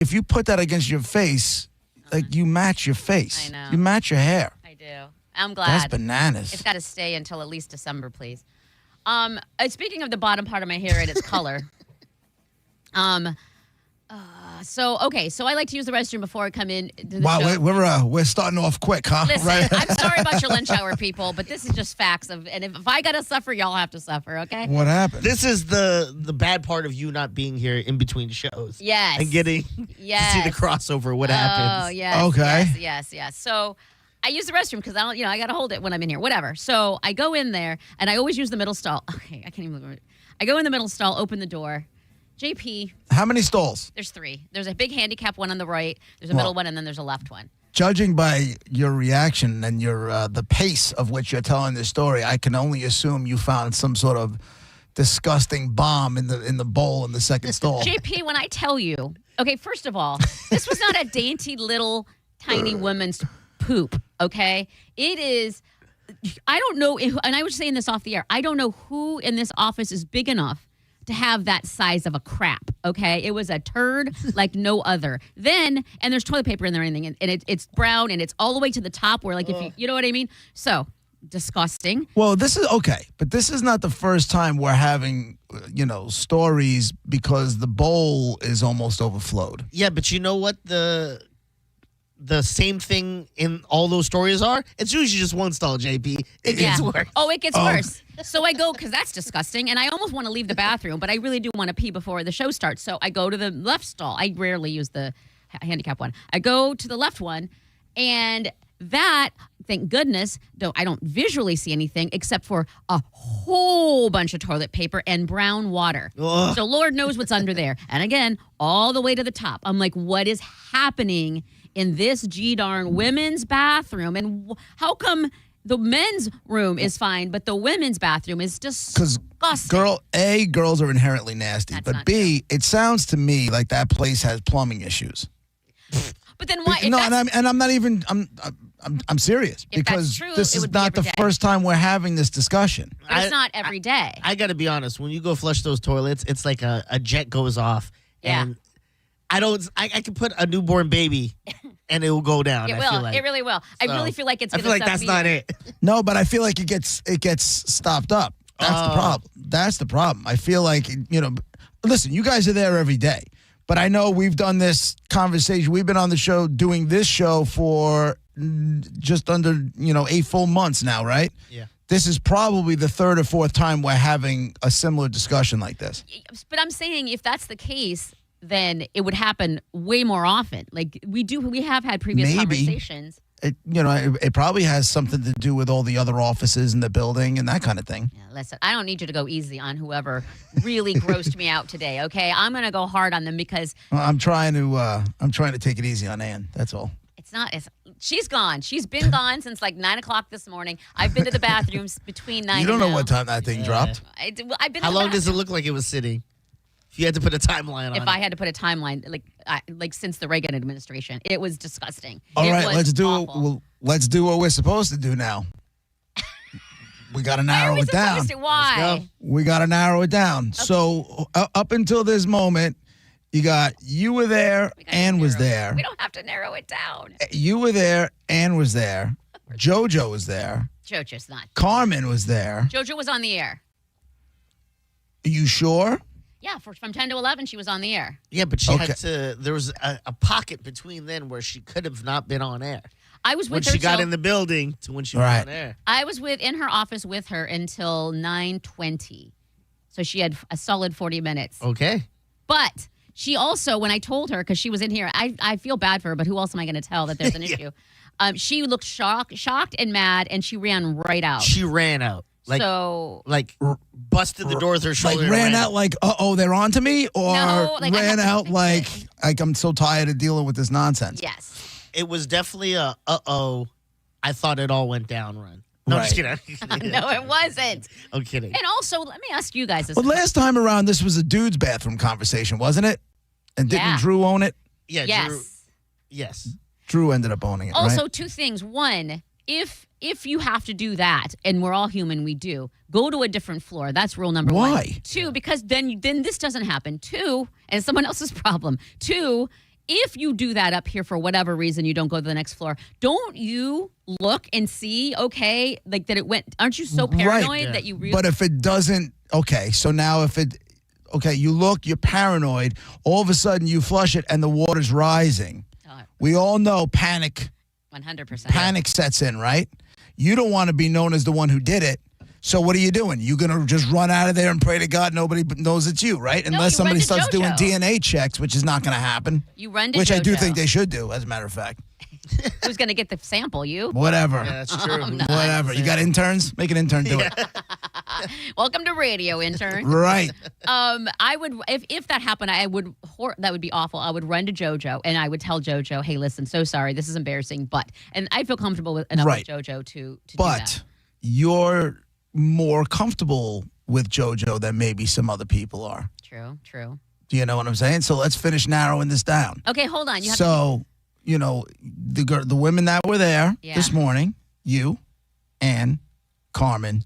if you put that against your face, like you match your face. I know. You match your hair. I do. I'm glad. That's bananas. It's got to stay until at least December, please. Speaking of the bottom part of my hair and its color. So I like to use the restroom before I come in to the show. We're starting off quick, huh? Listen, Right? I'm sorry about your lunch hour, people, but this is just facts. And if I got to suffer, y'all have to suffer, okay? What happened? This is the bad part of you not being here in between shows. Yes. And getting to see the crossover, what happens. Oh, yes. Okay. Yes. So I use the restroom because I got to hold it when I'm in here, whatever. So I go in there, and I always use the middle stall. Okay, I can't even remember. I go in the middle stall, open the door. JP. How many stalls? There's 3. There's a big handicap one on the right. There's a middle one, and then there's a left one. Judging by your reaction and your the pace of which you're telling this story, I can only assume you found some sort of disgusting bomb in the bowl in the second stall. JP, when I tell you, okay, first of all, this was not a dainty little tiny woman's poop, okay? It is, I don't know, and I was saying this off the air, I don't know who in this office is big enough to have that size of a crap, okay? It was a turd like no other. And there's toilet paper in there and anything, and it's brown, and it's all the way to the top where, like, if you know what I mean? So, disgusting. Well, this is okay, but this is not the first time we're having, stories because the bowl is almost overflowed. Yeah, but you know what the same thing in all those stories are? It's usually just one stall, JP. It gets worse. Oh, it gets worse. So I go, because that's disgusting, and I almost want to leave the bathroom, but I really do want to pee before the show starts. So I go to the left stall. I rarely use the handicap one. I go to the left one, and that, thank goodness, I don't visually see anything except for a whole bunch of toilet paper and brown water. Ugh. So Lord knows what's under there. And again, all the way to the top. I'm like, what is happening in this G-darn women's bathroom? And how come the men's room is fine, but the women's bathroom is disgusting? Because girls are inherently nasty. That's but not B, it sounds to me like that place has plumbing issues. But then why? I'm serious If that's because true, this it is would be not every the day. first time we're having this discussion. But it's not every day. I got to be honest. When you go flush those toilets, it's like a jet goes off. Yeah. And I can put a newborn baby and it will go down. It I will. feel like. It really will. I really feel like it's I going to feel like that's not it. No, but I feel like it gets stopped up. That's the problem. That's the problem. I feel like, listen, you guys are there every day. But I know we've done this conversation. We've been on the show doing this show for just under, 8 full months now, right? Yeah. This is probably the 3rd or 4th time we're having a similar discussion like this. But I'm saying if that's the case, then it would happen way more often. Like we have had previous conversations. It probably has something to do with all the other offices in the building and that kind of thing. Yeah, listen, I don't need you to go easy on whoever really grossed me out today, okay? I'm going to go hard on them because I'm trying to take it easy on Ann. That's all. She's gone. She's been gone since like 9 o'clock this morning. I've been to the bathrooms between 9 and You don't know now. what time that thing dropped. I've been. How long does it look like it was sitting? If you had to put a timeline on it. If I had to put a timeline, like since the Reagan administration, it was disgusting. All right, let's do let's do what we're supposed to do now. We got to narrow it down. Why? We got to narrow it down. Okay. So up until this moment, you were there, Ann was there. We don't have to narrow it down. You were there, Ann was there. JoJo was there. JoJo's not. Carmen was there. JoJo was on the air. Are you sure? Yeah, from 10 to 11, she was on the air. Yeah, but she had to. There was a pocket between then where she could have not been on air. I was with when her she got in the building to when she was on air. I was in her office with her until 9:20, so she had a solid 40 minutes. Okay, but she also, when I told her, because she was in here, I feel bad for her, but who else am I going to tell that there's an issue? She looked shocked and mad, and she ran right out. She ran out. Busted the door with her shoulder. Like ran out like, they're on to me? Or no, ran out like I'm so tired of dealing with this nonsense? Yes. It was definitely a, I thought it all went down run. No, I'm just kidding. No, it wasn't. I'm kidding. And also, let me ask you guys this. Well, last time around, this was a dude's bathroom conversation, wasn't it? And didn't Drew own it? Yeah, yes. Yes. Drew ended up owning it, Also, right? 2 things. One, if you have to do that, and we're all human, we do, go to a different floor. That's rule number 1. Why? 2, because then this doesn't happen. 2, and it's someone else's problem. 2, if you do that up here for whatever reason, you don't go to the next floor, don't you look and see, okay, like that it went, aren't you so paranoid that you really. But if it doesn't, okay, so now you look, you're paranoid, all of a sudden you flush it and the water's rising. We all know panic. 100%. Panic sets in, right? You don't want to be known as the one who did it. So what are you doing? You're going to just run out of there and pray to God nobody knows it's you, right? Unless somebody starts doing DNA checks, which is not going to happen. You run to Which JoJo. I do think they should do, as a matter of fact. Who's going to get the sample? You? Whatever. Yeah, that's true. Whatever. You got interns? Make an intern do it. Welcome to radio, intern. Right. I would, if that happened, that would be awful. I would run to JoJo and I would tell JoJo, hey, listen, so sorry, this is embarrassing, and I feel comfortable enough with JoJo to do that. But you're more comfortable with JoJo than maybe some other people are. True. Do you know what I'm saying? So let's finish narrowing this down. Okay, hold on. The women that were there this morning, you, Ann, Carmen,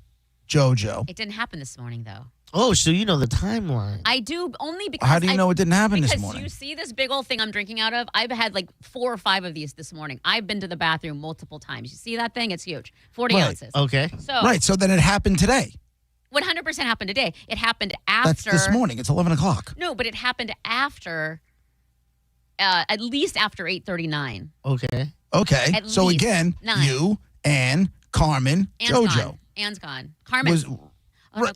JoJo. It didn't happen this morning, though. Oh, so you know the timeline. I do, only because. How do you know it didn't happen this morning? Because you see this big old thing I'm drinking out of? I've had like 4 or 5 of these this morning. I've been to the bathroom multiple times. You see that thing? It's huge. 40 ounces. Okay. So then it happened today. 100% happened today. It happened after. That's this morning. It's 11 o'clock. No, but it happened after, at least after 8:39. Okay. At So least again, 9. you, Ann, Carmen, JoJo. Anne's gone. Carmen.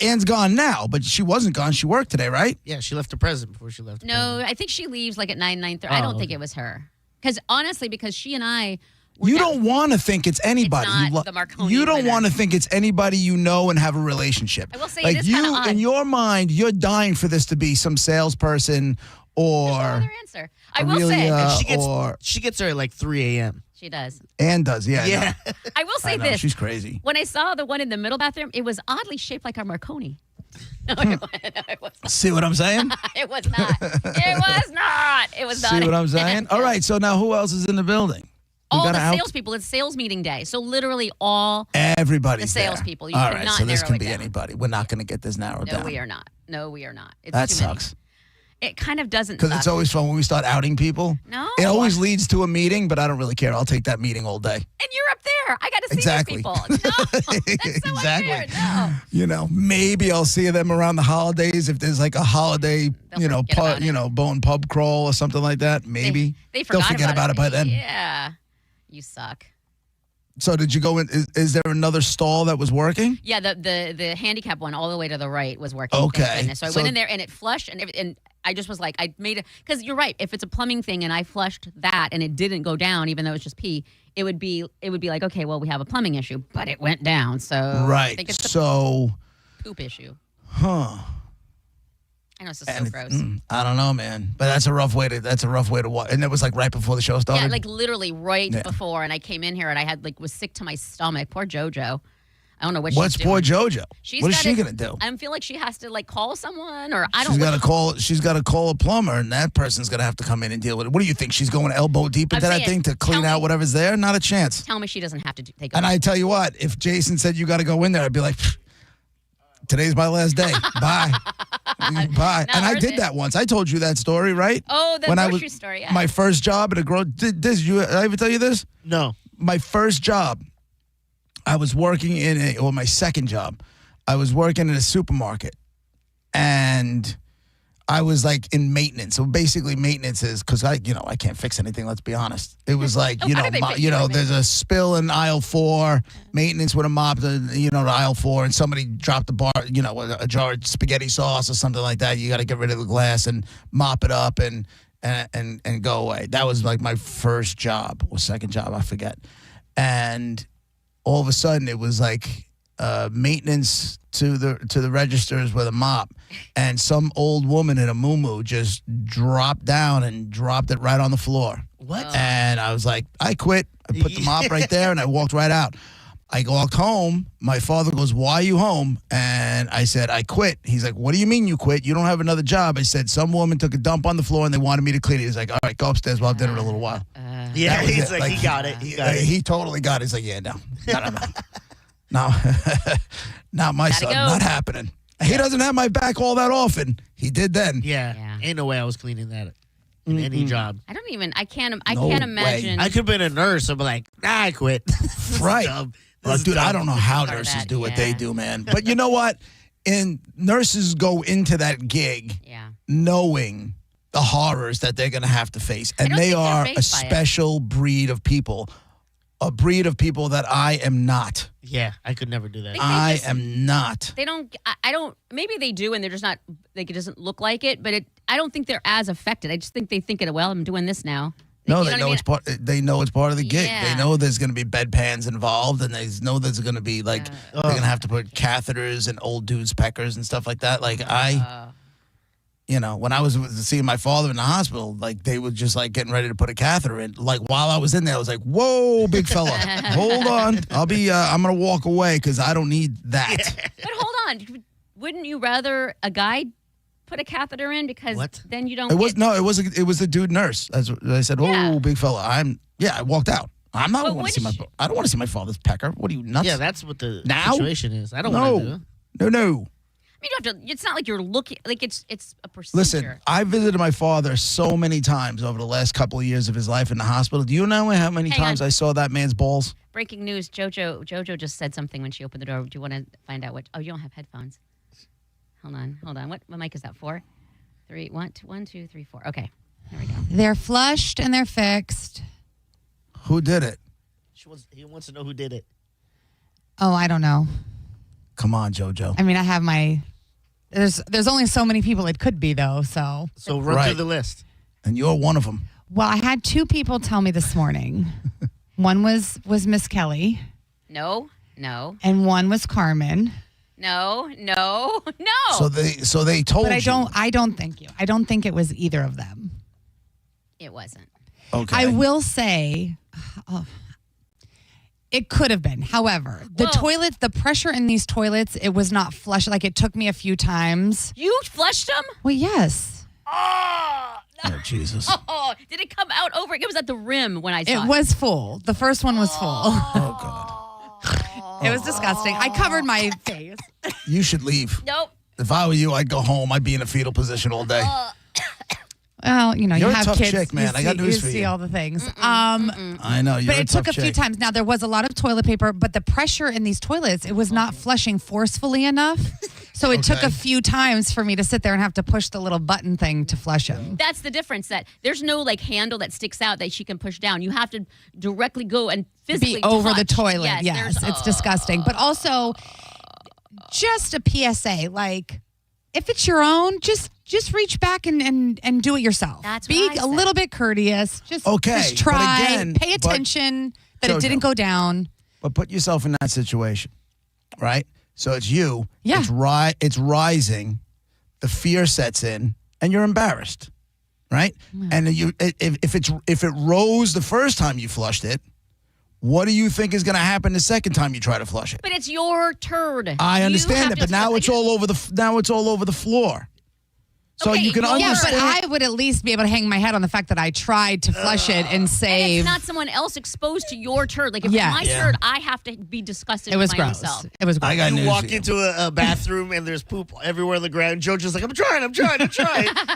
Ann's gone now, but she wasn't gone. She worked today, right? Yeah, she left a present before she left. No, I think she leaves like at 9:30. I don't think it was her. Because honestly, because she and I. You don't want to think it's anybody. It's not the Marconi you don't winner. want to think it's anybody you know and have a relationship. I will say like it is kinda you, odd. in your mind, you're dying for this to be some salesperson or. There's no other answer. I will Aurelia, say. She gets there at like 3 a.m. She does. Ann does, yeah. Yeah. I will say I know, this. she's crazy. When I saw the one in the middle bathroom, it was oddly shaped like our Marconi. No, it was not. See what I'm saying? It was not. It was not. It was not. See what I'm saying? All right, so now who else is in the building? All the salespeople. It's sales meeting day. So literally all Everybody's the salespeople. there. You All could right, not so this narrow can it be down. anybody. We're not going to get this narrowed down. No, we are not. No, we are not. It's That too many. sucks. It kind of doesn't. Because it's always fun when we start outing people. No. It always leads to a meeting, but I don't really care. I'll take that meeting all day. And you're up there. I got to see Exactly. these people. No, that's so Exactly. unfair. No. You know, maybe I'll see them around the holidays if there's like a holiday, They'll forget about it. bone pub crawl or something like that. Maybe They they'll forget about it by then. Yeah. You suck. So did you go in? Is there another stall that was working? Yeah, the handicap one all the way to the right was working. Thank Okay. goodness. So I went in there and it flushed and I just was like, I made it because you're right. If it's a plumbing thing and I flushed that and it didn't go down, even though it's just pee, it would be like, okay, well, we have a plumbing issue, but it went down. So Right. I think it's So, a poop issue. huh? I know it's just so gross. I don't know, man. But that's a rough way to watch. And it was like right before the show started. Yeah, like literally right before, and I came in here and I had was sick to my stomach. Poor JoJo. I don't know what What's she's poor doing. JoJo? What is she gonna do? I feel like she has to call someone, or I don't. She's got to call a plumber, and that person's gonna have to come in and deal with it. What do you think? She's going elbow deep into that thing to clean out whatever's there? Not a chance. Tell me she doesn't have to take. And I tell you what, if Jason said you got to go in there, I'd be like, today's my last day. Bye. Bye. And I did that once. I told you that story, right? Oh, the grocery store, yeah. My first job at a did I ever tell you this? No. My first job, I was working my second job, I was working in a supermarket, and I was like in maintenance. So basically, maintenance is because I can't fix anything. Let's be honest. It was like there's a spill in aisle 4, maintenance with a mop to aisle 4, and somebody dropped a jar of spaghetti sauce or something like that. You got to get rid of the glass and mop it up and go away. That was like my first job or second job, I forget. And all of a sudden, it was like maintenance to the registers with a mop, and some old woman in a muumuu just dropped down and dropped it right on the floor. What? And I was like, I quit. I put the mop right there, and I walked right out. I walked home. My father goes, "Why are you home?" And I said, "I quit." He's like, "What do you mean you quit? You don't have another job?" I said, "Some woman took a dump on the floor, and they wanted me to clean it." He's like, "All right, go upstairs. We'll have dinner in a little while." Yeah, he's like, he got it. He got it. He totally got it. He's like, "Yeah, no. No, not my son. Not happening." He doesn't have my back all that often. He did then. Yeah. Ain't no way I was cleaning that. in any job. I can't No imagine. way. I could have been a nurse. I'd be like, nah, I quit. Right. Dude, I don't know how part of nurses that, do what they yeah. do, man. But you know what? And nurses go into that gig Yeah. knowing the horrors that they're going to have to face. And don't they think they're are a faced by it. special breed of people. A breed of people that I am not. Yeah, I could never do that. I am not. They don't. I don't. Maybe they do, and they're just not. Like it doesn't look like it, but I don't think they're as affected. I just think they think it. Well, I'm doing this now. No, You they what I know mean? it's part. They know it's part of the gig. Yeah. They know there's going to be bedpans involved, and they know there's going to be like they're going to have to put catheters and old dudes' peckers and stuff like that. Like when I was seeing my father in the hospital, like they were just like getting ready to put a catheter in. Like while I was in there, I was like, "Whoa, big fella, hold on, I'm going to walk away because I don't need that." But hold on, wouldn't you rather a guy put a catheter in because What? then you don't? It was a dude nurse. As I said, "Oh, Yeah. big fella, I walked out. I'm not But want to see wouldn't I don't want to see my father's pecker. What are you nuts? Yeah, that's what the Now? situation is. I don't want to do it. No. I mean, you don't have to. It's not like you're looking. Like it's a procedure. Listen, I visited my father so many times over the last couple of years of his life in the hospital. Do you know how many Hang times on. I saw that man's balls? Breaking news: Jojo just said something when she opened the door. Do you want to find out what? Oh, you don't have headphones. Hold on. What mic is that for? 3, 1, 2, 3, 4. Okay, there we go. They're flushed and they're fixed. Who did it? He wants to know who did it. Oh, I don't know. Come on, JoJo. I mean, I have my. There's only so many people it could be though. So So run Right. through the list. And you're one of them. well, I had 2 people tell me this morning. One was Miss Kelly, No. and one was Carmen. No. So they told But you. I don't think it was either of them. It wasn't. Okay. I will say, it could have been. However, the pressure in these toilets, it was not flush. Like it took me a few times. You flushed them? Well, yes, Oh, no. Oh, Jesus. Oh, did it come out over? It was at the rim when I saw it it. was full. The first one was full. Oh, God. It was disgusting. I covered my face. You should leave. Nope. If I were you, I'd go home. I'd be in a fetal position all day. Well, You're you a have tough kids. chick, man. I got news you for see you. all the things. I know. You're But a it tough took a few chick. times. Now, there was a lot of toilet paper, but the pressure in these toilets, it was not flushing forcefully enough. So it took Okay. a few times for me to sit there and have to push the little button thing to flush them. That's the difference. That there's no like handle that sticks out that she can push down. You have to directly go and physically Be over the touch. toilet. Yes, there's- it's disgusting. But also, just a PSA, like, if it's your own, just reach back and do it yourself. That's Be what I a said. little bit courteous. Just Okay, but try. again, pay but- attention that it Jojo. didn't go down. But put yourself in that situation, right? So it's you. Yeah. It's rising. The fear sets in, and you're embarrassed, right? And if it rose the first time you flushed it, what do you think is going to happen the second time you try to flush it? But it's your turd. I You understand have it, to but now touch- it's all over the floor. So Okay, you can well, Yeah, but understand. I would at least be able to hang my head on the fact that I tried to flush it and And save. it's not someone else exposed to your turd. Like if Yeah. it's my Yeah. turd, I have to be disgusted It was with my gross. own self. It was gross. I got news You walk for you. into a bathroom and there's poop everywhere on the ground. JoJo's like, I'm trying.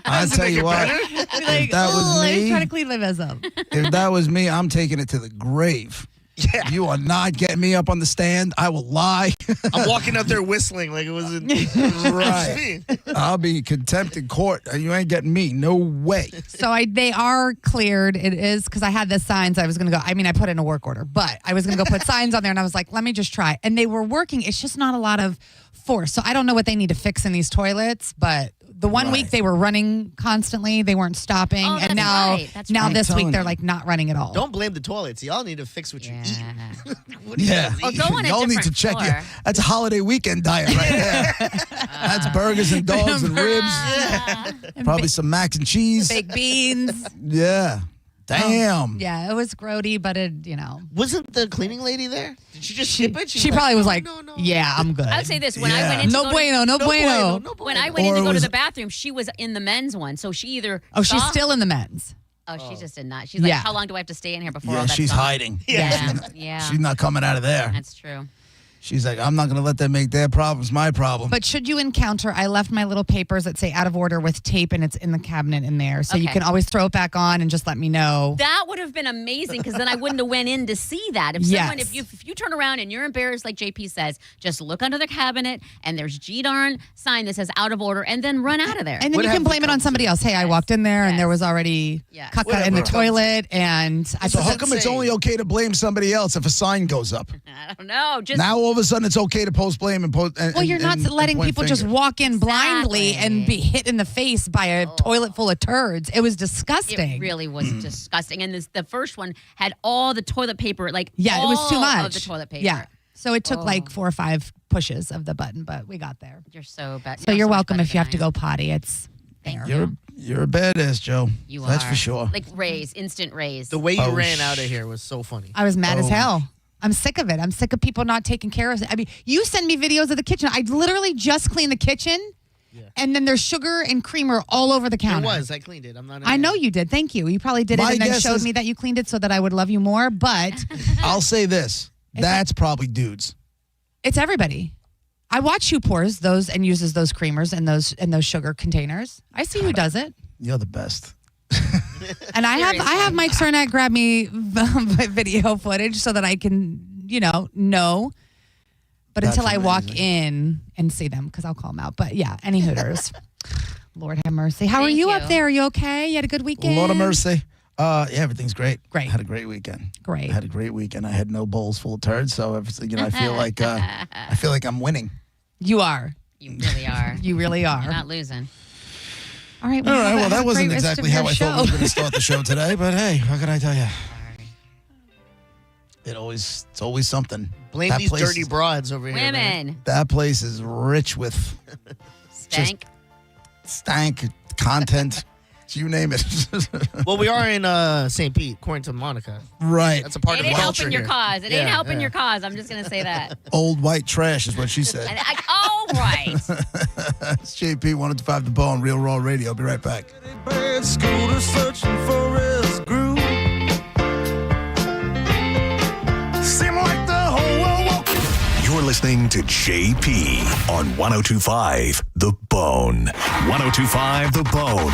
I'll tell you what. If that was I was me, trying to clean my mess up. if that was me, I'm taking it to the grave. Yeah. You are not getting me up on the stand. I will lie. I'm walking out there whistling like it wasn't Right. me. I'll be contempt in court. You ain't getting me. No way. So they are cleared. It is because I had the signs. I was going to go. I mean, I put in a work order, but I was going to go put signs on there, and I was like, let me just try. And they were working. It's just not a lot of force. So I don't know what they need to fix in these toilets, but the one Right. week they were running constantly. They weren't stopping, Oh, that's and now right. That's now right. this I'm week telling they're you. like not running at all. Don't blame the toilets. Y'all need to fix what you eat. Yeah. What do you Yeah. guys Well, eat? go on a Y'all need to different check floor. your. That's a holiday weekend diet right there. That's burgers and dogs and ribs. Probably some mac and cheese. Baked beans. Yeah. Damn. Yeah, it was grody, but it Wasn't the cleaning lady there? Did she just skip it? she probably was like, no, no. yeah, I'm good. I would say this when Yeah. I went in to no go bueno, no No bueno. no when I bueno. went in Or to it go to was- the bathroom, she was in the men's one. So she either Oh, she's saw- still in the men's. Oh, she just did not. She's like, Yeah. how long do I have to stay in here before all Yeah, that's she's done? hiding. Yeah, yeah. She's not coming out of there. That's true. She's like, I'm not going to let them make their problems my problem. But should you encounter, I left my little papers that say out of order with tape, and it's in the cabinet in there. So you Okay. can always throw it back on and just let me know. That would have been amazing because then I wouldn't have went in to see that. If Yes. someone, if you turn around and you're embarrassed, like JP says, just look under the cabinet and there's G-darn sign that says out of order and then run out of there. And then you can blame it on somebody else. Hey, I walked in there and there was already Yes. caca in the Whatever. toilet. And I So said, how come it's only okay to blame somebody else if a sign goes up? I don't know. Just Now all of a sudden it's okay to post blame and post. well, you're not letting point people just finger. walk in blindly Exactly. and be hit in the face by a toilet full of turds. It was disgusting. It really was disgusting. And the first one had all the toilet paper, like Yeah, it was too all much. of the toilet paper. Yeah. So it took like 4 or 5 pushes of the button, but we got there. You're so bad. So you're welcome if you have to go potty. It's Thank there. you. You're a badass, Joe. You That's are. for sure. Like raise, instant raise. The way you Oh, ran out of here was so funny. I was mad as Oh. hell. I'm sick of it. I'm sick of people not taking care of it. I mean, you send me videos of the kitchen. I literally just cleaned the kitchen, and then there's sugar and creamer all over the It counter. was. I cleaned it. I'm not. I know you did. Thank you. You probably did it My and then guess showed is- me that you cleaned it so that I would love you more. But I'll say this. That's probably dudes. it's everybody. I watch who pours those and uses those creamers and those sugar containers. I see who does it. You're the best. And I have Mike Cernak grab me video footage so that I can, know. But That's until I walk amazing. in and see them, because I'll call them out. But yeah, any Hooters. Lord have mercy. How are Thank you you. up there? Are you okay? You had a good weekend? Lord of mercy. Yeah, everything's great. Great. I had a great weekend. Great. I had a great weekend. I had no bowls full of turds, so I feel like I'm winning. You are. You really are. You really are. You're not losing. All right. All right. have a- Well, have that a wasn't great rest exactly of how your I thought we was show. going to start the show today, but hey, what can I tell you? Sorry. It's always something. Blame That these place dirty is- broads over here. man. Women. That place is rich with Stank. stank content. You name it. Well, we are in St. Pete, according to Monica. Right. That's a part It of ain't culture helping your here. cause. It Yeah, ain't helping yeah. your cause. I'm just going to say that. Old white trash is what she said. All right. It's JP 105 The Bone, Real Raw Radio. I'll be right back. Bad scooter searching for his groove. Seem like the whole world woke. You're listening to JP on 1025 The Bone. 1025 The Bone,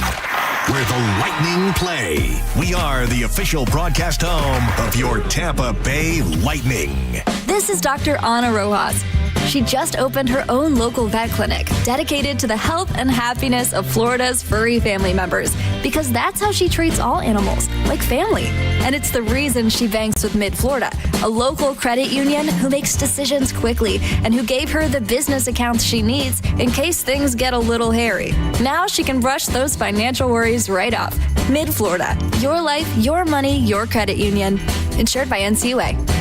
where the Lightning play. We are the official broadcast home of your Tampa Bay Lightning. This is Dr. Ana Rojas. She just opened her own local vet clinic dedicated to the health and happiness of Florida's furry family members because that's how she treats all animals, like family. And it's the reason she banks with Mid-Florida, a local credit union who makes decisions quickly and who gave her the business accounts she needs in case things get a little hairy. Now she can brush those financial worries right off. Mid-Florida, your life, your money, your credit union. Insured by NCUA.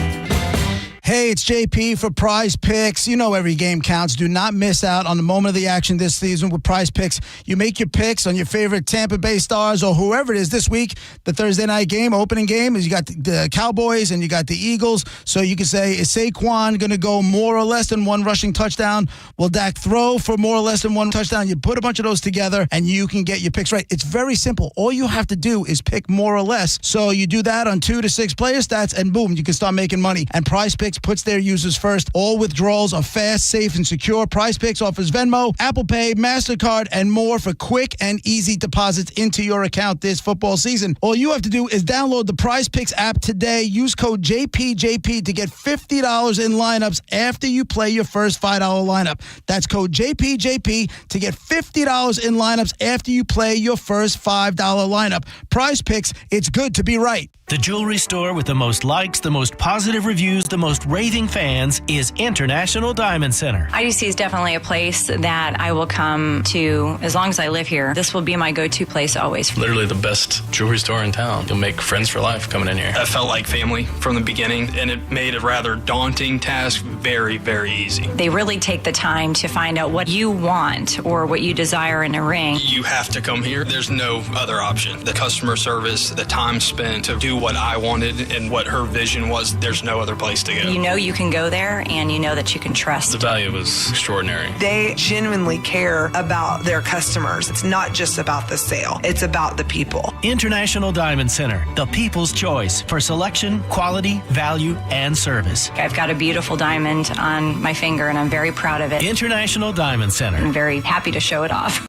Hey, it's JP for Prize Picks. You know every game counts. Do not miss out on the moment of the action this season with Prize Picks. You make your picks on your favorite Tampa Bay Stars or whoever it is this week. The Thursday night game, opening game, is you got the Cowboys and you got the Eagles. So you can say, is Saquon going to go more or less than one rushing touchdown? Will Dak throw for more or less than one touchdown? You put a bunch of those together and you can get your picks right. It's very simple. All you have to do is pick more or less. So you do that on 2 to 6 player stats and boom, you can start making money. And Prize Picks puts their users first. All withdrawals are fast, safe, and secure. Prize Picks offers Venmo, Apple Pay, MasterCard, and more for quick and easy deposits into your account this football season. All you have to do is download the Prize Picks app today. Use code JPJP to get $50 in lineups after you play your first $5 lineup. That's code JPJP to get $50 in lineups after you play your first $5 lineup. Prize Picks, it's good to be right. The jewelry store with the most likes, the most positive reviews, the most raving fans is International Diamond Center. IDC is definitely a place that I will come to as long as I live here. This will be my go-to place always. Literally the best jewelry store in town. You'll make friends for life coming in here. I felt like family from the beginning, and it made a rather daunting task very, very easy. They really take the time to find out what you want or what you desire in a ring. You have to come here. There's no other option. The customer service, the time spent to do what I wanted and what her vision was, there's no other place to go. You know you can go there, and you know that you can trust. The value was extraordinary. They genuinely care about their customers. It's not just about the sale. It's about the people. International Diamond Center, the people's choice for selection, quality, value, and service. I've got a beautiful diamond on my finger, and I'm very proud of it. International Diamond Center. I'm very happy to show it off.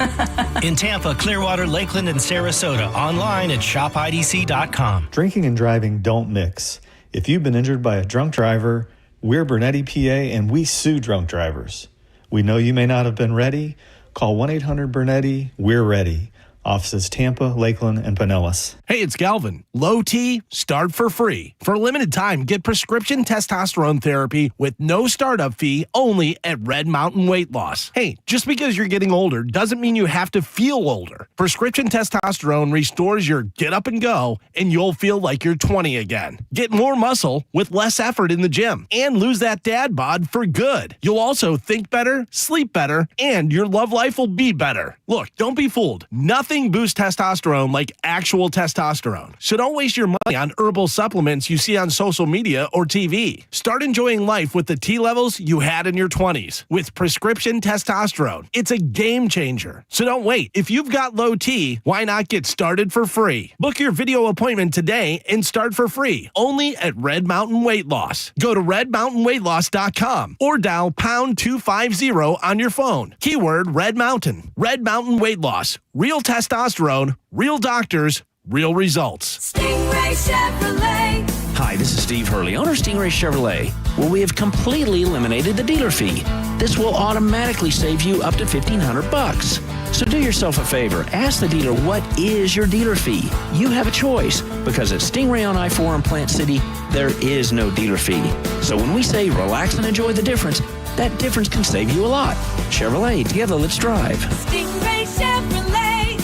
In Tampa, Clearwater, Lakeland, and Sarasota. Online at shopidc.com. Drinking and driving don't mix. If you've been injured by a drunk driver, we're Bernetti PA, and we sue drunk drivers. We know you may not have been ready. Call 1-800-BERNETTI. We're ready. Offices Tampa, Lakeland, and Pinellas. Hey, it's Galvin. Low T, start for free. For a limited time, get prescription testosterone therapy with no startup fee only at Red Mountain Weight Loss. Hey, just because you're getting older doesn't mean you have to feel older. Prescription testosterone restores your get up and go, and you'll feel like you're 20 again. Get more muscle with less effort in the gym and lose that dad bod for good. You'll also think better, sleep better, and your love life will be better. Look, don't be fooled. Nothing boosts testosterone like actual testosterone. So don't waste your money on herbal supplements you see on social media or TV. Start enjoying life with the T levels you had in your 20s with prescription testosterone. It's a game changer. So don't wait. If you've got low T, why not get started for free? Book your video appointment today and start for free only at Red Mountain Weight Loss. Go to redmountainweightloss.com or dial pound 250 on your phone. Keyword Red Mountain. Red Mountain Weight Loss. Real testosterone, real doctors, real results. Stingray Chevrolet. Hi, this is Steve Hurley, owner of Stingray Chevrolet, where we have completely eliminated the dealer fee. This will automatically save you up to $1,500. So do yourself a favor. Ask the dealer, what is your dealer fee? You have a choice, because at Stingray on I-4 in Plant City, there is no dealer fee. So when we say relax and enjoy the difference, that difference can save you a lot. Chevrolet, together let's drive. Stingray Chevrolet.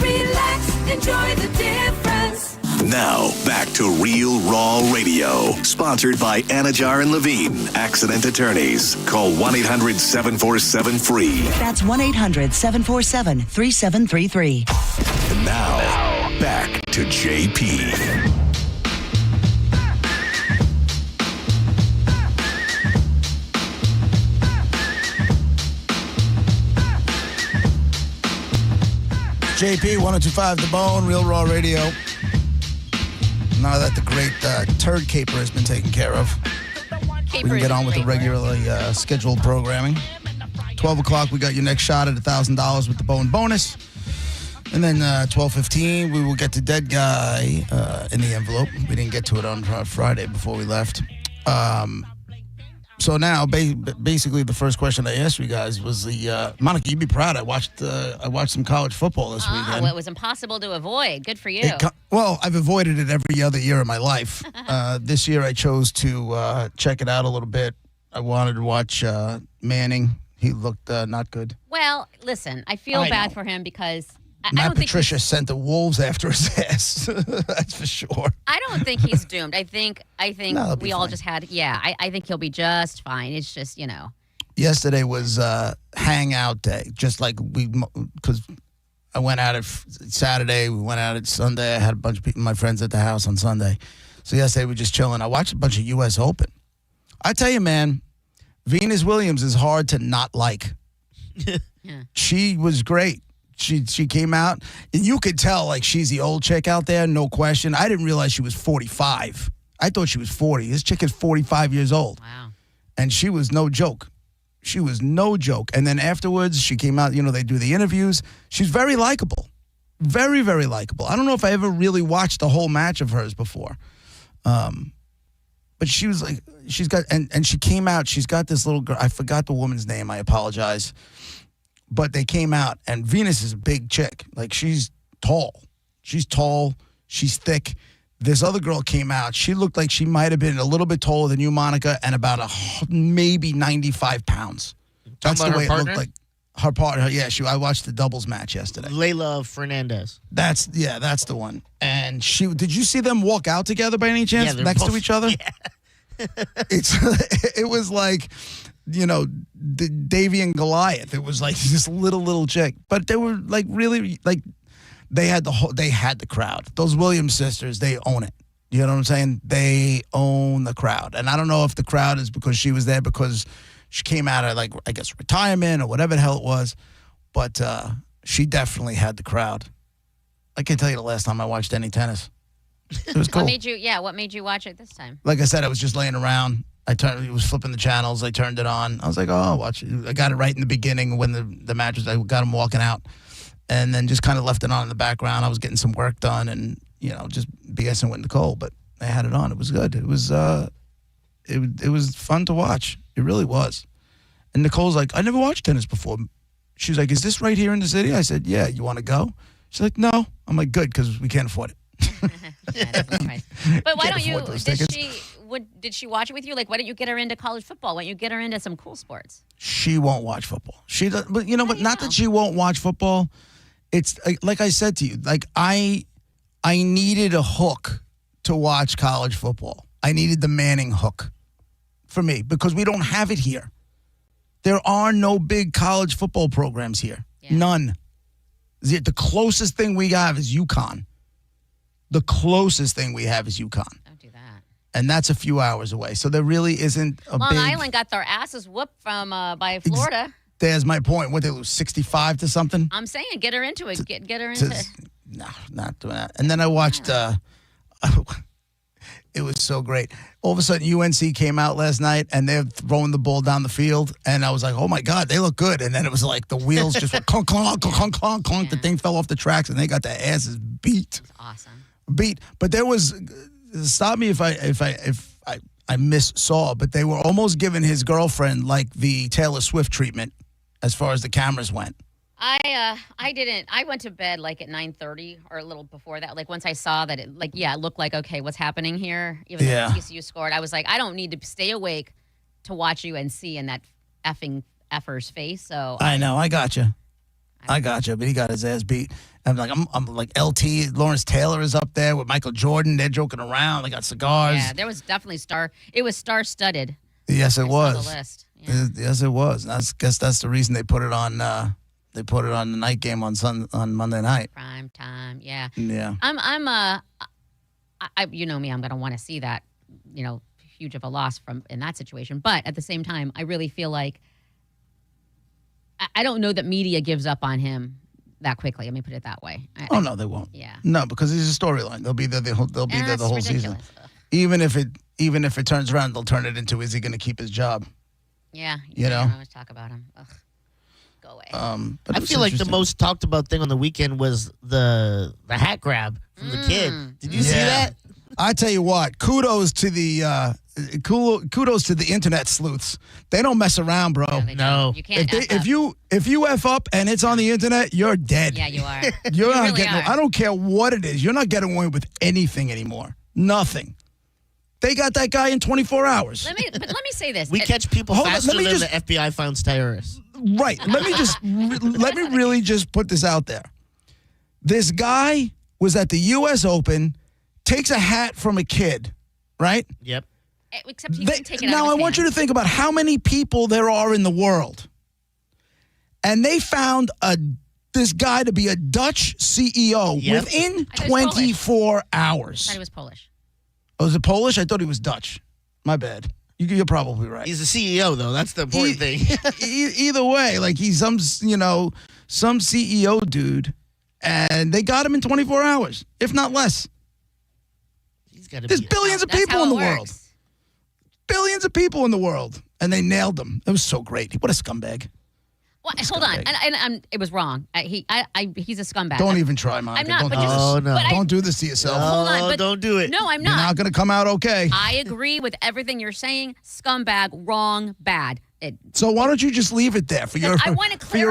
Relax, enjoy the difference. Now, back to Real Raw Radio. Sponsored by Anajar and Levine, accident attorneys. Call 1-800-747-FREE. That's 1-800-747-3733. And now, back to JP. JP, 102.5 The Bone, Real Raw Radio. Now that the great turd caper has been taken care of, we can get on with the regularly scheduled programming. 12 o'clock, we got your next shot at $1,000 with the Bone bonus. And then 12:15, we will get to Dead Guy in the envelope. We didn't get to it on Friday before we left. So now, basically, the first question I asked you guys was Monica, you'd be proud. I watched some college football this weekend. Well, it was impossible to avoid. Good for you. Well, I've avoided it every other year of my life. This year, I chose to check it out a little bit. I wanted to watch Manning. He looked not good. Well, listen, I feel bad for him because I Matt don't Patricia sent the Wolves after his ass. That's for sure. I don't think he's doomed. I think No, we all just had, I think he'll be just fine. It's just, Yesterday was hangout day, just like because I went out it Saturday, we went out it Sunday. I had a bunch of people, my friends at the house on Sunday. So yesterday we were just chilling. I watched a bunch of U.S. Open. I tell you, man, Venus Williams is hard to not like. Yeah. She was great. She came out, and you could tell, like, she's the old chick out there, no question. I didn't realize she was 45. I thought she was 40. This chick is 45 years old. Wow. And she was no joke. She was no joke. And then afterwards, she came out, they do the interviews. She's very likable. Very, very likable. I don't know if I ever really watched the whole match of hers before. But she was like, she's got, and she came out, she's got this little girl. I forgot the woman's name. I apologize. But they came out, and Venus is a big chick. Like, she's tall. She's tall. She's thick. This other girl came out. She looked like she might have been a little bit taller than you, Monica, and about maybe 95 pounds. That's the way it looked like. Her partner, yeah. I watched the doubles match yesterday. Layla Fernandez. That's the one. And did you see them walk out together by any chance next to each other? Yeah. It was like, Davy and Goliath. It was like this little chick, but they were like really like they had the crowd. Those Williams sisters, they own it. You know what I'm saying? They own the crowd. And I don't know if the crowd is because she was there because she came out of, like, I guess, retirement or whatever the hell it was. But she definitely had the crowd. I can't tell you the last time I watched any tennis. It was cool. What made you watch it this time? Like I said, I was just laying around. It was flipping the channels. I turned it on. I was like, oh, I'll watch it. I got it right in the beginning when the match was, I got him walking out. And then just kind of left it on in the background. I was getting some work done and, just BSing with Nicole. But I had it on. It was good. It was it was fun to watch. It really was. And Nicole's like, I never watched tennis before. She was like, is this right here in the city? I said, yeah. You want to go? She's like, no. I'm like, good, because we can't afford it. But why don't you? Did she watch it with you? Like, why don't you get her into college football? Why don't you get her into some cool sports? She won't watch football. She does, but not that she won't watch football. It's like I said to you. Like I needed a hook to watch college football. I needed the Manning hook for me because we don't have it here. There are no big college football programs here. Yeah. None. The closest thing we have is UConn. The closest thing we have is UConn. Don't do that. And that's a few hours away. So there really isn't a Long big... Island got their asses whooped from by Florida. There's my point. What, they lose 65 to something? I'm saying get her into it. Get her into... No, not doing that. And then I watched... it was so great. All of a sudden, UNC came out last night, and they're throwing the ball down the field. And I was like, oh, my God, they look good. And then it was like the wheels just went clunk, clunk, clunk, clunk, clunk. The thing fell off the tracks, and they got their asses beat. That's awesome. Beat. But there was... Stop me if I missaw, but they were almost giving his girlfriend, like, the Taylor Swift treatment as far as the cameras went. I didn't. I went to bed like at 9:30 or a little before that. Like once I saw that it looked like, okay, what's happening here? Even though TCU scored, I was like, I don't need to stay awake to watch UNC in that effing effer's face. So I know, I got you. But he got his ass beat. I'm like LT. Lawrence Taylor is up there with Michael Jordan. They're joking around. They got cigars. Yeah, there was definitely It was star-studded. Yes, it was. On the list. Yeah. Yes, it was. I guess that's the reason they put it on. They put it on the night game on Monday night. Prime time, yeah. Yeah. You know me, I'm going to want to see that, huge of a loss in that situation. But at the same time, I really feel like I don't know that media gives up on him that quickly. Let me put it that way. No, they won't. Yeah. No, because he's a storyline. They'll be there. They'll be there the whole season. Even if it turns around, they'll turn it into, is he going to keep his job? Yeah. You know. I always talk about him. Ugh. Go away. But I feel like the most talked about thing on the weekend was the hat grab from the kid. Did you see that? I tell you what, kudos to the internet sleuths. They don't mess around, bro. No. You can't if you F up and it's on the internet, you're dead. Yeah, you are. You're not really getting. are. I don't care what it is. You're not getting away with anything anymore. Nothing. They got that guy in 24 hours. Let me say this. We catch people faster than the FBI finds terrorists. Right. Let me really just put this out there. This guy was at the U.S. Open, takes a hat from a kid, right? Yep. Except he didn't take it out Now of his I want you to think about how many people there are in the world. And they found this guy to be a Dutch CEO within 24 hours. I thought he was Polish. Oh, was it Polish? I thought he was Dutch. My bad. You're probably right. He's the CEO, though. That's the important thing. Either way, like he's some CEO dude, and they got him in 24 hours, if not less. There's billions of people in the world. Billions of people in the world, and they nailed him. It was so great. What a scumbag. Well, hold on, and it was wrong. He's a scumbag. Don't even try, Monica. I'm not. Don't do this to yourself. Hold on, but don't do it. No, I'm You're not. not going to come out okay. I agree with everything you're saying. Scumbag, wrong, bad. So why don't you just leave it there for your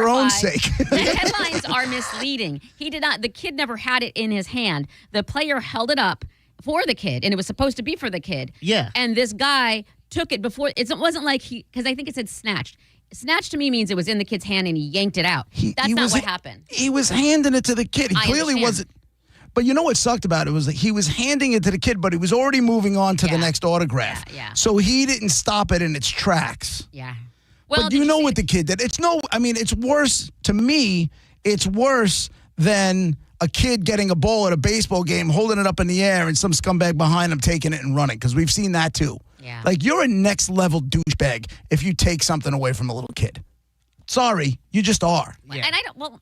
own sake? The headlines are misleading. He did not. The kid never had it in his hand. The player held it up for the kid, and it was supposed to be for the kid. Yeah. And this guy took it before. It wasn't like because I think it said snatched. Snatched to me means it was in the kid's hand and he yanked it out. That's not what happened. He was handing it to the kid. He clearly wasn't. But you know what sucked about it was that he was handing it to the kid, but he was already moving on to the next autograph. Yeah. So he didn't stop it in its tracks. Yeah. Well, but you know what the kid did? It's worse to me. It's worse than a kid getting a ball at a baseball game, holding it up in the air, and some scumbag behind him taking it and running, because we've seen that too. Yeah. Like, you're a next-level douchebag if you take something away from a little kid. Sorry, you just are. And I don't. Well,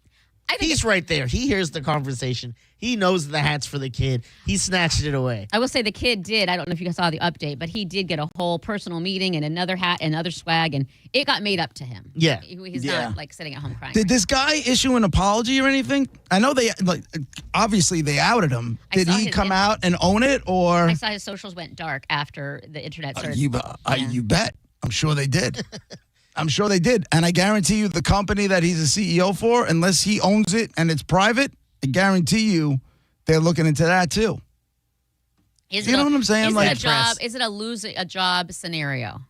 I think He's right there. He hears the conversation. He knows the hat's for the kid. He snatched it away. I will say the kid did. I don't know if you guys saw the update, but he did get a whole personal meeting and another hat and other swag, and it got made up to him. Yeah. He's not like sitting at home crying. Did this guy issue an apology or anything? I know they, like, obviously they outed him. I Did saw he his come out and own it, or? I saw his socials went dark after the internet started. You bet. I'm sure they did. I'm sure they did. And I guarantee you the company that he's a CEO for, unless he owns it and it's private, I guarantee you they're looking into that too. You know what I'm saying? Is it a job scenario?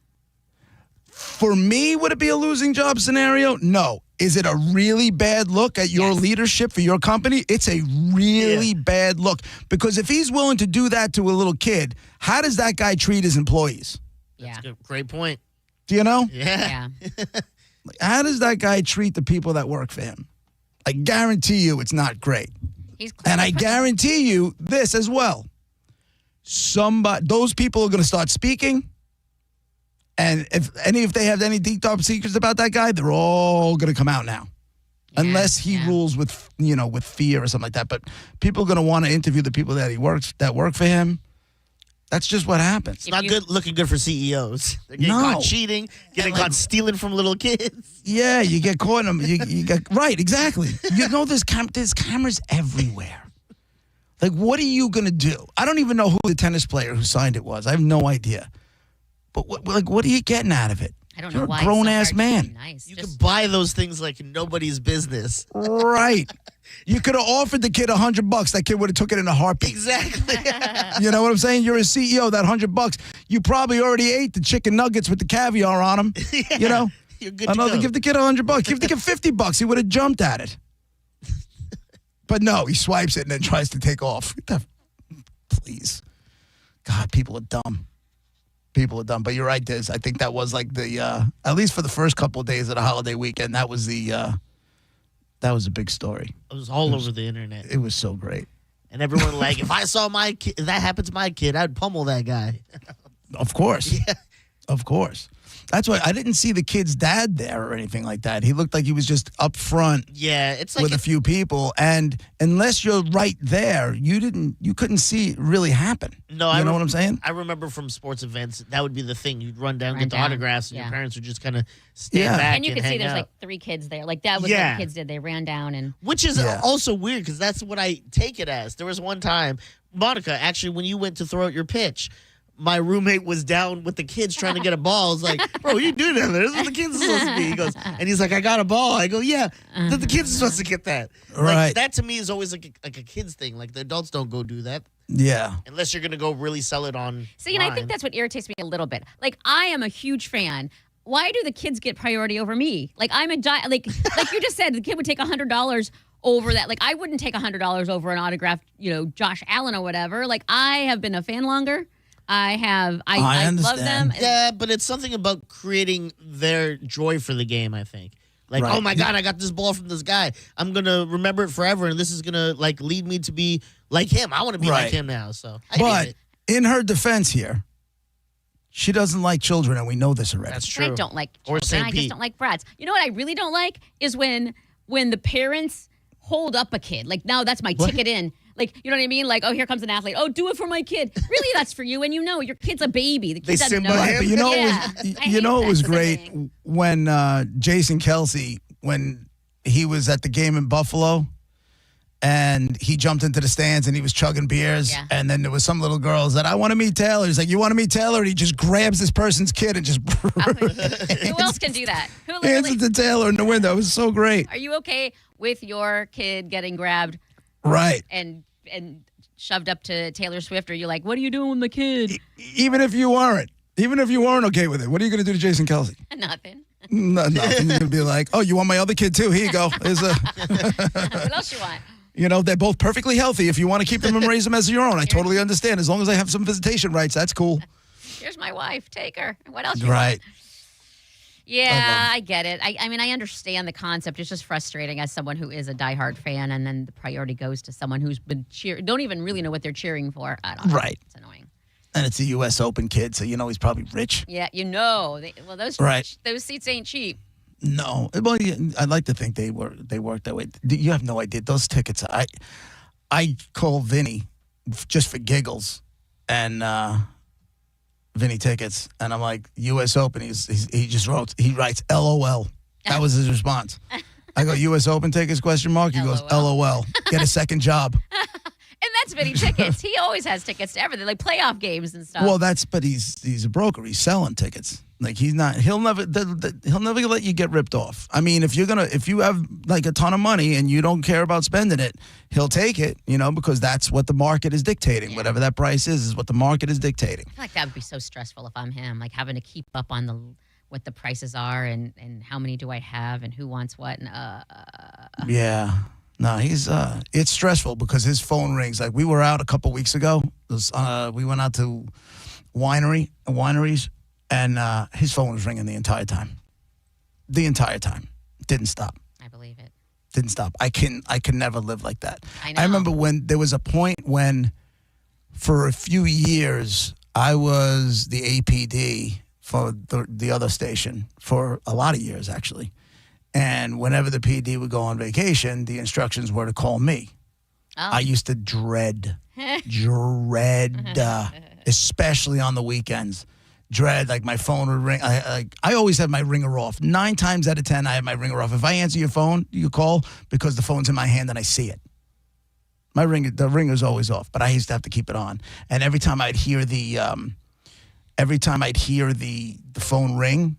For me, would it be a losing job scenario? No. Is it a really bad look at your leadership for your company? It's a really bad look. Because if he's willing to do that to a little kid, how does that guy treat his employees? That's a great point. Do you know? Yeah. How does that guy treat the people that work for him? I guarantee you it's not great. And I guarantee you this as well. Those people are going to start speaking. And if they have any deep dark secrets about that guy, they're all going to come out now. Unless he rules with fear or something like that. But people are going to want to interview the people that work for him. That's just what happens. It's not looking good for CEOs. They're getting caught cheating, getting caught stealing from little kids. Yeah, you get caught in them. You get right, exactly. You know, there's cameras everywhere. Like, what are you gonna do? I don't even know who the tennis player who signed it was. I have no idea. But what are you getting out of it? I don't You're know why. a grown ass man. You can buy those things like nobody's business. Right. You could have offered the kid $100. That kid would have took it in a heartbeat. Exactly. You know what I'm saying? You're a CEO. That $100, you probably already ate the chicken nuggets with the caviar on them. You know. You're good. Give the kid $100. Give the kid $50. He would have jumped at it. But no, he swipes it and then tries to take off. Please, God, people are dumb. People are dumb. But you're right, Diz. I think that was like the at least for the first couple of days of the holiday weekend. That was that was a big story. It was all over the internet. It was so great. And everyone like, if I saw my kid, if that happened to my kid, I'd pummel that guy. Of course. Yeah. Of course. That's why I didn't see the kid's dad there or anything like that. He looked like he was just up front. Yeah, it's like with a few people, and unless you're right there, you couldn't see it really happen. No, you know what I'm saying? I remember from sports events that would be the thing. You'd run down, get the autographs, and your parents would just kind of stand back and you could see there's out. like 3 kids there. Like that was what the kids did. They ran down and which is also weird because that's what I take it as. There was one time, Monica, actually, when you went to throw out your pitch. My roommate was down with the kids trying to get a ball. I was like, bro, what are you doing down there? This is what the kids are supposed to be. He goes, and he's like, I got a ball. I go, yeah, the kids are supposed to get that. Right. Like, that to me is always like a kid's thing. Like the adults don't go do that. Yeah. Unless you're going to go really sell it on. See, and I think that's what irritates me a little bit. Like, I am a huge fan. Why do the kids get priority over me? Like, I'm a like you just said, the kid would take $100 over that. Like, I wouldn't take $100 over an autographed, Josh Allen or whatever. Like, I have been a fan longer. I love them. Yeah, but it's something about creating their joy for the game, I think. Like, oh my God, I got this ball from this guy. I'm going to remember it forever, and this is going to, like, lead me to be like him. I want to be like him now, so I hate it. In her defense here, she doesn't like children, and we know this already. That's true. I don't like Or children. St. I Pete. just don't like brats. You know what I really don't like is when the parents hold up a kid. Like, now that's my ticket in. Like, you know what I mean? Like, oh, here comes an athlete. Oh, do it for my kid. Really, that's for you. And your kid's a baby. The kid doesn't know. But it was great when Jason Kelsey, when he was at the game in Buffalo, and he jumped into the stands and he was chugging beers. Yeah. And then there was some little girl that, I want to meet Taylor. He's like, you want to meet Taylor? And he just grabs this person's kid and just Who else can do that? Who hands it to Taylor in the window. It was so great. Are you okay with your kid getting grabbed? Right. And shoved up to Taylor Swift? Or you're like, what are you doing with my kid? Even if you weren't okay with it, what are you going to do to Jason Kelsey? Nothing. Nothing. You're going to be like, oh, you want my other kid too? Here you go. What else you want? They're both perfectly healthy. If you want to keep them and raise them as your own, I totally understand. As long as I have some visitation rights, that's cool. Here's my wife. Take her. What else you want? Yeah, I get it. I mean, I understand the concept. It's just frustrating as someone who is a diehard fan, and then the priority goes to someone who's been don't even really know what they're cheering for. I don't know. Right. It's annoying. And it's a U.S. Open kid, so he's probably rich. Yeah, those seats ain't cheap. No, well, I'd like to think they work that way. You have no idea. Those tickets, I call Vinny just for giggles, and Vinny tickets, and I'm like, U.S. Open. He writes LOL. That was his response. I go, U.S. Open tickets ? He goes, LOL. Get a second job. And that's Vinny tickets. He always has tickets to everything, like playoff games and stuff. Well, but he's a broker. He's selling tickets. Like he'll never let you get ripped off. I mean, if you have like a ton of money and you don't care about spending it, he'll take it, because that's what the market is dictating. Yeah. Whatever that price is what the market is dictating. I feel like that would be so stressful if I'm him, like having to keep up on what the prices are and how many do I have and who wants what. And yeah. No, it's stressful because his phone rings. Like we were out a couple weeks ago. We went out to wineries. And his phone was ringing the entire time. The entire time. Didn't stop. I believe it. Didn't stop. I can never live like that. I know. I remember when there was a point when, for a few years, I was the APD for the other station for a lot of years, actually. And whenever the PD would go on vacation, the instructions were to call me. Oh. I used to dread, especially on the weekends. Dread, like my phone would ring. I always have my ringer off. 9 times out of 10, I have my ringer off. If I answer your phone, you call because the phone's in my hand and I see it. The ringer's always off, but I used to have to keep it on. And every time I'd hear the phone ring,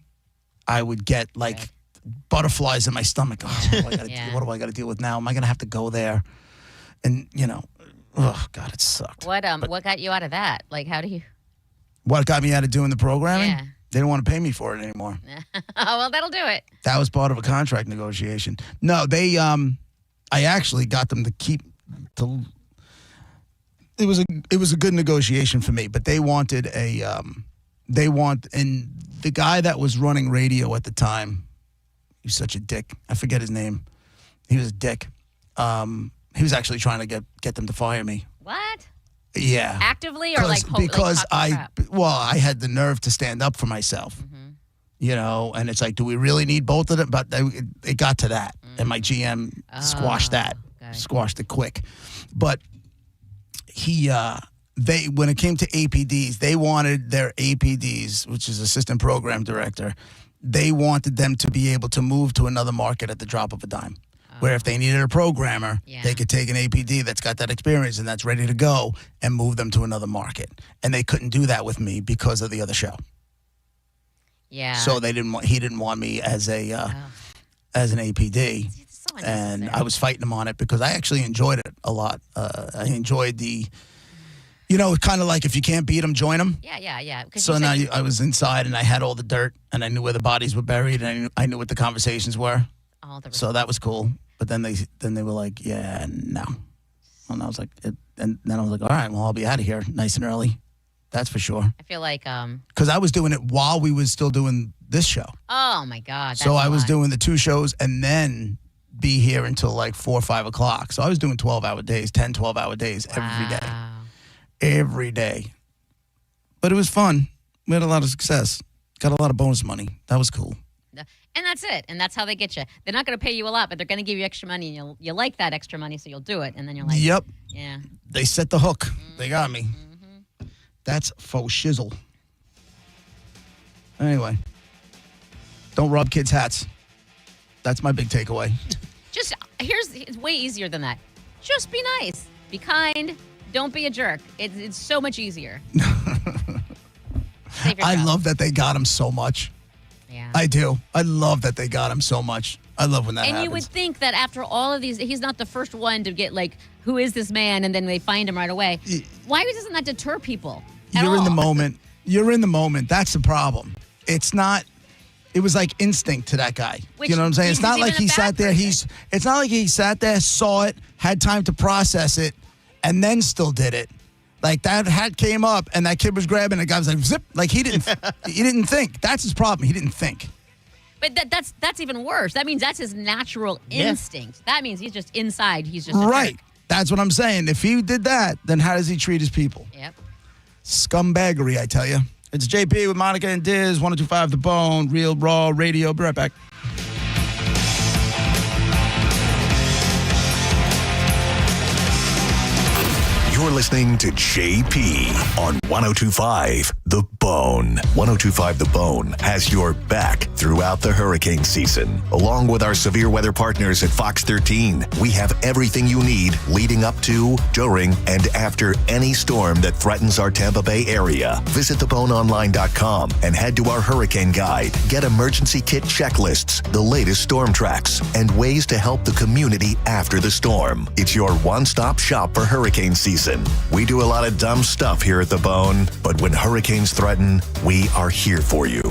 I would get like butterflies in my stomach. Oh, what do I got to deal with now? Am I going to have to go there? And oh God, it sucked. What got you out of that? Like, how do you? What got me out of doing the programming? Yeah. They didn't want to pay me for it anymore. Oh, well, that'll do it. That was part of a contract negotiation. No, I actually got them to keep it was a good negotiation for me, but they wanted and the guy that was running radio at the time, he was such a dick. I forget his name. He was a dick. He was actually trying to get them to fire me. What? Yeah. Actively or because I had the nerve to stand up for myself. Mm-hmm. And it's like, do we really need both of them? But it got to that, and my GM squashed that, squashed it quick. But when it came to APDs, they wanted their APDs, which is assistant program director, they wanted them to be able to move to another market at the drop of a dime. Where if they needed a programmer, they could take an APD that's got that experience and that's ready to go and move them to another market. And they couldn't do that with me because of the other show. Yeah. So he didn't want me as an APD. And I was fighting him on it because I actually enjoyed it a lot. I enjoyed the, kind of like if you can't beat them, join them. Yeah. So now I was inside and I had all the dirt and I knew where the bodies were buried and I knew what the conversations were. So that was cool. But then they were like, yeah, no. And I was like, and then I was like, all right, well, I'll be out of here nice and early. That's for sure. I feel like because I was doing it while we was still doing this show. Oh my God. So I was doing the 2 shows and then be here until like 4 or 5 o'clock. So I was doing 12-hour days, 10, 12-hour days every day. But it was fun. We had a lot of success. Got a lot of bonus money. That was cool. And that's it. And that's how they get you. They're not going to pay you a lot, but they're going to give you extra money. And you like that extra money, so you'll do it. And then you're like, yep. Yeah. They set the hook. Mm-hmm. They got me. Mm-hmm. That's faux shizzle. Anyway, don't rub kids' hats. That's my big takeaway. It's way easier than that. Just be nice. Be kind. Don't be a jerk. It's so much easier. I love that they got him so much. Yeah. I do. I love that they got him so much. I love when that happens. And you would think that after all of these, he's not the first one to get like, who is this man? And then they find him right away. Why doesn't that deter people? You're in the moment. You're in the moment. That's the problem. It's not. It was like instinct to that guy. You know what I'm saying? It's not like he sat there. It's not like he sat there, saw it, had time to process it, and then still did it. Like that hat came up and that kid was grabbing it. The guy was like, zip. Like he didn't think. That's his problem. He didn't think. But that's even worse. That means that's his natural instinct. That means he's just inside. He's just right. That's what I'm saying. If he did that, then how does he treat his people? Yep. Scumbaggery, I tell you. It's JP with Monica and Diz, 102.5 The Bone, Real Raw Radio. Be right back. You're listening to JP on 102.5 The Bone. 102.5 The Bone has your back throughout the hurricane season. Along with our severe weather partners at Fox 13, we have everything you need leading up to, during, and after any storm that threatens our Tampa Bay area. Visit theboneonline.com and head to our hurricane guide. Get emergency kit checklists, the latest storm tracks, and ways to help the community after the storm. It's your one-stop shop for hurricane season. We do a lot of dumb stuff here at The Bone, but when hurricanes threaten, we are here for you.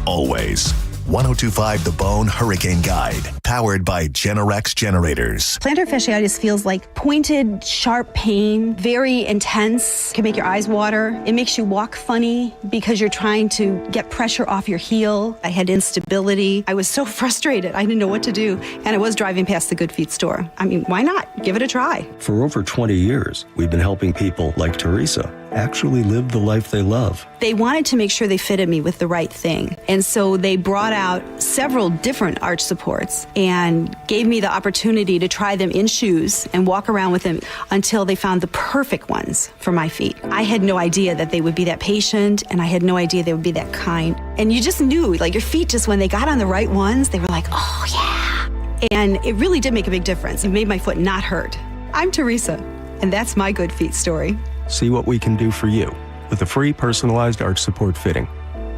Always. 102.5 The Bone Hurricane Guide, powered by Generex Generators. Plantar fasciitis feels like pointed, sharp pain, very intense. It can make your eyes water. It makes you walk funny because you're trying to get pressure off your heel. I had instability. I was so frustrated. I didn't know what to do. And I was driving past the Good Feet store. I mean, why not? Give it a try. For over 20 years, we've been helping people like Teresa actually live the life they love. They wanted to make sure they fitted me with the right thing. And so they brought out several different arch supports and gave me the opportunity to try them in shoes and walk around with them until they found the perfect ones for my feet. I had no idea that they would be that patient, and I had no idea they would be that kind. And you just knew, like, your feet just, when they got on the right ones, they were like, oh yeah. And it really did make a big difference. It made my foot not hurt. I'm Teresa, and that's my Good Feet story. See what we can do for you with a free personalized arch support fitting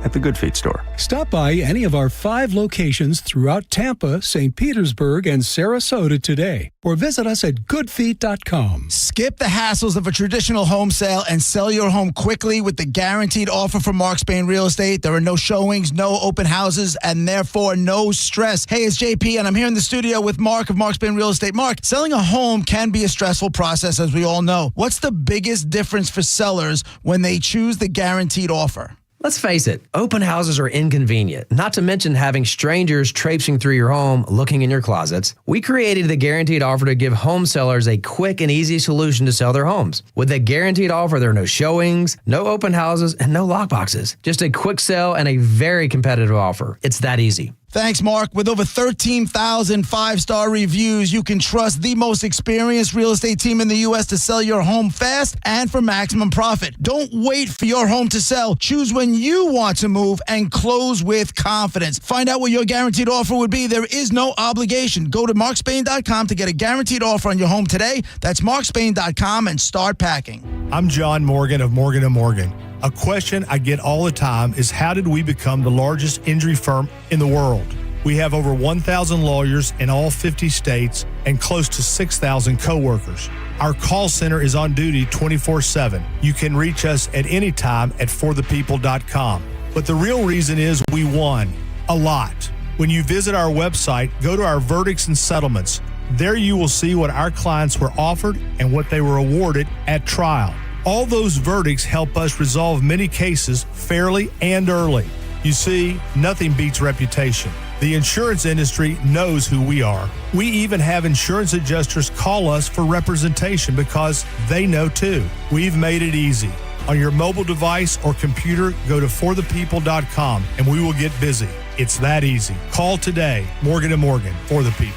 at the Good Feet store. Stop by any of our 5 locations throughout Tampa, St. Petersburg, and Sarasota today, or visit us at goodfeet.com. Skip the hassles of a traditional home sale and sell your home quickly with the guaranteed offer from Mark Spain Real Estate. There are no showings, no open houses, and therefore no stress. Hey, it's JP, and I'm here in the studio with Mark of Mark Spain Real Estate. Mark, selling a home can be a stressful process, as we all know. What's the biggest difference for sellers when they choose the guaranteed offer? Let's face it, open houses are inconvenient, not to mention having strangers traipsing through your home looking in your closets. We created the Guaranteed Offer to give home sellers a quick and easy solution to sell their homes. With the Guaranteed Offer, there are no showings, no open houses, and no lockboxes. Just a quick sell and a very competitive offer. It's that easy. Thanks, Mark. With over 13,000 5-star reviews, you can trust the most experienced real estate team in the U.S. to sell your home fast and for maximum profit. Don't wait for your home to sell. Choose when you want to move and close with confidence. Find out what your guaranteed offer would be. There is no obligation. Go to markspain.com to get a guaranteed offer on your home today. That's markspain.com and start packing. I'm John Morgan of Morgan & Morgan. A question I get all the time is, how did we become the largest injury firm in the world? We have over 1,000 lawyers in all 50 states and close to 6,000 coworkers. Our call center is on duty 24/7. You can reach us at any time at forthepeople.com. But the real reason is we won a lot. When you visit our website, go to our verdicts and settlements. There you will see what our clients were offered and what they were awarded at trial. All those verdicts help us resolve many cases fairly and early. You see, nothing beats reputation. The insurance industry knows who we are. We even have insurance adjusters call us for representation because they know too. We've made it easy. On your mobile device or computer, go to forthepeople.com and we will get busy. It's that easy. Call today. Morgan & Morgan, for the people.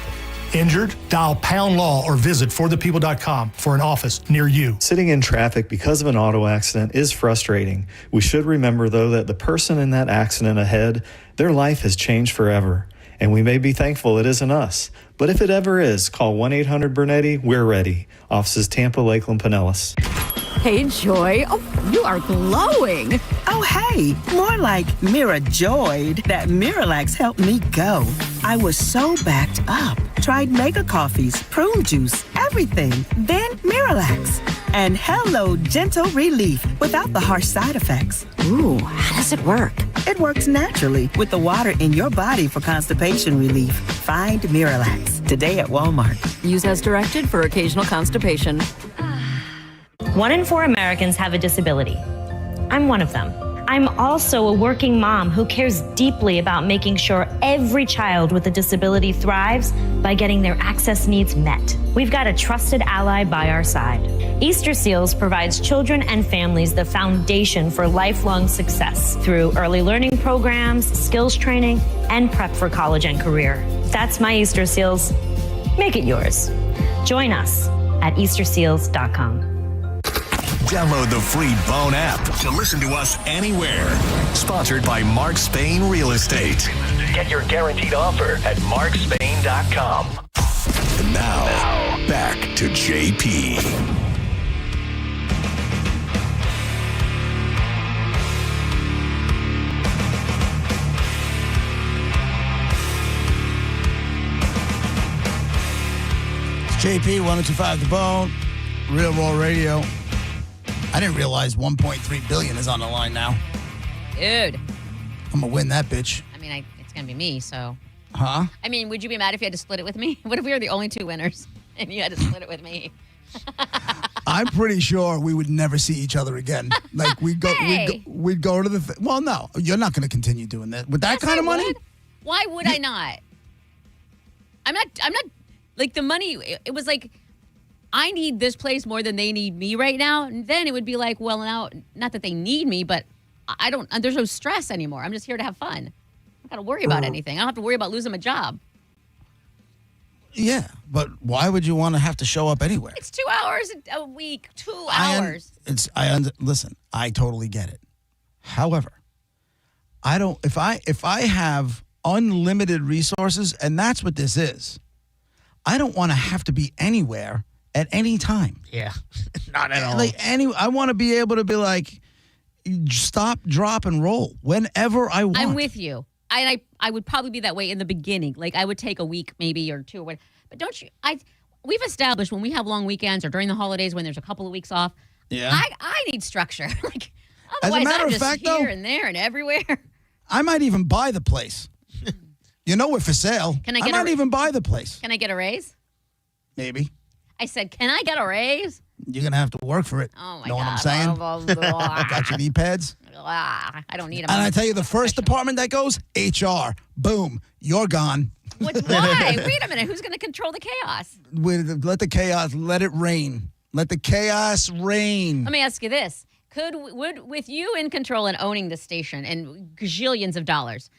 Injured? Dial pound law or visit forthepeople.com for an office near you. Sitting in traffic because of an auto accident is frustrating. We should remember, though, that the person in that accident ahead, their life has changed forever. And we may be thankful it isn't us. But if it ever is, call 1-800-BURNETTI. We're ready. Offices Tampa, Lakeland, Pinellas. Hey, Joy. Oh, you are glowing. Oh, hey. More like Mirajoyed. That Miralax helped me go. I was so backed up. Tried mega coffees, prune juice, everything. Then Miralax. And hello, gentle relief without the harsh side effects. Ooh, how does it work? It works naturally with the water in your body for constipation relief. Find Miralax today at Walmart. Use as directed for occasional constipation. 1 in 4 Americans have a disability. I'm one of them. I'm also a working mom who cares deeply about making sure every child with a disability thrives by getting their access needs met. We've got a trusted ally by our side. Easter Seals provides children and families the foundation for lifelong success through early learning programs, skills training, and prep for college and career. That's my Easter Seals. Make it yours. Join us at easterseals.com. Download the free Bone app to listen to us anywhere. Sponsored by Mark Spain Real Estate. Get your guaranteed offer at markspain.com. And now, back to JP. JP 1025 The Bone, Real Raw Radio. I didn't realize 1.3 billion is on the line now. Dude. I'm gonna win that bitch. I mean, it's going to be me, so. Huh? I mean, would you be mad if you had to split it with me? What if we were the only two winners and you had to split it with me? I'm pretty sure we would never see each other again. Like we'd go to the well, no, you're not going to continue doing that with that kind of money. Would. Why would I not? I'm not like the money. It was like I need this place more than they need me right now. And then it would be like, well, now not that they need me, but I don't. There's no stress anymore. I'm just here to have fun. I don't got to worry about anything. I don't have to worry about losing my job. Yeah, but why would you want to have to show up anywhere? It's 2 hours a week. 2 hours. Listen, I totally get it. However, I don't. If I have unlimited resources, and that's what this is, I don't want to have to be anywhere at any time. Yeah, not at all. Like I want to be able to be like, stop, drop, and roll whenever I want. I'm with you. I would probably be that way in the beginning. Like I would take a week maybe or two. But don't you? We've established when we have long weekends or during the holidays when there's a couple of weeks off. Yeah. I need structure. Like As a otherwise matter I'm of just fact, here though, and there and everywhere. I might even buy the place. You know we're for sale. Can I might even buy the place. Can I get a raise? Maybe. I said, can I get a raise? You're going to have to work for it. Oh, my know God. What I'm saying? Got your knee pads? I don't need them. And I tell you, the first department that goes, HR. Boom. You're gone. Why? Wait a minute. Who's going to control the chaos? Let the chaos, let it rain. Let the chaos rain. Let me ask you this. Would with you in control and owning the station and gazillions of dollars,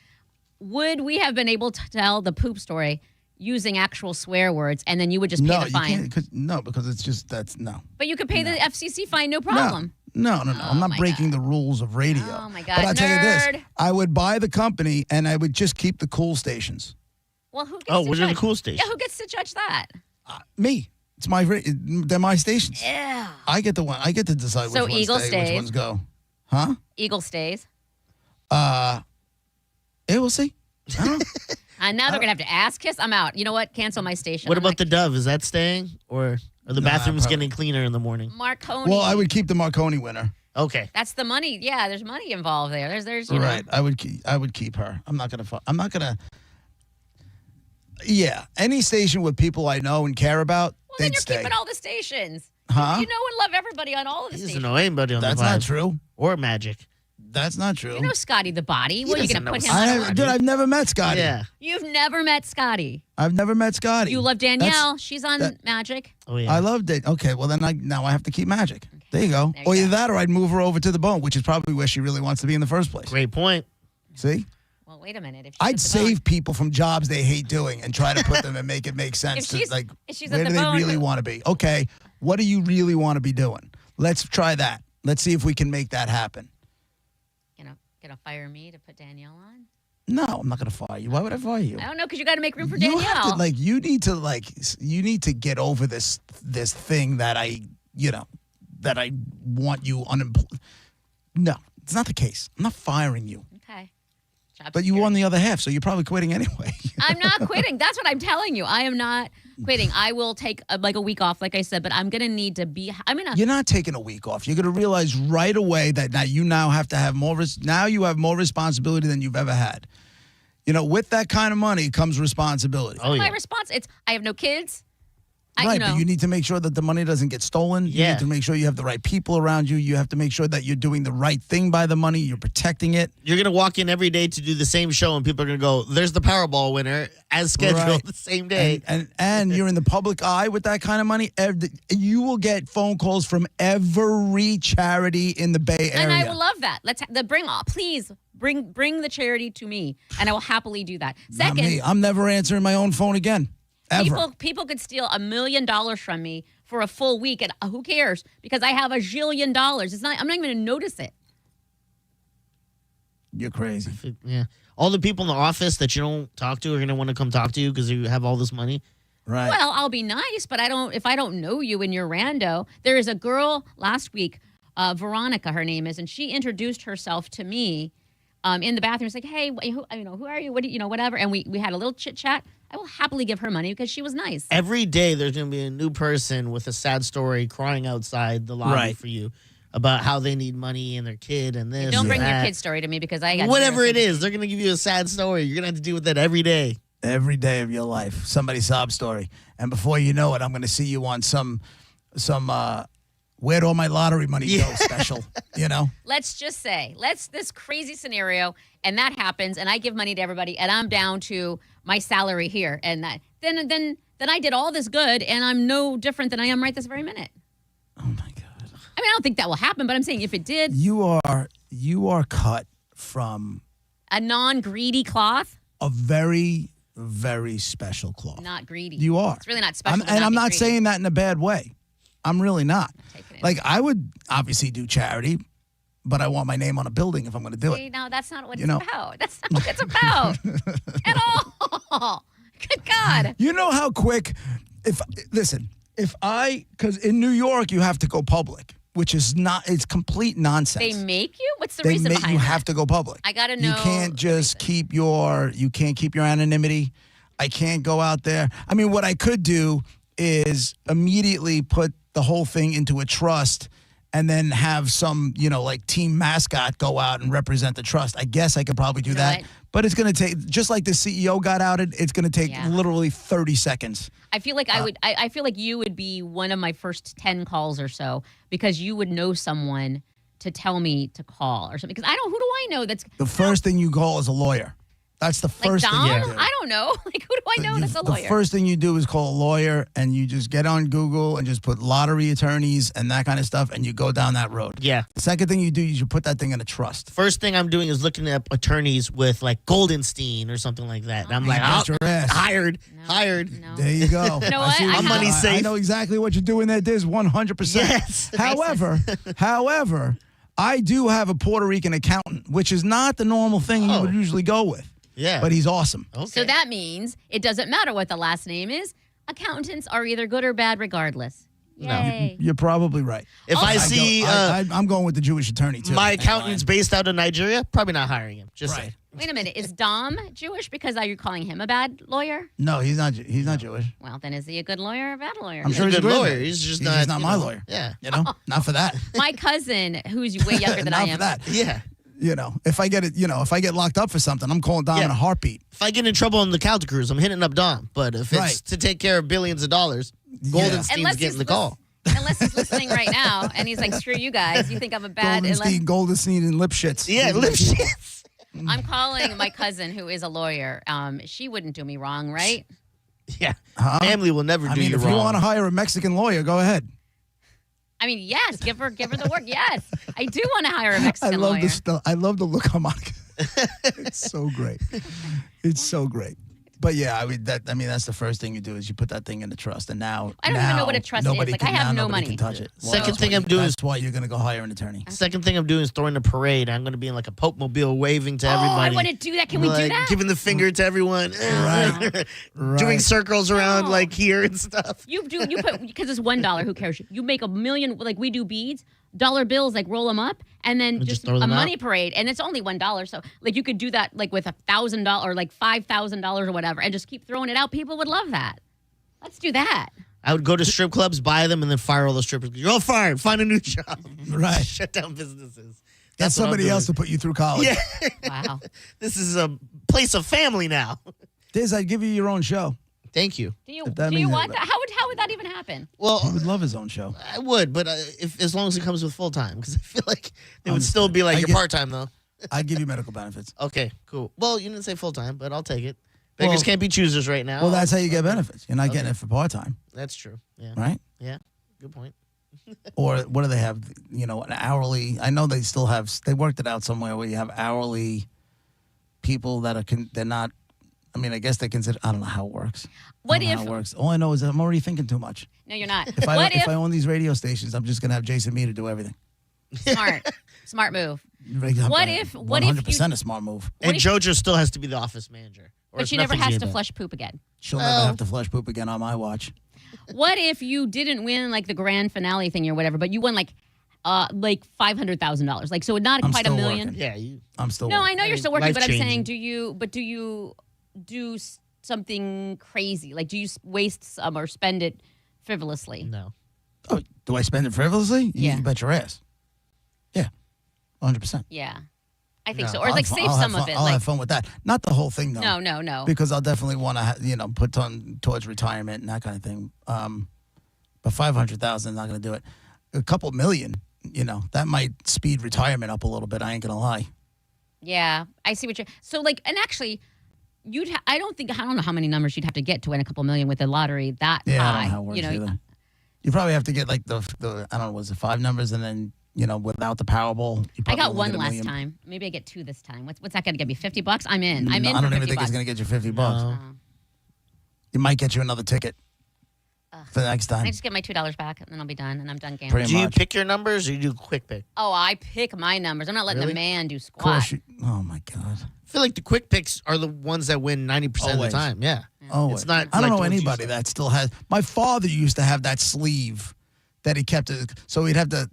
would we have been able to tell the poop story using actual swear words, and then you would just pay the fine? No, because it's just, no. But you could pay the FCC fine, no problem. No. I'm not breaking the rules of radio. Oh, my God. But I'll Nerd. tell you this. I would buy the company, and I would just keep the cool stations. Well, who gets Oh, to which judge? are the cool stations? Yeah, who gets to judge that? Me. They're my stations. Yeah. I get to decide which So ones Eagle stay, which stays. ones go. Huh? Eagle stays. Yeah, we'll see. I don't know. And now they're going to have to ass kiss. I'm out. You know what? Cancel my station. What about the Dove? Is that staying? Or are the bathrooms probably. getting cleaner in the morning? Marconi. Well, I would keep the Marconi winner. Okay. That's the money. Yeah, there's money involved there. There's Right. I would keep her. I'm not gonna. Yeah, any station with people I know and care about, Well, then they'd you're stay. keeping all the stations. Huh? You know and love everybody on all of the He stations. doesn't know anybody on That's the vibe. not true. Or Magic. That's not true. You know Scotty the Body. What are you doesn't going to know put him Scotty. on? Dude, I've never met Scotty. Yeah. You've never met Scotty. I've never met Scotty. You love Danielle. She's on Magic. Oh, yeah. I loved it. Okay, well then now I have to keep Magic. There you go. Or either that or I'd move her over to the Bone, which is probably where she really wants to be in the first place. Great point. See? Well, wait a minute. If she's I'd at the save people from jobs they hate doing and try to put them and make it make sense If to she's where at do the they Bone- really want to be? Okay, what do you really want to be doing? Let's try that. Let's see if we can make that happen. Gonna fire me to put Danielle on? No, I'm not gonna fire you. Why would I fire you? I don't know, because you got to make room for You Danielle. have to you need to get over this thing that I want you unemployed. No, it's not the case. I'm not firing you. Okay. But you won the other half, so you're probably quitting anyway. I'm not quitting. That's what I'm telling you. I am not quitting. I will take a week off, like I said, but I'm going to need to be. You're not taking a week off. You're going to realize right away that now have to have more. Now you have more responsibility than you've ever had. With that kind of money comes responsibility. My response, I have no kids. Right, but you need to make sure that the money doesn't get stolen. You need to make sure you have the right people around you. You have to make sure that you're doing the right thing by the money. You're protecting it. You're going to walk in every day to do the same show, and people are going to go, there's the Powerball winner, as scheduled the same day. And you're in the public eye with that kind of money. You will get phone calls from every charity in the Bay Area. And I will love that. Please bring the charity to me, and I will happily do that. Second, Not me. I'm never answering my own phone again. Ever. People could steal $1 million from me for a full week, and who cares? Because I have $1 zillion. I'm not even going to notice it. You're crazy. Yeah. All the people in the office that you don't talk to are going to want to come talk to you because you have all this money. Right. Well, I'll be nice, but if I don't know you and you're rando. There is a girl last week, Veronica, her name is, and she introduced herself to me in the bathroom. It's like, hey, who are you? What do you, whatever. And we had a little chit chat. I will happily give her money because she was nice. Every day there's going to be a new person with a sad story crying outside the lobby for you about how they need money and their kid and this. Don't bring and your that. kid's story to me because I got whatever it is, they're going to give you a sad story. You're going to have to deal with that every day. Every day of your life, somebody's sob story. And before you know it, I'm going to see you on some where'd all my lottery money go special, you know? Let's just say, this crazy scenario, and that happens, and I give money to everybody, and I'm down to my salary here, and that then I did all this good, and I'm no different than I am right this very minute. Oh my God! I mean, I don't think that will happen, but I'm saying if it did, you are cut from a non-greedy cloth, a very, very special cloth. Not greedy. You are. It's really not special. I'm not saying that in a bad way. I'm really not. Like, I would obviously do charity, but I want my name on a building if I'm going to do it. No, that's not what it's about. That's not what it's about at all. Good God. You know how quick, because in New York, you have to go public, which is it's complete nonsense. They make you? What's the reason behind you that? have to go public. I got to know. You can't just keep your anonymity. I can't go out there. I mean, what I could do is immediately put the whole thing into a trust and then have some, like team mascot go out and represent the trust. I guess I could probably do that. What? But it's going to take, just like the CEO got outed, it's going to take literally 30 seconds. I feel like I feel like you would be one of my first 10 calls or so because you would know someone to tell me to call or something. Because who do I know that's... The first thing you call is a lawyer. That's the first Dom? thing you do. I don't know. Like, who do I know that's a lawyer? The first thing you do is call a lawyer, and you just get on Google and just put lottery attorneys and that kind of stuff, and you go down that road. Yeah. The second thing you do is you put that thing in a trust. First thing I'm doing is looking at attorneys with, like, Goldenstein or something like that. And I'm like, your ass. hired. No. There you go. You know what? My money's safe. I know exactly what you're doing there, Diz, 100%. Yes. However, I do have a Puerto Rican accountant, which is not the normal thing you would usually go with. Yeah. But he's awesome. Okay. So that means it doesn't matter what the last name is. Accountants are either good or bad regardless. Yay. You're probably right. If I see... I'm going with the Jewish attorney, too. My accountant's based out of Nigeria, probably not hiring him. Just saying. Wait a minute. Is Dom Jewish? Because are you calling him a bad lawyer? No, he's not. He's not Jewish. Well, then is he a good lawyer or a bad lawyer? I'm sure he's a good great lawyer. He's just not my lawyer. Yeah. Not for that. My cousin, who's way younger than I am. Not for that. Yeah. If I get locked up for something, I'm calling Dom in a heartbeat. If I get in trouble on the Calta Cruise, I'm hitting up Dom. But if it's to take care of billions of dollars, Goldenstein's getting the call. Unless he's listening right now and he's like, screw you guys. You think I'm a bad... Goldenstein and Lipschitz. Yeah, Lipschitz. I'm calling my cousin who is a lawyer. She wouldn't do me wrong, right? Yeah. Family will never do you wrong. If you want to hire a Mexican lawyer, go ahead. I mean, yes, give her the work. Yes, I do want to hire a Mexican lawyer. I love the look on Monica. It's so great. It's so great. But yeah, that's the first thing you do is you put that thing in the trust, and now I don't even know what a trust is. Like, I have no money. Can touch it. Second thing I'm doing is that's why you're gonna go hire an attorney. Second thing I'm doing is throwing a parade. I'm gonna be in like a Pope mobile, waving to everybody. I want to do that. Can we do that? Giving the finger to everyone. Right. Doing circles around like here and stuff. You put because it's $1. Who cares? You make $1 million. Like we do beads. Dollar bills, like roll them up, and then just a money parade, and it's only $1. So like you could do that like with $1,000 or like $5,000 or whatever, and just keep throwing it out. People would love that. Let's do that. I would go to strip clubs, buy them, and then fire all the strippers. You're all fired. Find a new job. Right. Shut down businesses. Get somebody else to put you through college. Yeah. Wow. This is a place of family now. Diz, I'd give you your own show. Thank you. Do you want that? How would that even happen? Well, He would love his own show. I would, but as long as it comes with full time, because I feel like it would still be like you're part time though. I'd give you medical benefits. Okay, cool. Well, you didn't say full time, but I'll take it. Beggars can't be choosers right now. Well, that's how you get benefits. You're not getting it for part time, That's true. Yeah. right? Yeah. Good point. Or what do they have? You know, an hourly. I know they still have. They worked it out somewhere where you have hourly people that are. They're not. I mean, I guess they consider. I don't know how it works. What I don't know if? how it works? All I know is that I'm already thinking too much. No, you're not. If I own these radio stations, I'm just gonna have Jason Meter do everything. Smart move. What if 100% a smart move. And JoJo still has to be the office manager. But she never has to flush poop again. She'll never have to flush poop again on my watch. What if you didn't win like the grand finale thing or whatever, but you won like $500,000? Like, so not quite $1 million. Working. Yeah, I'm still. No, working. I know you're still working, but I'm saying, life-changing. do you do something crazy? Like, do you waste some or spend it frivolously? No. Oh, do I spend it frivolously? Yeah. You bet your ass. Yeah, 100%. Yeah, I think No, so. Or like save I'll some have of fun, it. I'll Like, have fun with that. Not the whole thing, though. no. Because I'll definitely want to, put towards retirement and that kind of thing. But 500,000 not going to do it. A couple million, that might speed retirement up a little bit. I ain't going to lie. Yeah, I see what you're. So like, and actually, I don't know how many numbers you'd have to get to win a couple million with the lottery that Yeah, high. I don't know how it works either. You probably have to get like the I don't know, was it 5 numbers and then without the Powerball. You I probably got only one get a last million. time. Maybe I get 2 this time. What's that going to get me? $50? I'm in. I'm in. I don't for even $50. think it's going to get you $50. You might get you another ticket for the next time. I just get my $2 back, and then I'll be done, and I'm done gambling. Do you pick your numbers or you do quick pick? Oh, I pick my numbers. I'm not letting Really? a man do Of squat. course oh my God. I feel like the quick picks are the ones that win 90% of the Always. time. Yeah. Oh, It's not I don't like know the ones you anybody that still has. My father used to have that sleeve that he kept. So he'd have the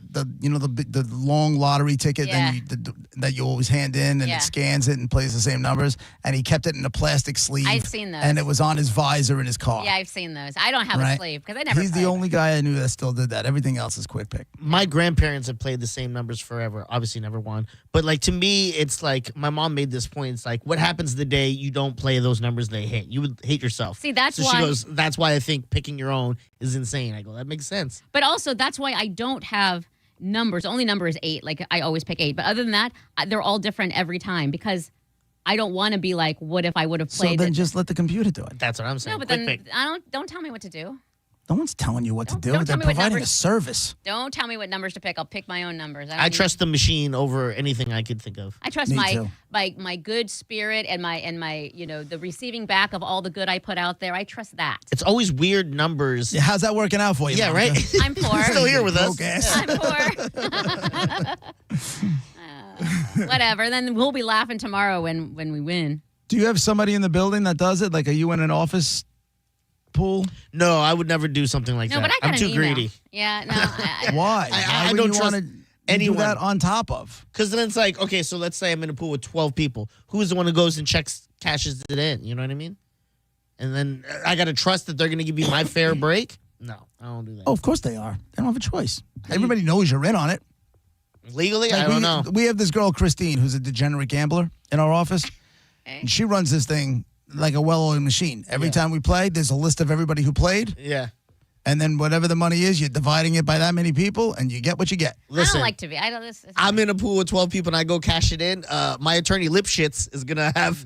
long lottery ticket that you always hand in, and Yeah. it scans it and plays the same numbers. And he kept it in a plastic sleeve. I've seen those. And it was on his visor in his car. Yeah, I've seen those. I don't have a Right? sleeve because I never He's the played. only guy I knew that still did that. Everything else is quick pick. My grandparents have played the same numbers forever. Obviously, never won. But like to me, it's like my mom made this point. It's like, what happens the day you don't play those numbers they hit? You would hate yourself. See, that's so why- she goes. That's why I think picking your own is insane. I go, that makes sense. But also, that's why I don't have numbers. The only number is 8. Like, I always pick 8. But other than that, they're all different every time because I don't want to be like, what if I would have So played then it? just let the computer do it. That's what I'm saying. No, but Quick then pick. don't tell me what to do. No one's telling you what to do. don't They're tell me what providing a numbers- service. Don't tell me what numbers to pick. I'll pick my own numbers. don't I need- trust the machine over anything I could think of. I trust Me my too. my good spirit and my the receiving back of all the good I put out there. I trust that. It's always weird numbers. Yeah, how's that working out for you? Yeah, Monica? right? I'm poor. Still here with us. Broke ass. I'm poor. Whatever. Then we'll be laughing tomorrow when we win. Do you have somebody in the building that does it? Like, are you in an office pool? No, I would never do something like No, that. but I got I'm an too email. greedy. Yeah, no. Why? I Why would don't you trust want to anyone. do that on top of? Because then it's like, okay, so let's say I'm in a pool with 12 people. Who's the one who goes and cashes it in? You know what I mean? And then I got to trust that they're going to give me my fair break? No, I don't do that. Oh, of course they are. They don't have a choice. Everybody knows you're in on it. Legally, Like, I don't know. We have this girl, Christine, who's a degenerate gambler in our office. And she runs this thing like a well-oiled machine. Every time we play, there's a list of everybody who played. Yeah. And then whatever the money is, you're dividing it by that many people, and you get what you get. I Listen, don't like to be. I don't. This. I'm in a pool with 12 people and I go cash it in. My attorney Lipschitz is gonna have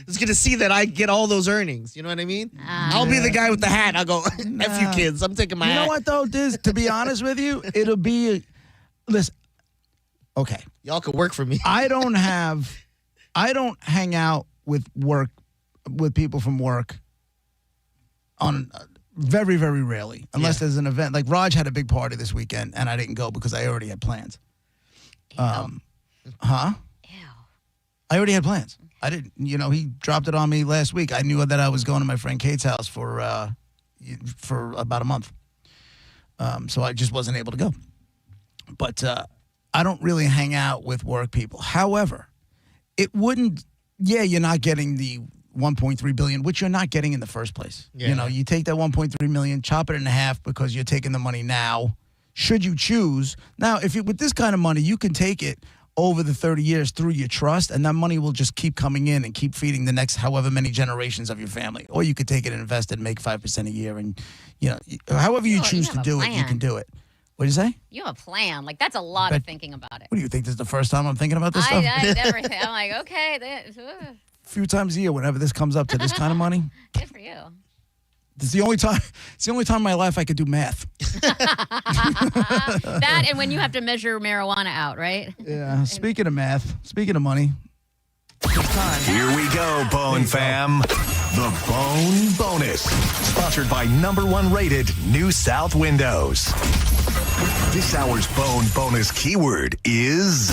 is gonna see that I get all those earnings. You know what I mean? I'll be the guy with the hat. I'll go, F you kids. I'm taking my You hat. know what, though, Diz? To be honest with you, it'll be... Listen. Okay. Y'all can work for me. I don't hang out with people from work on very, very rarely, unless there's an event. Like Raj had a big party this weekend, and I didn't go because I already had plans. Huh? Ew. I already had plans. I didn't. He dropped it on me last week. I knew that I was going to my friend Kate's house for about a month, so I just wasn't able to go. But I don't really hang out with work people. However, it wouldn't. Yeah, you're not getting the 1.3 billion, which you're not getting in the first place. Yeah. You take that 1.3 million, chop it in half because you're taking the money now. Should you choose now, with this kind of money, you can take it over the 30 years through your trust, and that money will just keep coming in and keep feeding the next however many generations of your family. Or you could take it and invest it and make 5% a year, and however you choose to do it, you can do it. What do you say? You have a plan. Like, that's a lot of thinking about it. What do you think? This is the first time I'm thinking about this stuff? I never think. I'm like, okay. A few times a year, whenever this comes up to this kind of money. Good for you. It's the only time in my life I could do math. That and when you have to measure marijuana out, right? Yeah. Speaking of math, speaking of money. Here we go, Bone fam. The Bone Bonus. Sponsored by #1 rated New South Windows. This hour's Bone Bonus keyword is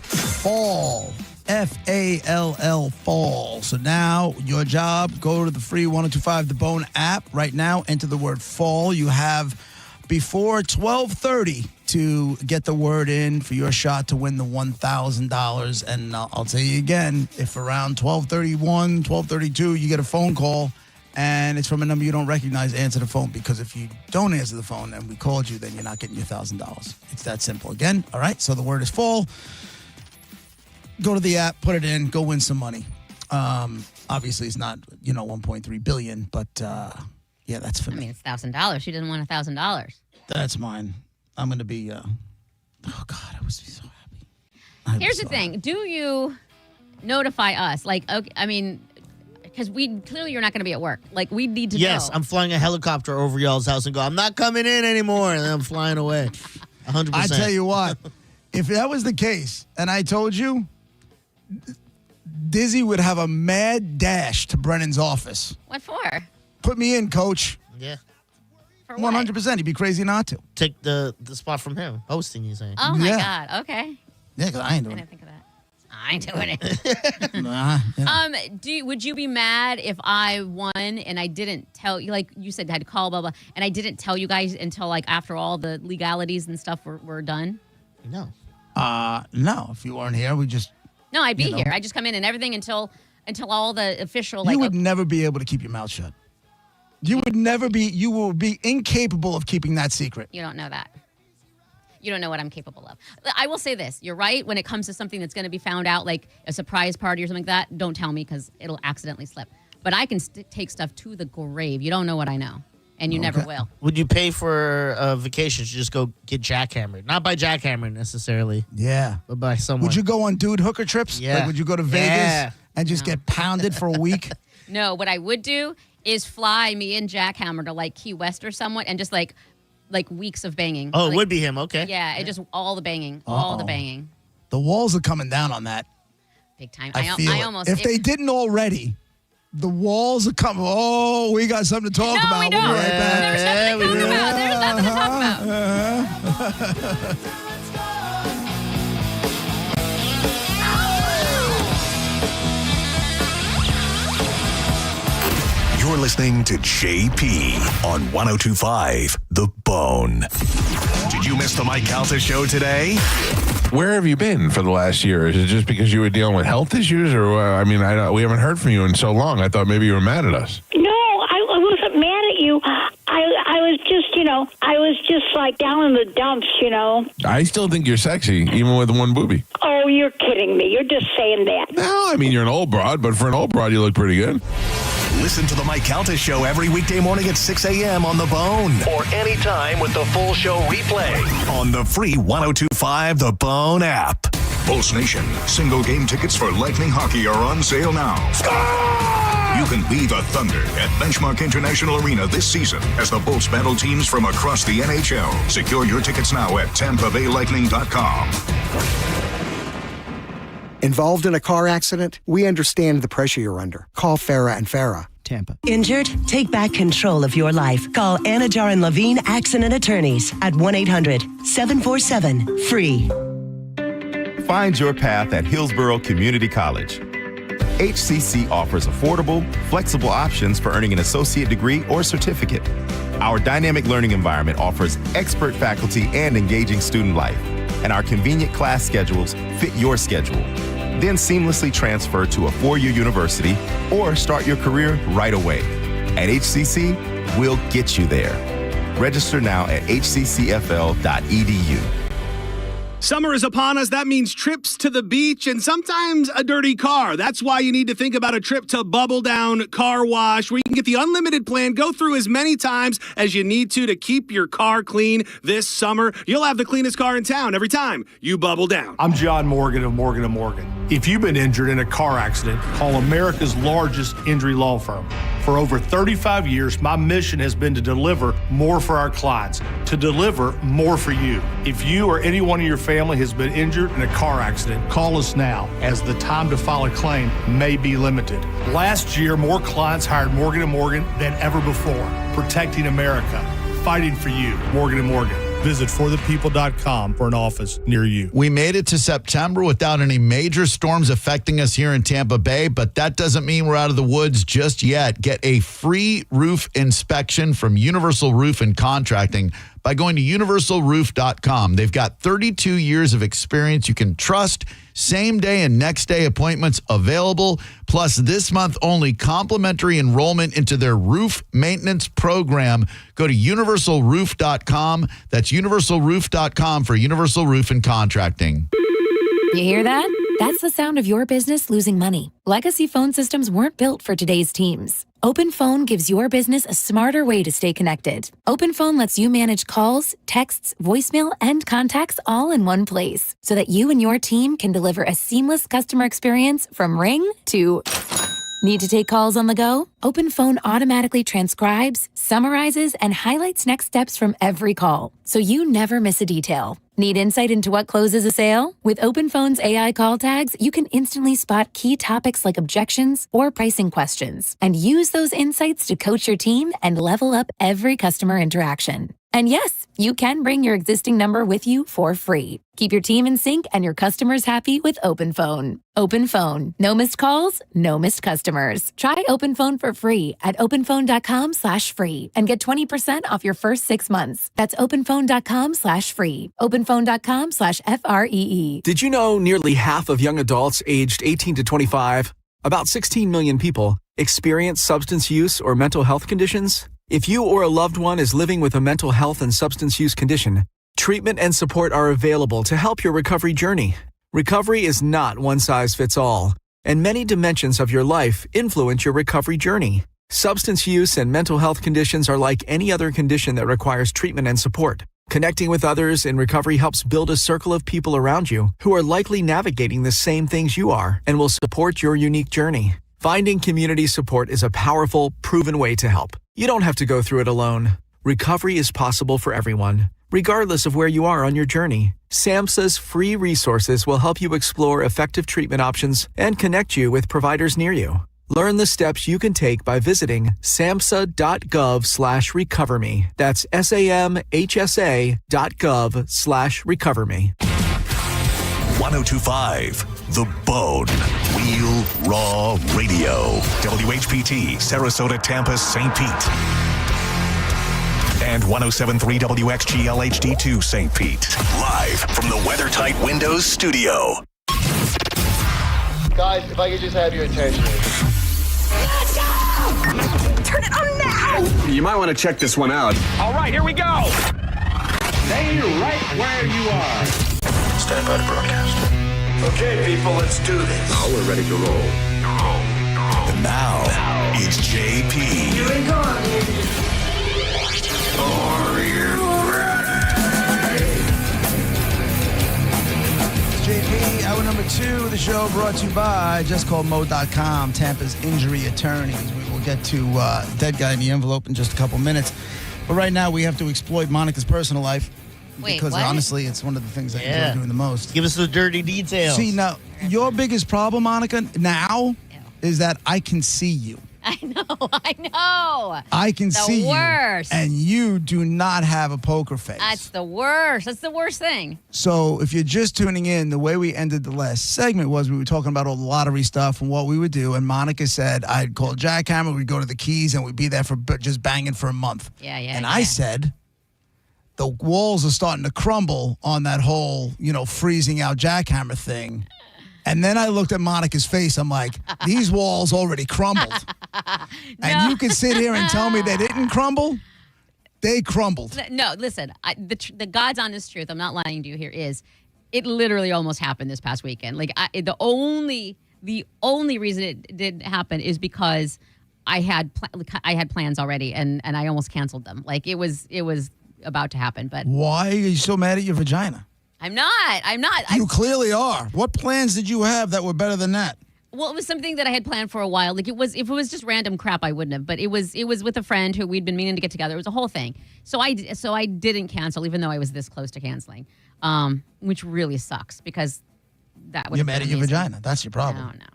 fall. F-A-L-L, fall. So now your job, go to the free 1025 The Bone app right now, enter the word fall. You have before 12:30 to get the word in for your shot to win the $1,000. And I'll tell you again, if around 12:31, 12:32, you get a phone call and it's from a number you don't recognize, answer the phone, because if you don't answer the phone and we called you, then you're not getting your $1,000. It's that simple. Again, all right, so the word is fall. Go to the app, put it in, go win some money. Obviously, it's not, $1.3 billion, but yeah, that's for me. I mean, it's $1,000. She didn't want $1,000. That's mine. I'm going to be, oh, God, I was so happy. Here's the thing. Do you notify us? Like, okay, I mean, because clearly you're not going to be at work. Like, we need to know. Yes, I'm flying a helicopter over y'all's house and go, I'm not coming in anymore. And then I'm flying away. 100%. I tell you what, if that was the case and I told you, Dizzy would have a mad dash to Brennan's office. What for? Put me in, coach. Yeah. For what? 100%. He'd be crazy not to. Take the spot from him. Hosting, you saying? Oh, my God. Okay. Yeah, because I ain't doing I it. didn't think of that. I ain't doing it. Nah, would you be mad if I won and I didn't tell you, like you said, I had to call, blah, blah, and I didn't tell you guys until, like, after all the legalities and stuff were done? No. No. If you weren't here, we just... No, I'd be here. I just come in and everything until all the official, like... You would never be able to keep your mouth shut. You will be incapable of keeping that secret. You don't know that. You don't know what I'm capable of. I will say this. You're right. When it comes to something that's going to be found out, like a surprise party or something like that, don't tell me because it'll accidentally slip. But I can take stuff to the grave. You don't know what I know. And you never will. Would you pay for a vacation to just go get jackhammered? Not by jackhammer necessarily. Yeah. But by someone. Would you go on dude hooker trips? Yeah. Like, would you go to Vegas and just get pounded for a week? No, what I would do is fly me and Jackhammer to like Key West or somewhat and just like weeks of banging. Oh, like, it would be him. Okay. Yeah, it just all the banging. All the banging. The walls are coming down on that. Big time. I feel it. Almost... If they didn't already... The walls are coming. Oh, we got something to talk about. We don't. We'll be right back. There's nothing to talk about. You're listening to JP on 102.5 The Bone. Did you miss the Mike Calta show today? Where have you been for the last year? Is it just because you were dealing with health issues? Or, we haven't heard from you in so long. I thought maybe you were mad at us. No, I wasn't mad at you. I was just like down in the dumps, I still think you're sexy, even with one boobie. Oh, you're kidding me. You're just saying that. No, I mean, you're an old broad, but for an old broad, you look pretty good. Listen to the Mike Calta show every weekday morning at 6 a.m. on The Bone. Or anytime with the full show replay on the free 102.5 The Bone app. Pulse Nation, single game tickets for Lightning Hockey are on sale now. You can be the Thunder at Benchmark International Arena this season as the Bolts battle teams from across the NHL. Secure your tickets now at TampaBayLightning.com. Involved in a car accident? We understand the pressure you're under. Call Farah and Farah. Tampa. Injured? Take back control of your life. Call Anajar and Levine Accident Attorneys at 1-800-747-FREE. Find your path at Hillsborough Community College. HCC offers affordable, flexible options for earning an associate degree or certificate. Our dynamic learning environment offers expert faculty and engaging student life, and our convenient class schedules fit your schedule. Then seamlessly transfer to a four-year university or start your career right away. At HCC, we'll get you there. Register now at hccfl.edu. Summer is upon us. That means trips to the beach and sometimes a dirty car. That's why you need to think about a trip to Bubble Down Car Wash, where you can get the unlimited plan, go through as many times as you need to keep your car clean this summer. You'll have the cleanest car in town every time you bubble down. I'm John Morgan of Morgan & Morgan. If you've been injured in a car accident, call America's largest injury law firm. For over 35 years, my mission has been to deliver more for our clients, to deliver more for you. If you or anyone in your family has been injured in a car accident, call us now, as the time to file a claim may be limited. Last year, more clients hired Morgan & Morgan than ever before, protecting America, fighting for you. Morgan & Morgan. Visit forthepeople.com for an office near you. We made it to September without any major storms affecting us here in Tampa Bay, but that doesn't mean we're out of the woods just yet. Get a free roof inspection from Universal Roof and Contracting by going to universalroof.com. They've got 32 years of experience you can trust. Same day and next day appointments available. Plus, this month only complimentary enrollment into their roof maintenance program. Go to universalroof.com. That's universalroof.com for Universal Roof and Contracting. You hear that? That's the sound of your business losing money. Legacy phone systems weren't built for today's teams. Open Phone gives your business a smarter way to stay connected. Open Phone lets you manage calls, texts, voicemail, and contacts all in one place so that you and your team can deliver a seamless customer experience from ring to... Need to take calls on the go? Open Phone automatically transcribes, summarizes, and highlights next steps from every call, so you never miss a detail. Need insight into what closes a sale? With Open Phone's AI call tags, you can instantly spot key topics like objections or pricing questions, and use those insights to coach your team and level up every customer interaction. And yes, you can bring your existing number with you for free. Keep your team in sync and your customers happy with Open Phone. Open Phone. No missed calls, no missed customers. Try Open Phone for free at openphone.com/free and get 20% off your first 6 months. That's openphone.com/free. openphone.com/FREE. Did you know nearly half of young adults aged 18 to 25, about 16 million people, experience substance use or mental health conditions? If you or a loved one is living with a mental health and substance use condition, treatment and support are available to help your recovery journey. Recovery is not one size fits all, and many dimensions of your life influence your recovery journey. Substance use and mental health conditions are like any other condition that requires treatment and support. Connecting with others in recovery helps build a circle of people around you who are likely navigating the same things you are and will support your unique journey. Finding community support is a powerful, proven way to help. You don't have to go through it alone. Recovery is possible for everyone, regardless of where you are on your journey. SAMHSA's free resources will help you explore effective treatment options and connect you with providers near you. Learn the steps you can take by visiting samhsa.gov/recoverme. That's samhsa.gov/recoverme. 1025 The Bone. Real Raw Radio. WHPT, Sarasota, Tampa, St. Pete. And 1073 WXGL HD2 St. Pete. Live from the WeatherTight Windows studio. Guys, if I could just have your attention. Let's go! Turn it on now! You might want to check this one out. All right, here we go. Stay right where you are. Stand by to broadcast. Okay, people, let's do this. Now we're ready to roll. And now, it's JP. Here we go. Are you ready? It's JP, hour number 2 of the show, brought to you by JustCallMo.com, Tampa's injury attorneys. We will get to Dead Guy in the Envelope in just a couple minutes. But right now, we have to exploit Monica's personal life. Wait, because what? honestly, it's one of the things I enjoy doing the most. Give us the dirty details. See, now, your biggest problem, Monica, now is that I can see you. I know. I can see worst. you. And you do not have a poker face. That's the worst. That's the worst thing. So if you're just tuning in, the way we ended the last segment was we were talking about all the lottery stuff and what we would do. And Monica said I'd call Jackhammer, we'd go to the Keys, and we'd be there for just banging for a month. Yeah. And I said, the walls are starting to crumble on that whole, freezing out Jackhammer thing. And then I looked at Monica's face. I'm like, these walls already crumbled. And you can sit here and tell me they didn't crumble? They crumbled. No, listen, the God's honest truth, I'm not lying to you here, is It literally almost happened this past weekend. Like the only reason it didn't happen is because I had plans already, and I almost canceled them. Like it was about to happen. But why are you so mad at your vagina? I'm not. You clearly are. What plans did you have that were better than that? Well, it was something that I had planned for a while. Like if it was just random crap, I wouldn't have. But it was with a friend who we'd been meaning to get together. It was a whole thing. So I didn't cancel, even though I was this close to canceling, which really sucks because that would. You're mad at your vagina. That's your problem. No.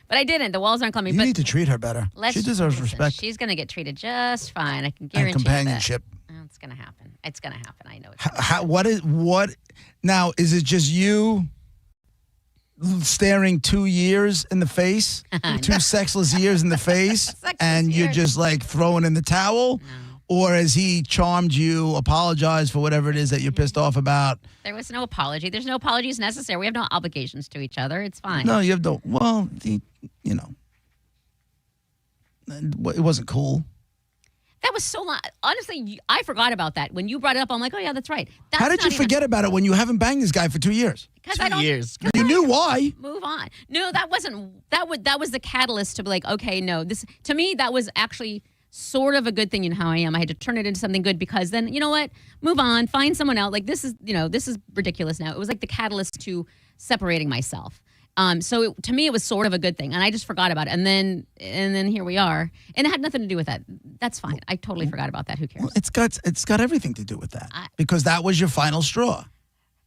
But I didn't. The walls aren't coming. You need to treat her better. She deserves respect. She's going to get treated just fine. I can guarantee and companionship. It's going to happen. It's going to happen. I know. What? Now, is it just you staring 2 years in the face, 2 sexless years in the face, and you're just like throwing in the towel? No. Or has he charmed you, apologized for whatever it is that you're pissed off about? There was no apology. There's no apologies necessary. We have no obligations to each other. It's fine. No, you have no. Well, you know, it wasn't cool. That was so long. Honestly, I forgot about that. When you brought it up, I'm like, oh, yeah, that's right. How did you forget about it when you haven't banged this guy for 2 years? Because 2 years. You knew why. Move on. No, that wasn't. That was the catalyst to be like, okay, no. This to me, that was actually sort of a good thing in how I am. I had to turn it into something good because then, you know what? Move on. Find someone else. Like this is ridiculous now. It was like the catalyst to separating myself. So to me, it was sort of a good thing, and I just forgot about it. And then here we are, and it had nothing to do with that. That's fine. I totally forgot about that. Who cares? Well, it's got everything to do with that because that was your final straw.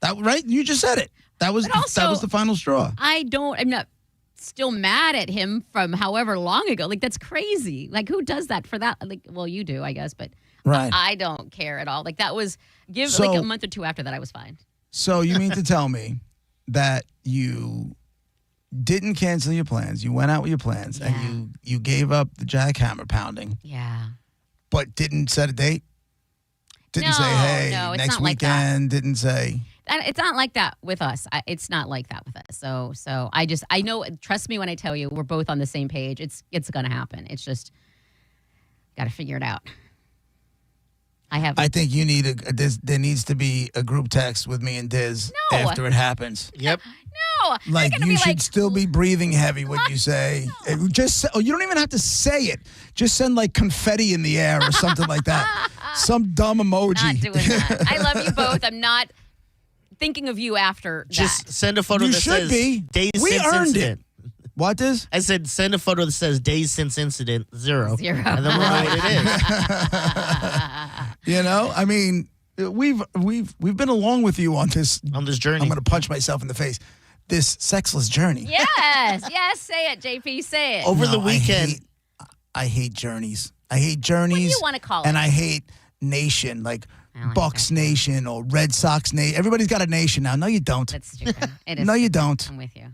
That right? You just said it. That was the final straw. I'm not still mad at him from however long ago. Like that's crazy. Like who does that for that? Like, well, you do, I guess, but right. I don't care at all. Like that was like a month or two after that, I was fine. So you mean to tell me that you didn't cancel your plans. You went out with your plans, and you gave up the jackhammer pounding. Yeah. But didn't set a date? Didn't say, hey, next weekend? Didn't say. It's not like that with us. It's not like that with us. So I know, trust me when I tell you, we're both on the same page. It's going to happen. It's just got to figure it out. I think you need there needs to be a group text with me and Diz after it happens. Yep. No. Like you should still be breathing heavy when you say. No. You don't even have to say it. Just send like confetti in the air or something like that. Some dumb emoji. Not doing that. I love you both. I'm not thinking of you after Just that. send a photo that says days we since earned incident. It. What is? I said send a photo that says days since incident 0. 0. And then we'll know what it is. You know, I mean, we've been along with you on this journey. I'm going to punch myself in the face. This sexless journey. Yes, say it, JP, say it. Over the weekend. I hate journeys. I hate journeys. What do you want to call it? And I hate nation, like Bucks Nation or Red Sox Nation. Everybody's got a nation now. No, you don't. That's stupid. It is. No, you don't. I'm with you.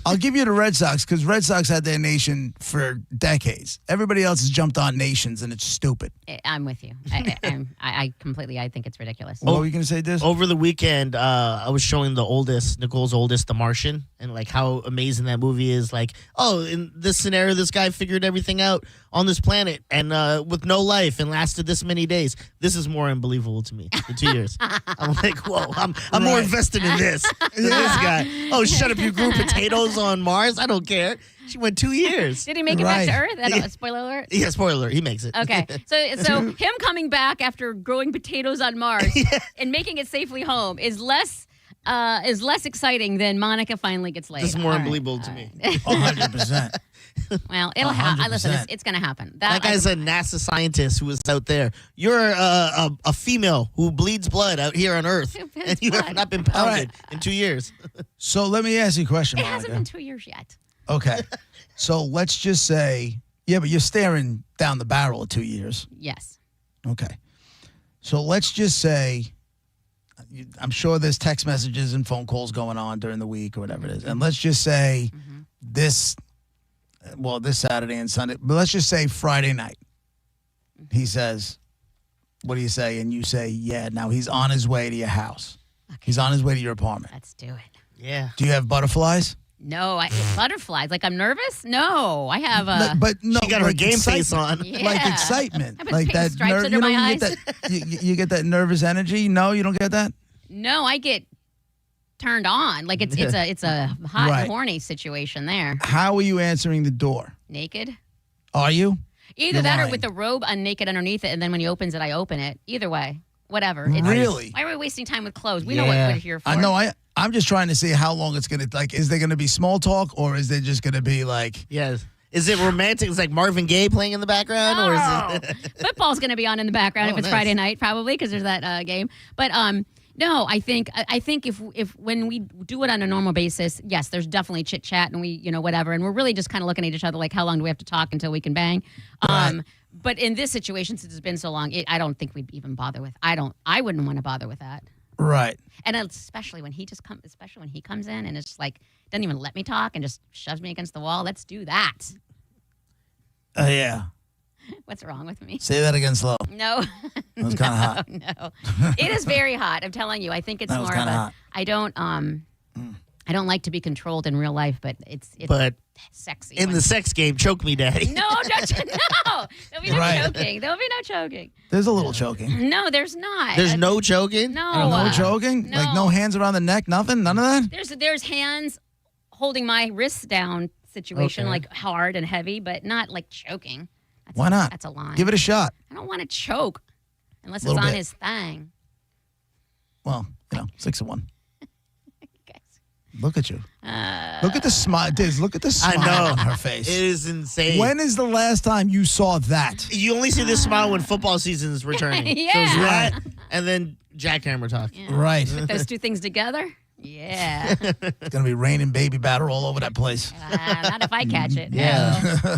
I'll give you the Red Sox because Red Sox had their nation for decades. Everybody else has jumped on nations, and it's stupid. I'm with you. I completely. I think it's ridiculous. What were you going to say, Diz? Over the weekend, I was showing Nicole's oldest, The Martian, and like how amazing that movie is. Like, oh, in this scenario, this guy figured everything out on this planet and with no life and lasted this many days. This is more unbelievable to me. The 2 years, I'm like, whoa, I'm more invested in this than this guy. Oh, shut up! You grew potatoes on Mars? I don't care. She went 2 years. Did he make it back to Earth? Spoiler alert. Yeah, spoiler alert. He makes it. Okay, so him coming back after growing potatoes on Mars and making it safely home is less exciting than Monica finally gets laid. This is more unbelievable to me. 100%. Well, it'll happen. Listen, it's going to happen. That guy's a NASA scientist who is out there. You're a female who bleeds blood out here on Earth, and you have not been pounded in 2 years. So let me ask you a question, Monica. It hasn't been 2 years yet. Okay. So let's just say, but you're staring down the barrel of 2 years. Yes. Okay. So let's just say, I'm sure there's text messages and phone calls going on during the week or whatever it is. And let's just say this Saturday and Sunday, but let's just say Friday night. He says, what do you say? And you say, yeah, now he's on his way to your house. Okay. He's on his way to your apartment. Let's do it. Yeah. Do you have butterflies? No, butterflies. Like I'm nervous? No, I have but no, she got her game face on. Yeah. Like excitement. Like that stripes under my eyes. You get that nervous energy? No, you don't get that? No, I get turned on. Like it's a hot Right. and horny situation there. How are you answering the door? Naked. Are you? Either You're that or lying. with the robe naked underneath it, and then when he opens it, I open it. Either way, whatever. Really? Why are we wasting time with clothes? We know what we're here for. I know. I'm just trying to see how long it's gonna like. Is there gonna be small talk, or is there just gonna be like? Yes. Is it romantic? It's like Marvin Gaye playing in the background, or is it? Football's going to be on in the background if it's nice. Friday night, probably because there's that game. But no, I think if when we do it on a normal basis, yes, there's definitely chit chat and we whatever, and we're really just kind of looking at each other like, how long do we have to talk until we can bang? Right. But in this situation, since it's been so long, I don't think we'd even bother with. I wouldn't want to bother with that. Right. And especially when he comes in and it's just like doesn't even let me talk and just shoves me against the wall. Let's do that. Yeah. What's wrong with me? Say that again slow. No. That was kind of hot. No. It is very hot. I'm telling you. I think it's That was more of kinda a. hot. I don't like to be controlled in real life, but it's But sexy. in the sex game, choke me, daddy. No. There'll be no Right. choking. There'll be no choking. There's a little choking. No, there's not. There's no choking. No. No choking. No. Like no hands around the neck. Nothing. None of that. There's hands holding my wrists down situation, Okay. like hard and heavy, but not like choking. Why not? That's a lie. Give it a shot. I don't want to choke unless it's Little on bit. his thing. Well, 6 of 1. Look at you. Look at the smile. Diz, look at the I smile know. on her face. It is insane. When is the last time you saw that? You only see this smile when football season is returning. So it's Yeah. that, and then jackhammer talk. Right. Put those two things together. Yeah. It's going to be raining baby batter all over that place. Not if I catch it. Yeah.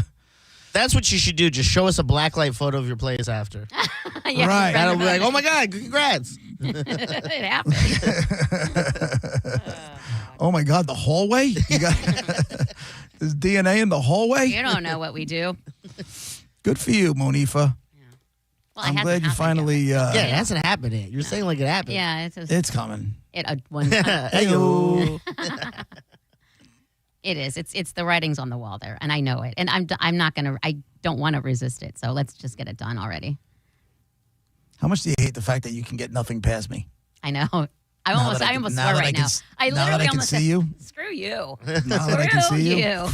That's what you should do. Just show us a blacklight photo of your plays after. Yeah, Right. That'll be like, oh my God, congrats. It happened. Oh my God, the hallway? You got there's DNA in the hallway? You don't know what we do. Good for you, Monifa. Well, I'm it hasn't glad you happened finally. Yeah, it hasn't happened yet. You're saying like it happened. yet. Yeah, It's coming. Hey-o. It is. It's the writing's on the wall there, and I know it. And I'm not gonna. I don't want to resist it. So let's just get it done already. How much do you hate the fact that you can get nothing past me? I know. I Now almost that I almost can- now swear that I right can now. s- I now that literally I can almost see said, you? Screw you. Now that I can see you.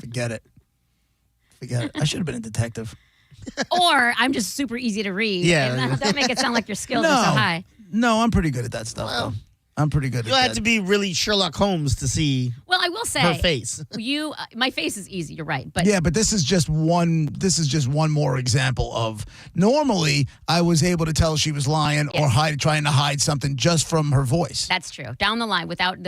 Forget it. Forget it. I should have been a detective. Or I'm just super easy to read. Yeah. And that make it sound like your skills are so high. No, I'm pretty good at that stuff, though. I'm pretty good You'll at have that. to be really Sherlock Holmes to see Well, I will say her face. my face is easy. You're right, but Yeah, but this is just one. This is just one more example of. Normally, I was able to tell she was lying or trying to hide something just from her voice, that's true. Down the line, without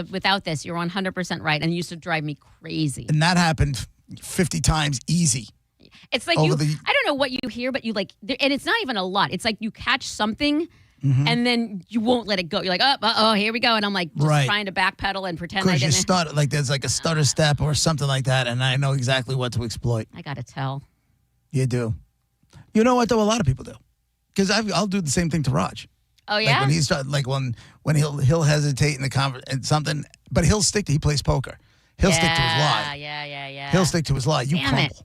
this, you're 100% right, and it used to drive me crazy. and that happened 50 times easy. It's like Over you. the- I don't know what you hear, but you like, and it's not even a lot. It's like you catch something. Mm-hmm. And then you won't let it go. You're like, oh, here we go. And I'm like just Right. trying to backpedal and pretend I Because you didn't. stutter, like there's like a stutter step or something like that, and I know exactly what to exploit. I got to tell. You do. You know what though? A lot of people do. Because I'll do the same thing to Raj. Oh Like yeah. when he's like when he'll hesitate in the and something, but he'll stick to. He plays poker. He'll stick to his lie. Yeah. He'll stick to his lie. You Damn crumble. it.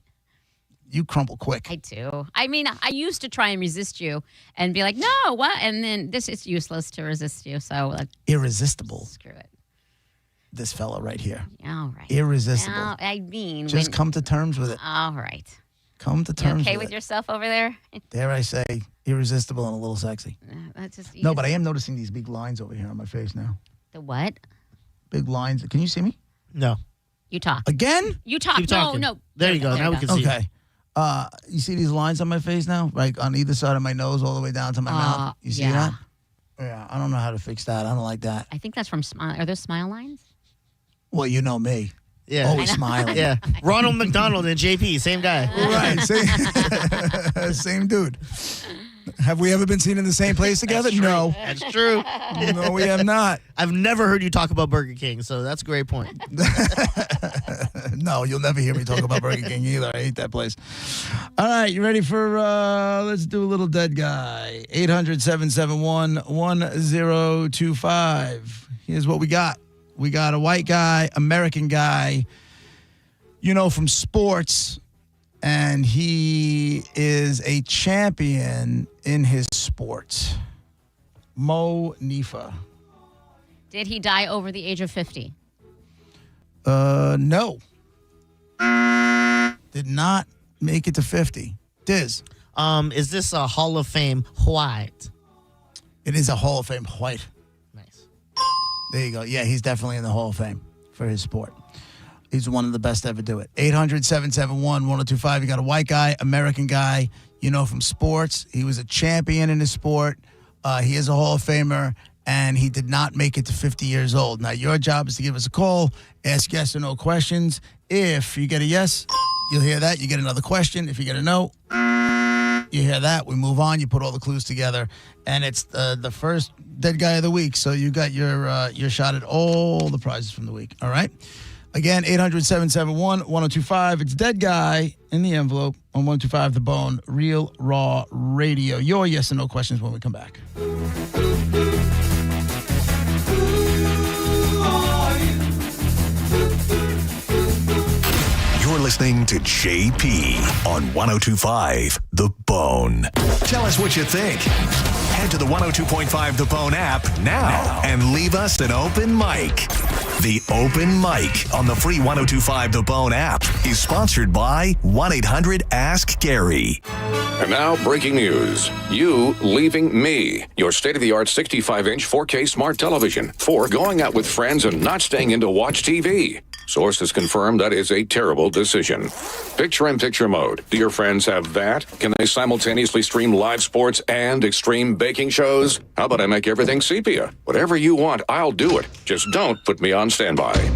You crumble quick. I do. I mean, I used to try and resist you and be like, no, what? And then this is useless to resist you. So Irresistible. screw it. This fella right here. All right. Irresistible. Now, I mean, Just come to terms with it. All right. Come to You terms okay with with it. yourself over there? Dare I say, irresistible and a little sexy. That's just No, but I am noticing these big lines over here on my face now. The what? Big lines. Can you see me? No. You talk. Again? You talk. Keep No, talking. no. There you go. Now we can see. Okay. You see these lines on my face now? Like on either side of my nose all the way down to my mouth? You see yeah. that? Yeah, I don't know how to fix that. I don't like that. I think that's from smile. Are those smile lines? Well, you know me. Yeah. Always smiling. Yeah. Ronald McDonald and JP, same guy. Right. Same dude. Have we ever been seen in the same place together? No. That's true. No, we have not. I've never heard you talk about Burger King, so that's a great point. No, you'll never hear me talk about Burger King either. I hate that place. All right, you ready for, let's do a little dead guy. 800-771-1025. Here's what we got. We got a white guy, American guy, from sports, and he is a champion in his sport. Mo Nifa. Did he die over the age of 50? No. Did not make it to 50. Diz. Is this a Hall of Fame white? It is a Hall of Fame white. Nice. There you go. Yeah, he's definitely in the Hall of Fame for his sport. He's one of the best to ever do it. 800-771-1025. You got a white guy, American guy, from sports. He was a champion in his sport. He is a Hall of Famer, and he did not make it to 50 years old. Now, your job is to give us a call, ask yes or no questions. If you get a yes, you'll hear that. You get another question. If you get a no, you hear that. We move on. You put all the clues together, and it's the first dead guy of the week. So you got your shot at all the prizes from the week. All right? Again, 800-771-1025. It's Dead Guy in the envelope on 1025 The Bone, Real Raw Radio. Your yes and no questions when we come back. You're listening to JP on 1025 The Bone. Tell us what you think. Head to the 102.5 The Bone app now and leave us an open mic. The Open Mic on the free 1025 The Bone app is sponsored by 1-800-ASK-GARY. And now, breaking news. You leaving me. Your state-of-the-art 65-inch 4K smart television for going out with friends and not staying in to watch TV. Sources confirm that is a terrible decision. Picture-in-picture mode. Do your friends have that? Can they simultaneously stream live sports and extreme baking shows? How about I make everything sepia? Whatever you want, I'll do it. Just don't put me on standby.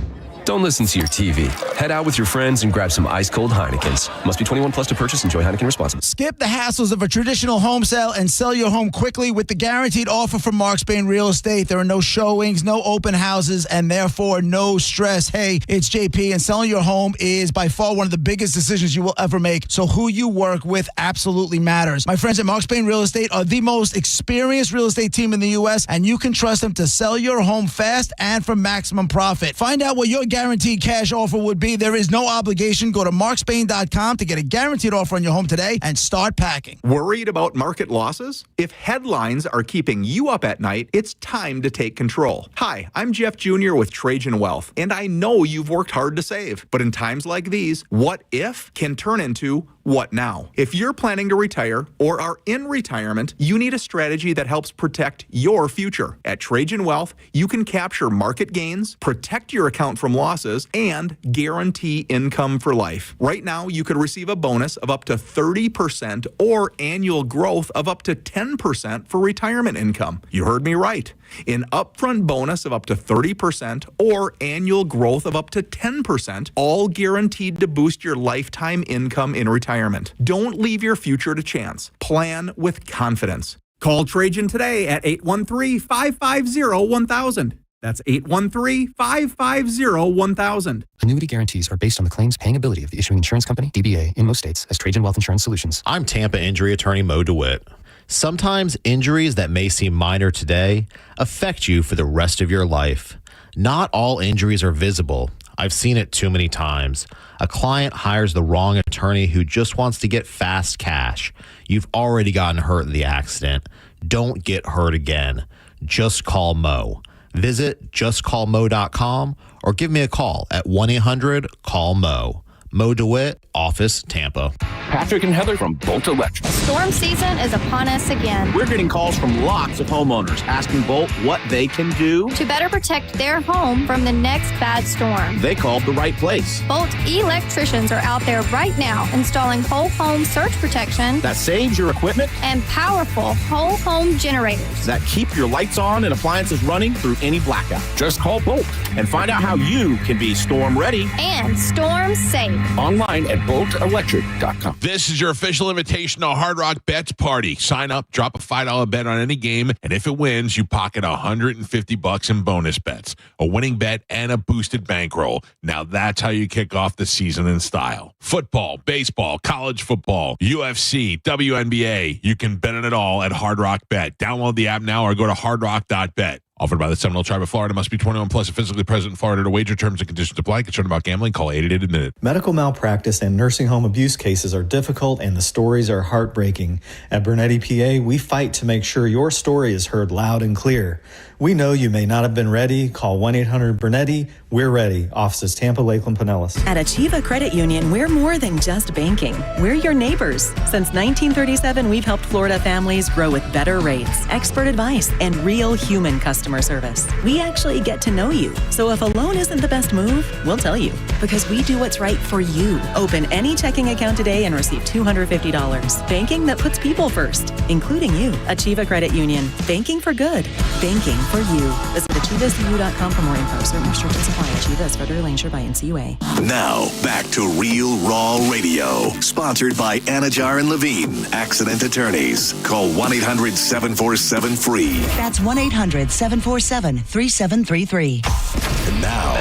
Don't listen to your TV. Head out with your friends and grab some ice-cold Heinekens. Must be 21 plus to purchase. Enjoy Heineken responsibly. Skip the hassles of a traditional home sale and sell your home quickly with the guaranteed offer from Mark Spain Real Estate. There are no showings, no open houses, and therefore no stress. Hey, it's JP, and selling your home is by far one of the biggest decisions you will ever make. So who you work with absolutely matters. My friends at Mark Spain Real Estate are the most experienced real estate team in the U.S., and you can trust them to sell your home fast and for maximum profit. Find out what your guaranteed cash offer would be. There is no obligation. Go to markspain.com to get a guaranteed offer on your home today and start packing. Worried about market losses? If headlines are keeping you up at night, it's time to take control. Hi, I'm Jeff Jr. with Trajan Wealth, and I know you've worked hard to save. But in times like these, what if can turn into what now? If you're planning to retire or are in retirement, you need a strategy that helps protect your future. At Trajan Wealth, you can capture market gains, protect your account from losses, and guarantee income for life. Right now, you could receive a bonus of up to 30% or annual growth of up to 10% for retirement income. You heard me right. An upfront bonus of up to 30% or annual growth of up to 10%, all guaranteed to boost your lifetime income in retirement. Don't leave your future to chance. Plan with confidence. Call Trajan today at 813-550-1000. That's 813-550-1000. Annuity guarantees are based on the claims paying ability of the issuing insurance company, DBA, in most states as Trajan Wealth Insurance Solutions. I'm Tampa injury attorney Mo DeWitt. Sometimes injuries that may seem minor today affect you for the rest of your life. Not all injuries are visible. I've seen it too many times. A client hires the wrong attorney who just wants to get fast cash. You've already gotten hurt in the accident. Don't get hurt again. Just call Mo. Visit justcallmo.com or give me a call at 1-800-CALL-MO. Mo DeWitt, Office, Tampa. Patrick and Heather from Bolt Electric. Storm season is upon us again. We're getting calls from lots of homeowners asking Bolt what they can do to better protect their home from the next bad storm. They called the right place. Bolt electricians are out there right now installing whole home surge protection that saves your equipment and powerful whole home generators that keep your lights on and appliances running through any blackout. Just call Bolt and find out how you can be storm ready and storm safe. Online at boltelectric.com. This is your official invitation to Hard Rock Bets Party. Sign up, drop a $5 bet on any game, and if it wins, you pocket $150 in bonus bets, a winning bet, and a boosted bankroll. Now that's how you kick off the season in style. Football, baseball, college football, UFC, WNBA. You can bet on it all at Hard Rock Bet. Download the app now or go to hardrock.bet. Offered by the Seminole Tribe of Florida. Must be 21 plus and physically present in Florida to wager. Terms and conditions apply. Concerned about gambling? Call 888-ADMIT-IT. Medical malpractice and nursing home abuse cases are difficult and the stories are heartbreaking. At Bernetti PA, we fight to make sure your story is heard loud and clear. We know you may not have been ready. Call 1-800-BURNETTI. We're ready. Offices Tampa, Lakeland, Pinellas. At Achieva Credit Union, we're more than just banking. We're your neighbors. Since 1937, we've helped Florida families grow with better rates, expert advice, and real human customer service. We actually get to know you. So if a loan isn't the best move, we'll tell you. Because we do what's right for you. Open any checking account today and receive $250. Banking that puts people first, including you. Achieva Credit Union. Banking for good. Banking for you. Visit AchievaCU.com for more info. Certain restrictions apply. Achieva is federally insured by NCUA. Now, back to Real Raw Radio. Sponsored by Anajar and Levine, accident attorneys. Call 1-800-747-FREE. That's 1-800-747-3733. And now,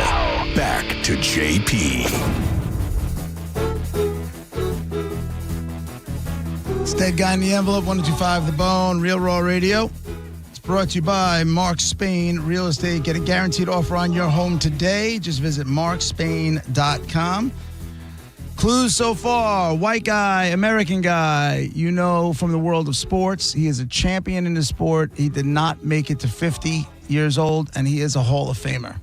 back to JP. It's Dead Guy in the Envelope, 125 The Bone, Real Raw Radio. It's brought to you by Mark Spain Real Estate. Get a guaranteed offer on your home today. Just visit markspain.com. Clues so far: white guy, American guy, you know, from the world of sports. He is a champion in the sport. He did not make it to 50 years old, and he is a Hall of Famer.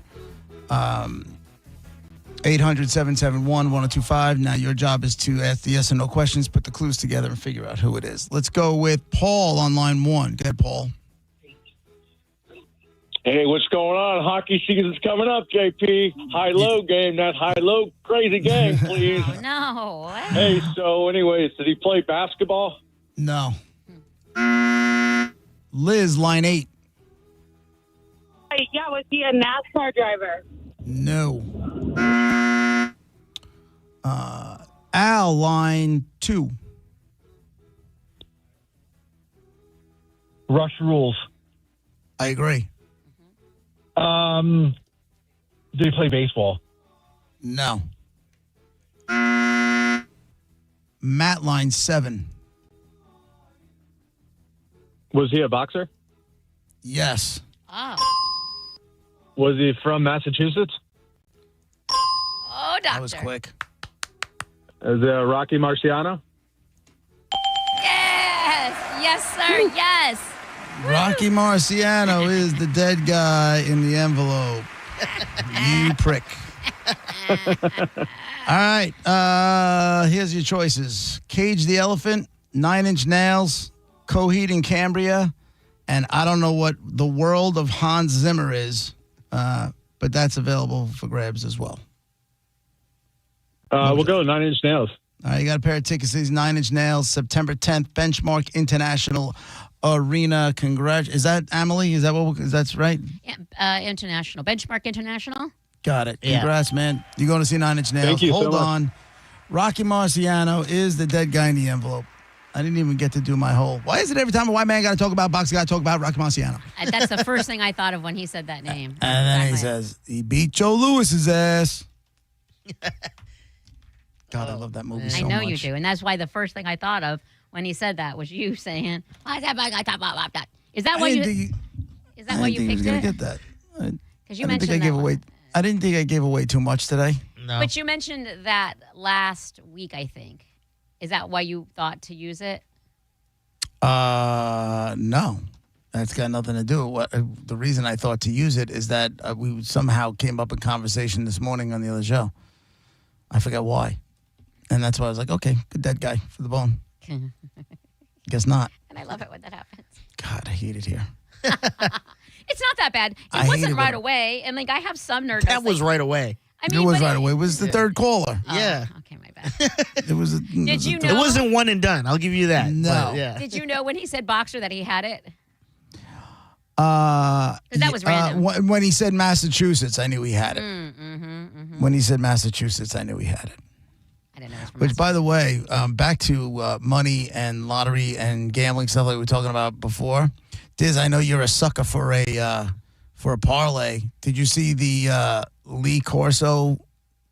800-771-1025. Now your job is to ask the yes or no questions, put the clues together, and figure out who it is. Let's go with Paul on line 1. Go ahead, Paul. Hey, what's going on? Hockey season's coming up, JP. High-low game, not high-low crazy game, please. No. Hey, so anyways, did he play basketball? No. Liz, line 8. Yeah, was he a NASCAR driver? No. Al, line 2. Rush rules. I agree. Did he play baseball? No. Matt, line 7. Was he a boxer? Yes. Oh. Was he from Massachusetts? Oh, doctor. That was quick. Is it Rocky Marciano? Yes. Yes, sir. Yes. Rocky Marciano is the dead guy in the envelope. You prick. All right. Here's your choices: Cage the Elephant, 9 Inch Nails, Coheed and Cambria, and I don't know what the world of Hans Zimmer is, but that's available for grabs as well. We'll go with 9 Inch Nails. All right, you got a pair of tickets to these 9 Inch Nails, September 10th, Benchmark International Arena. Is that Amelie? Is that that's right? Yeah, International. Benchmark International? Got it. Yeah. Congrats, man. You're going to see 9 Inch Nails. Thank you so Hold much. on. Rocky Marciano is the dead guy in the envelope. I didn't even get to do my whole. Why is it every time a white man got to talk about boxing, got to talk about Rocky Marciano? That's the first thing I thought of when he said that name. And then he says, he beat Joe Lewis's ass. God, I love that movie so I know much. you do. And that's why the first thing I thought of when he said that was you saying, is that why you Is that why you picked gonna it? get that. Because you I didn't mentioned think I that gave one. away. I didn't think I gave away too much today. No. But you mentioned that last week, I think. Is that why you thought to use it? No. That's got nothing to do with what. The reason I thought to use it is that we somehow came up in conversation this morning on the other show. I forgot why. And that's why I was like, okay, good dead guy for the bone. Guess not. And I love it when that happens. God, I hate it here. It's not that bad. I It hate wasn't it right when- away. And like I have some nerd. That was right away. I mean, it was but right away. It was the third caller. Yeah. Okay, my bad. It was. Did you It know? wasn't one and done. I'll give you that. No. But, yeah. Did you know when he said boxer that he had it? That was random. When he said Massachusetts, I knew he had it. When he said Massachusetts, I knew he had it. I didn't know. It was from Which, by the way, back to money and lottery and gambling stuff like we were talking about before. Diz, I know you're a sucker for a parlay. Did you see the Lee Corso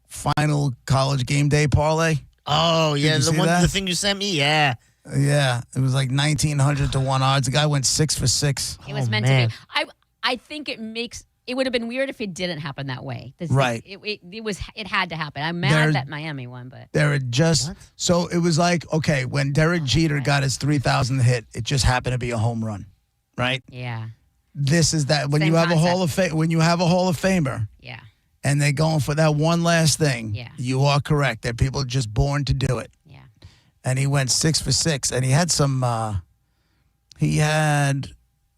final college game day parlay? Oh, yeah. Did you see that? The thing you sent me? Yeah. Yeah, it was like 1,900 to 1 odds. The guy went 6 for 6. It was meant to be. I think it would have been weird if it didn't happen that way. Right. It had to happen. I'm mad that Miami won, but There had just so it was like, okay, when Derek Jeter got his 3,000th hit, it just happened to be a home run, right? yeah. this is that when Same you have concept. when you have a Hall of Famer Yeah. and they're going for that one last thing, Yeah. you are correct. That people are just born to do it. Yeah. And he went 6 for 6, and he had some. He had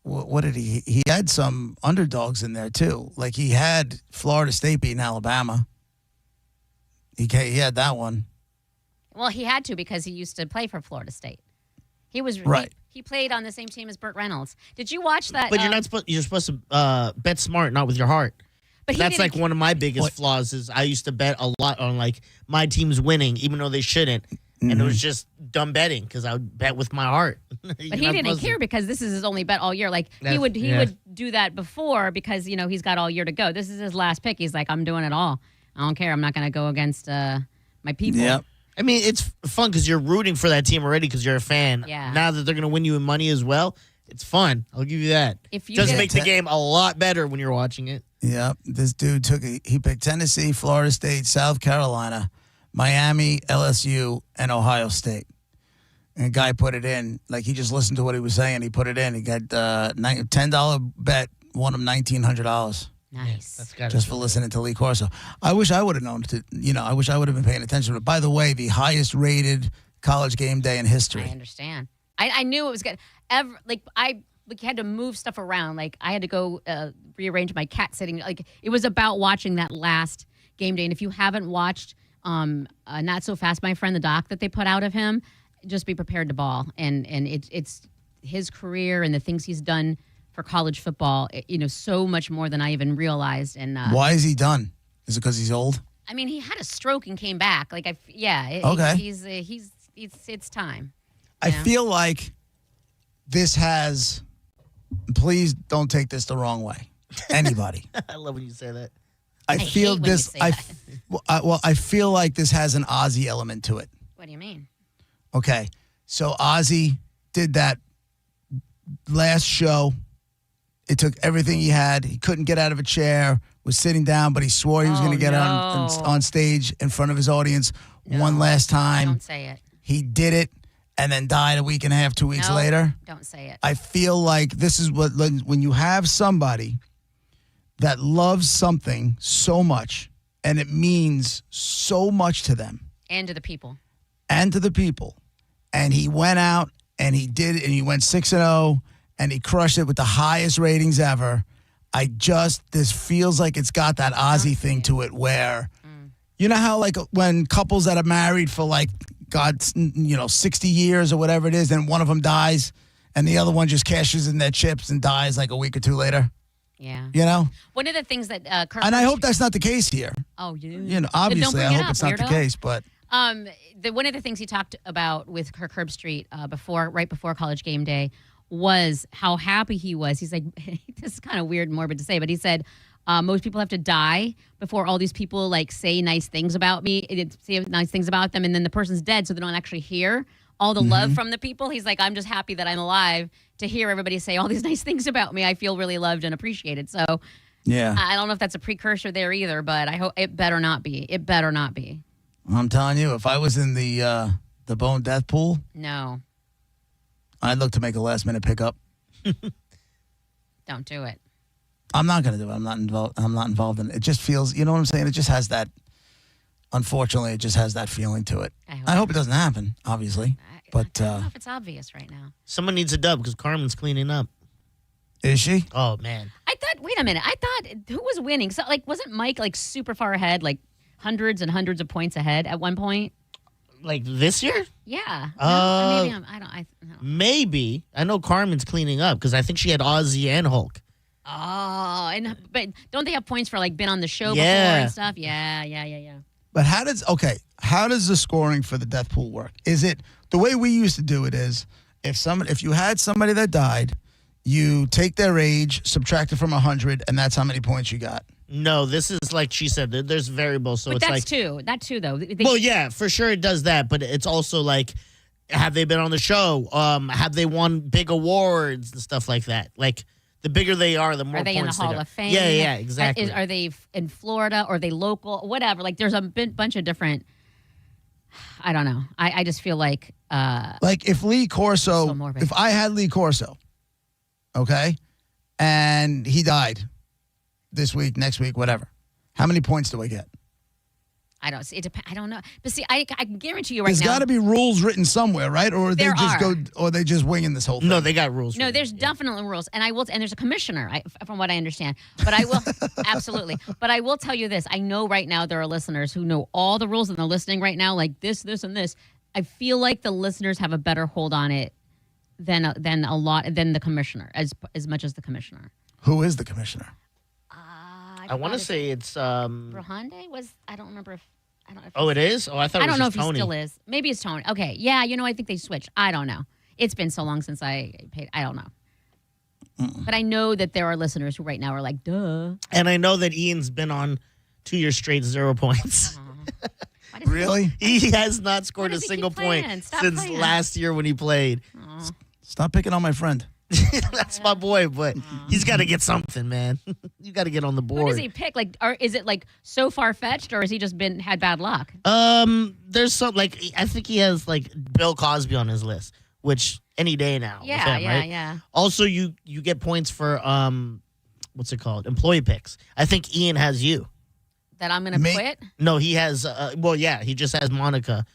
what did he? He had some underdogs in there too. Like he had Florida State beating Alabama. He had that one. Well, he had to because he used to play for Florida State. He was Right. He played on the same team as Burt Reynolds. Did you watch that? But you're supposed to bet smart, not with your heart. But he That's didn't- like one of my biggest flaws is I used to bet a lot on like my team's winning, even though they shouldn't. And it was just dumb betting because I would bet with my heart. But he didn't care because this is his only bet all year. Like he would do that before because he's got all year to go. This is his last pick. He's like, I'm doing it all. I don't care. I'm not going to go against my people. Yep. I mean, it's fun because you're rooting for that team already because you're a fan. Yeah. Now that they're going to win you in money as well, it's fun. I'll give you that. If you Does get make the game a lot better when you're watching it. Yep. This dude he picked Tennessee, Florida State, South Carolina, Miami, LSU, and Ohio State. And a guy put it in, like he just listened to what he was saying. He put it in. He got $10 bet, won him $1,900 Nice. That's got just for listening to Lee Corso. I wish I would have known I wish I would have been paying attention. But by the way, the highest rated college game day in history. I understand. I knew it was good. I had to move stuff around. Like I had to go rearrange my cat sitting. Like it was about watching that last game day. And if you haven't watched Not So Fast, My Friend, the doc that they put out of him, just be prepared to ball. And it's his career and the things he's done for college football, so much more than I even realized. And Why is he done? Is it because he's old? I mean, he had a stroke and came back. Like, Okay. It's time. I feel like this has. Please don't take this the wrong way. Anybody. I love when you say that. I feel hate when you this. say that. I feel like this has an Ozzy element to it. What do you mean? Okay, so Ozzy did that last show. It took everything he had. He couldn't get out of a chair. Was sitting down, but he swore he was going to get on stage in front of his audience one last time. Don't say it. He did it, and then died a week and a half, 2 weeks later. Don't say it. I feel like this is when you have somebody that loves something so much, and it means so much to them And to the people. and to the people, and he went out and he did it, and he went 6-0, and he crushed it with the highest ratings ever. This feels like it's got that Ozzy thing to it where, you know how like when couples that are married for like, 60 years or whatever it is, and one of them dies and the other one just cashes in their chips and dies like a week or two later. Yeah. You know? One of the things that Kirk And I hope that's not the case here. Oh, you Obviously, bring I it hope up, it's not the weirdo. case, but one of the things he talked about with Kirk Herbstreit right before College Game Day was how happy he was. He's like, this is kind of weird and morbid to say, but he said, most people have to die before all these people like say nice things about me, say nice things about them, and then the person's dead, so they don't actually hear all the love from the people. He's like, I'm just happy that I'm alive to hear everybody say all these nice things about me. I feel really loved and appreciated. So yeah, I don't know if that's a precursor there either, but I hope it better not be. It better not be. I'm telling you, if I was in the Bone Death Pool, No, I'd look to make a last minute pickup. don't do it. I'm not going to do it. I'm not involved in it. It just feels, you know what I'm saying? It just has that, unfortunately, it just has that feeling to it. I hope it doesn't happen, obviously. But I don't know if it's obvious right now. Someone needs a dub because Carmen's cleaning up. Is she? Oh, man. I thought, wait a minute. I thought, who was winning? So, like, wasn't Mike, like, super far ahead, like, hundreds and hundreds of points ahead at one point? Like this year? Yeah. Maybe. I don't. Maybe. I know Carmen's cleaning up because I think she had Ozzy and Hulk. Oh, but don't they have points for, like, been on the show Yeah. before and stuff? Yeah. But how does the scoring for the death pool work? Is it the way we used to do it is if you had somebody that died, you take their age, subtract it from 100, and that's how many points you got. No, this is like she said, there's variables. So But it's that's like. that too, though. Well, yeah, for sure it does that. But it's also like, have they been on the show? Have they won big awards and stuff like that? Like, the bigger they are, the more Are they in the points Hall got. of Fame? Yeah, exactly. Are they in Florida? Or are they local? Whatever. Like, there's a bunch of different. I don't know. I just feel like. Like if Lee Corso, So morbid. if I had Lee Corso, okay, and he died this week, next week, whatever. How many points do I get? I don't see. I don't know. But see, I guarantee you right There's now. got to be rules written somewhere, right? Or There are. Or they just winging this whole thing. No, they got rules. No, there's definitely rules, and there's a commissioner, from what I understand. But I will absolutely. But I will tell you this: I know right now there are listeners who know all the rules, and they're listening right now, like this, and this. I feel like the listeners have a better hold on it than the commissioner, as much as the commissioner. Who is the commissioner? I want to say it's Brahande was. I don't remember if. I don't know if Oh, it is? Oh, I thought it was I don't know if just Tony. he still is. Maybe it's Tony. Okay. Yeah, I think they switched. I don't know. It's been so long since I paid. I don't know. But I know that there are listeners who right now are like, duh. And I know that Ian's been on 2 years straight 0 points. Really? He has not scored a single point since last year when he played. Stop picking on my friend. That's my boy, but he's got to get something, man. You got to get on the board. Who does he pick? Like, is it like so far fetched, or has he just had bad luck? There's some I think he has like Bill Cosby on his list, which any day now. Yeah, with him, right? yeah. Also, you get points for what's it called? Employee picks. I think Ian has you. That I'm gonna quit? No, he has. He just has Monica.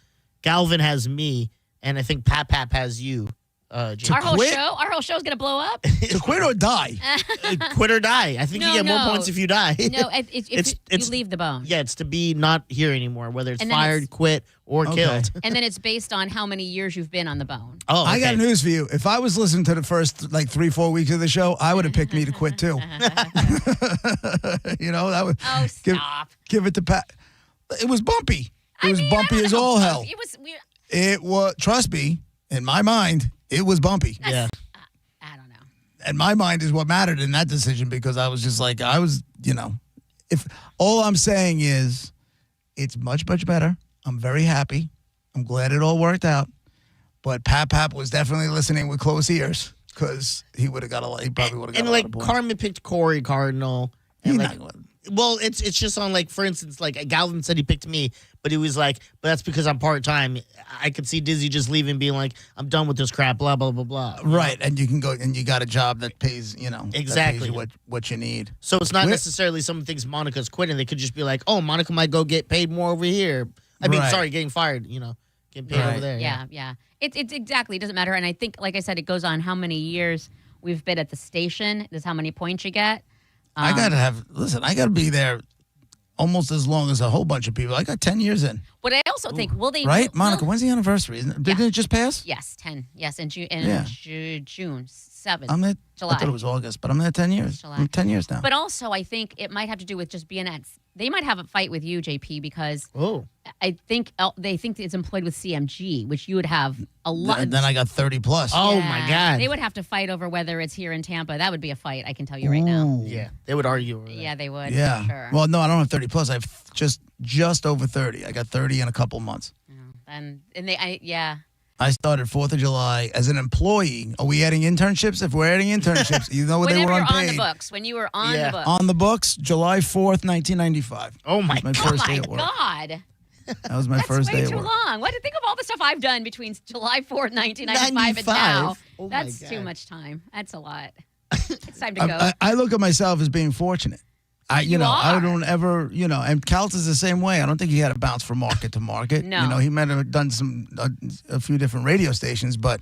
Galvin has me, and I think Pap has you. Our whole show's gonna blow up. To quit or die? Quit or die. I think you get more points if you die. No, if you leave the bone. Yeah, it's to be not here anymore, whether it's And then fired, quit, or killed. And then it's based on how many years you've been on the bone. Oh, okay. I got news for you. If I was listening to the first 3-4 weeks of the show, I would have picked me to quit too. That would. Oh, stop. Give it to Pat. It was bumpy. It was bumpy as all hell. It was. It was. Trust me, in my mind, it was bumpy. Yeah. I don't know. And my mind is what mattered in that decision because I was just like, if all I'm saying is it's much, much better. I'm very happy. I'm glad it all worked out. But Pap was definitely listening with close ears because he would have got he probably would have got and a lot of points. Carmen picked Corey Cardinal. And well, it's just on for instance, Galvin said he picked me, but he was like, but that's because I'm part time. I could see Dizzy just leaving, being like, I'm done with this crap, blah blah blah blah. Right, and you can go and you got a job that pays, exactly that pays you what you need. So it's not necessarily someone thinks Monica's quitting. They could just be like, oh, Monica might go get paid more over here. I mean, sorry, getting fired. Getting paid over there. Yeah. It's exactly. It doesn't matter. And I think, like I said, it goes on how many years we've been at the station. Is how many points you get. I gotta be there almost as long as a whole bunch of people. I got 10 years in. But I also think, will they? Right, Monica? When's the anniversary? Didn't it just pass? Yes, 10. Yes, in June. June 7th. I'm there. July. I thought it was August, but I'm there 10 years. July. I'm 10 years now. But also, I think it might have to do with just being at. They might have a fight with you, JP, because I think they think it's employed with CMG, which you would have a lot. Then I got 30 plus. Oh my God! They would have to fight over whether it's here in Tampa. That would be a fight. I can tell you right now. Yeah, they would argue over that. Yeah, they would. Yeah. For sure. Well, no, I don't have 30 plus. I've just over 30. I got 30 in a couple months. I started 4th of July as an employee. Are we adding internships? If we're adding internships, you know what they were unpaid. On the books. When you were on the books. On the books, July 4th, 1995. Oh my God. Oh my God. That was my first day at work. That's way too long. What to think of all the stuff I've done between July 4th, 1995 and now. Oh That's too much time. That's a lot. It's time to go. I look at myself as being fortunate. I don't ever, and Cal's is the same way. I don't think he had to bounce from market to market. No. He might have done a few different radio stations, but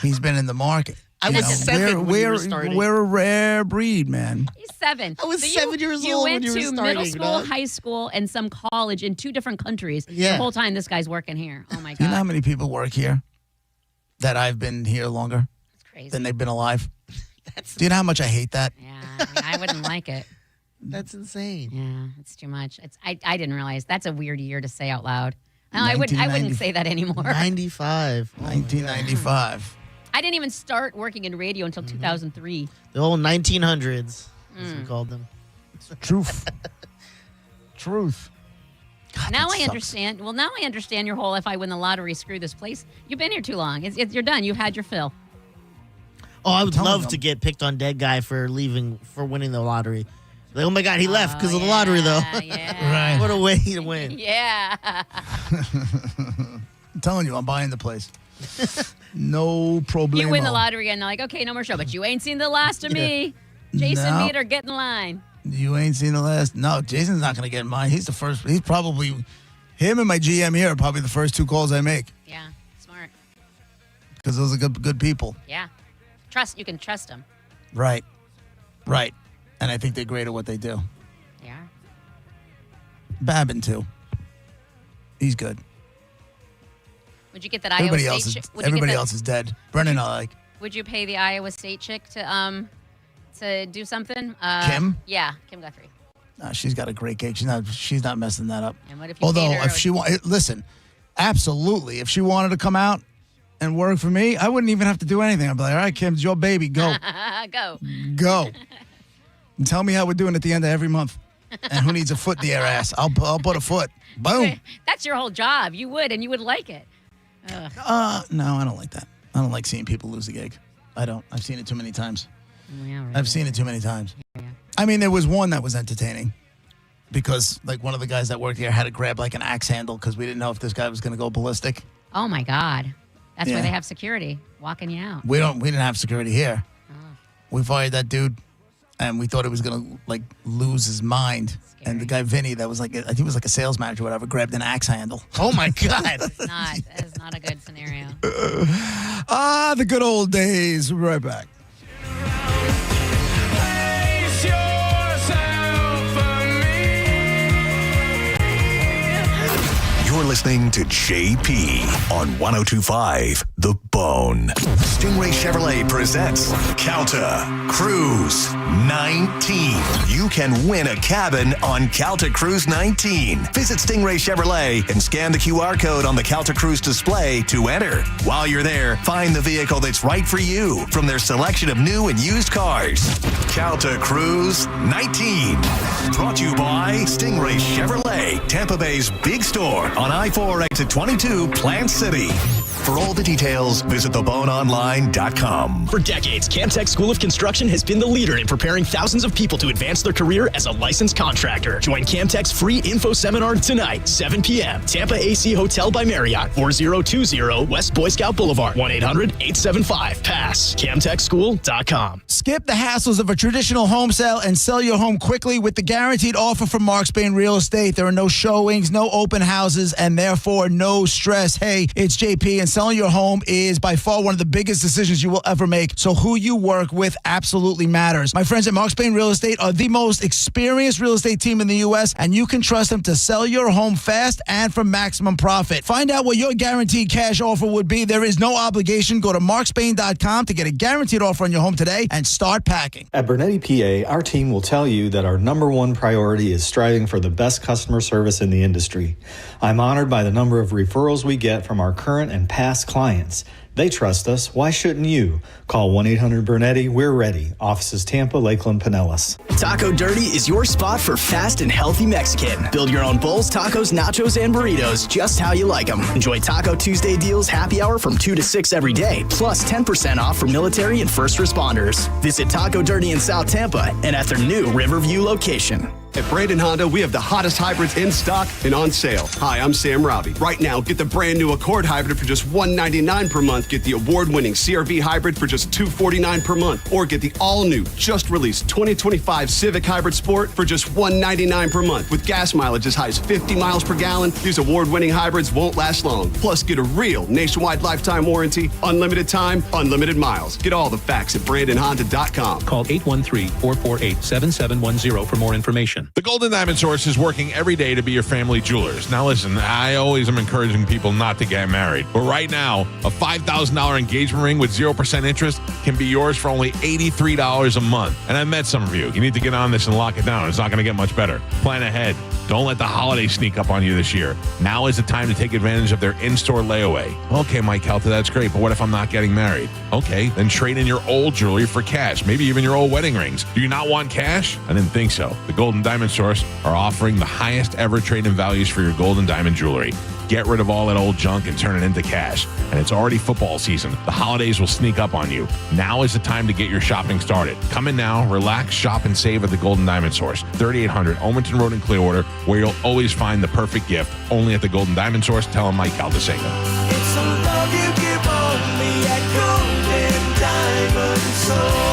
he's been in the market. I was 7 when you were starting. We're a rare breed, man. He's 7. I was 7 years old when you were starting. You went to middle school, high school, and some college in 2 different countries. Yeah. The whole time this guy's working here. Oh, my God. You know how many people work here that I've been here longer than they've been alive? Do you know how much I hate that? Yeah, I wouldn't like it. That's insane. Yeah, it's too much. I didn't realize. That's a weird year to say out loud. No, I wouldn't say that anymore. 95. 1995. I didn't even start working in radio until 2003. The old 1900s, as we called them. Truth. God, now I sucks. understand. Well, now I understand your whole if I win the lottery, screw this place. You've been here too long. You're done. You've had your fill. Oh, I would love to get picked on dead guy for winning the lottery. Like, oh my God, he left because of the lottery, though. Yeah. Right. What a way to win. Yeah. I'm telling you, I'm buying the place. No problem. You win the lottery and they're like, okay, no more show, but you ain't seen the last of me. Jason No. Meter, get in line. You ain't seen the last. No, Jason's not going to get in mine. He's the first. He's probably, him and my GM here are probably the first 2 calls I make. Yeah, smart. Because those are good people. Yeah. You can trust them. Right. And I think they're great at what they do. They are. Babin, too. He's good. Would you get that Iowa State chick? Everybody else is dead. Brennan, I like. Would you pay the Iowa State chick to do something? Kim? Yeah, Kim Guthrie. No, she's got a great gig. She's not messing that up. And what if you Although, paid her if she listen, absolutely. If she wanted to come out and work for me, I wouldn't even have to do anything. I'd be like, all right, Kim, it's your baby. Go. Go. And tell me how we're doing at the end of every month. And who needs a foot in their ass? I'll put a foot. Boom. That's your whole job. You would, and you would like it. Ugh. No, I don't like that. I don't like seeing people lose the gig. I don't. I've seen it too many times. Yeah, right. I've seen it too many times. Yeah. I mean, there was one that was entertaining because, like, one of the guys that worked here had to grab, like, an axe handle because we didn't know if this guy was going to go ballistic. Oh, my God. That's why Yeah. they have security walking you out. We didn't have security here. Oh. We fired that dude, and we thought he was going to, like, lose his mind. Scary. And the guy, Vinny, that was, like, I think he was, like, a sales manager or whatever, grabbed an axe handle. Oh, my God. That is not a good scenario. The good old days. We'll be right back. You're listening to JP on 102.5 The Bone. Stingray Chevrolet presents Calta Cruise 19. You can win a cabin on Calta Cruise 19. Visit Stingray Chevrolet and scan the QR code on the Calta Cruise display to enter. While you're there, find the vehicle that's right for you from their selection of new and used cars. Calta Cruise 19. Brought to you by Stingray Chevrolet, Tampa Bay's big store on I-4 exit 22, Plant City. For all the details, visit theboneonline.com. For decades, Camtech School of Construction has been the leader in preparing thousands of people to advance their career as a licensed contractor. Join Camtech's free info seminar tonight, 7 p.m. Tampa AC Hotel by Marriott, 4020 West Boy Scout Boulevard, 1-800-875-PASS, camtechschool.com. Skip the hassles of a traditional home sale and sell your home quickly with the guaranteed offer from Mark Spain Real Estate. There are no showings, no open houses, and therefore no stress. Hey, it's JP, and selling your home is by far one of the biggest decisions you will ever make. So who you work with absolutely matters. My friends at Mark Spain Real Estate are the most experienced real estate team in the U.S., and you can trust them to sell your home fast and for maximum profit. Find out what your guaranteed cash offer would be. There is no obligation. Go to markspain.com to get a guaranteed offer on your home today and start packing. At Bernetti PA, our team will tell you that our number one priority is striving for the best customer service in the industry. I'm honored by the number of referrals we get from our current and past clients. They trust us. Why shouldn't you? Call 1-800-BERNETTI. We're ready. Offices Tampa, Lakeland, Pinellas. Taco Dirty is your spot for fast and healthy Mexican. Build your own bowls, tacos, nachos, and burritos just how you like them. Enjoy Taco Tuesday deals happy hour from 2 to 6 every day, plus 10% off for military and first responders. Visit Taco Dirty in South Tampa and at their new Riverview location. At Brandon Honda, we have the hottest hybrids in stock and on sale. Hi, I'm Sam Robbie. Right now, get the brand new Accord hybrid for just $199 per month. Get the award-winning CR-V hybrid for just $249 per month. Or get the all-new, just released 2025 Civic Hybrid Sport for just $199 per month. With gas mileage as high as 50 miles per gallon, these award-winning hybrids won't last long. Plus, get a real nationwide lifetime warranty, unlimited time, unlimited miles. Get all the facts at BrandonHonda.com. Call 813-448-7710 for more information. The Golden Diamond Source is working every day to be your family jewelers. Now listen, I always am encouraging people not to get married. But right now, a $5,000 engagement ring with 0% interest can be yours for only $83 a month. And I met some of you. You need to get on this and lock it down. It's not going to get much better. Plan ahead. Don't let the holidays sneak up on you this year. Now is the time to take advantage of their in-store layaway. Okay, Mike Calta, that's great, but what if I'm not getting married? Okay, then trade in your old jewelry for cash, maybe even your old wedding rings. Do you not want cash? I didn't think so. The Golden Diamond Source are offering the highest ever trade-in values for your gold and diamond jewelry. Get rid of all that old junk and turn it into cash. And it's already football season. The holidays will sneak up on you. Now is the time to get your shopping started. Come in now, relax, shop, and save at the Golden Diamond Source, 3800 Omenton Road in Clearwater, where you'll always find the perfect gift. Only at the Golden Diamond Source. Tell them Mike Caldesenga. It's a love you give only at Golden Diamond Source.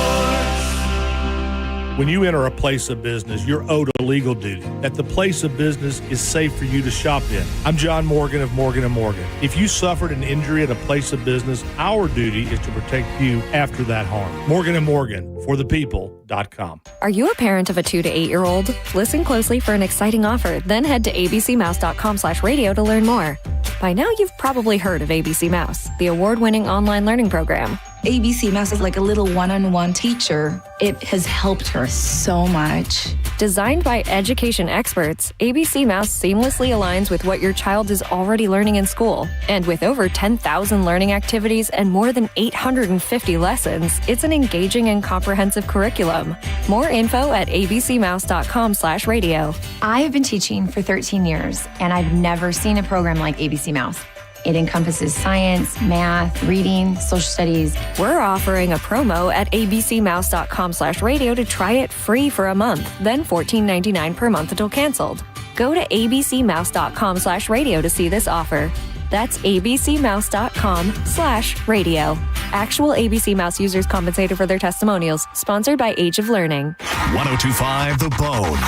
When you enter a place of business, you're owed a legal duty that the place of business is safe for you to shop in. I'm John Morgan of Morgan & Morgan. If you suffered an injury at a place of business, our duty is to protect you after that harm. Morgan & Morgan, forthepeople.com. Are you a parent of a 2 to 8 year old? Listen closely for an exciting offer, then head to abcmouse.com/radio to learn more. By now, you've probably heard of ABC Mouse, the award-winning online learning program. ABC Mouse is like a little one-on-one teacher. It has helped her so much. Designed by education experts, ABC Mouse seamlessly aligns with what your child is already learning in school. And with over 10,000 learning activities and more than 850 lessons, it's an engaging and comprehensive curriculum. More info at abcmouse.com/radio. I have been teaching for 13 years, and I've never seen a program like ABC Mouse. It encompasses science, math, reading, social studies. We're offering a promo at abcmouse.com/radio to try it free for a month, then $14.99 per month until canceled. Go to abcmouse.com/radio to see this offer. That's abcmouse.com/radio. Actual ABC Mouse users compensated for their testimonials. Sponsored by Age of Learning. 102.5 The Bone,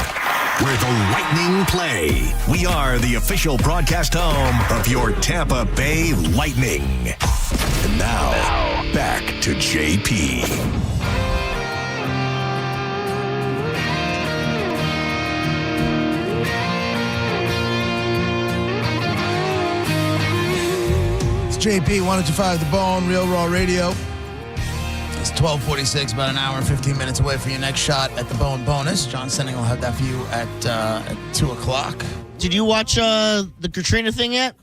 where the Lightning play. We are the official broadcast home of your Tampa Bay Lightning. And now, back to JP. It's JP, 102.5 The Bone, Real Raw Radio. It's 12:46, about an hour and 15 minutes away for your next shot at the Bone bonus. John Senning will have that for you at 2 o'clock. Did you watch the Katrina thing yet?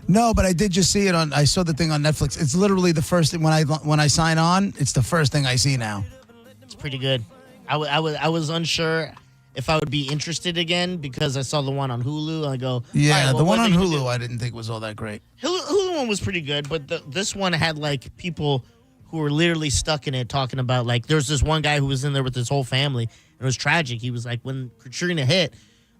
No, but I did just see it on. I saw the thing on Netflix. It's literally the first thing when I sign on. It's the first thing I see now. It's pretty good. I was unsure if I would be interested again because I saw the one on Hulu. I go, Yeah, all right, well, the one what on are they gonna Hulu do? I didn't think was all that great. Hulu one was pretty good, but this one had like people who were literally stuck in it talking about like there's this one guy who was in there with his whole family. And it was tragic. He was like, when Katrina hit,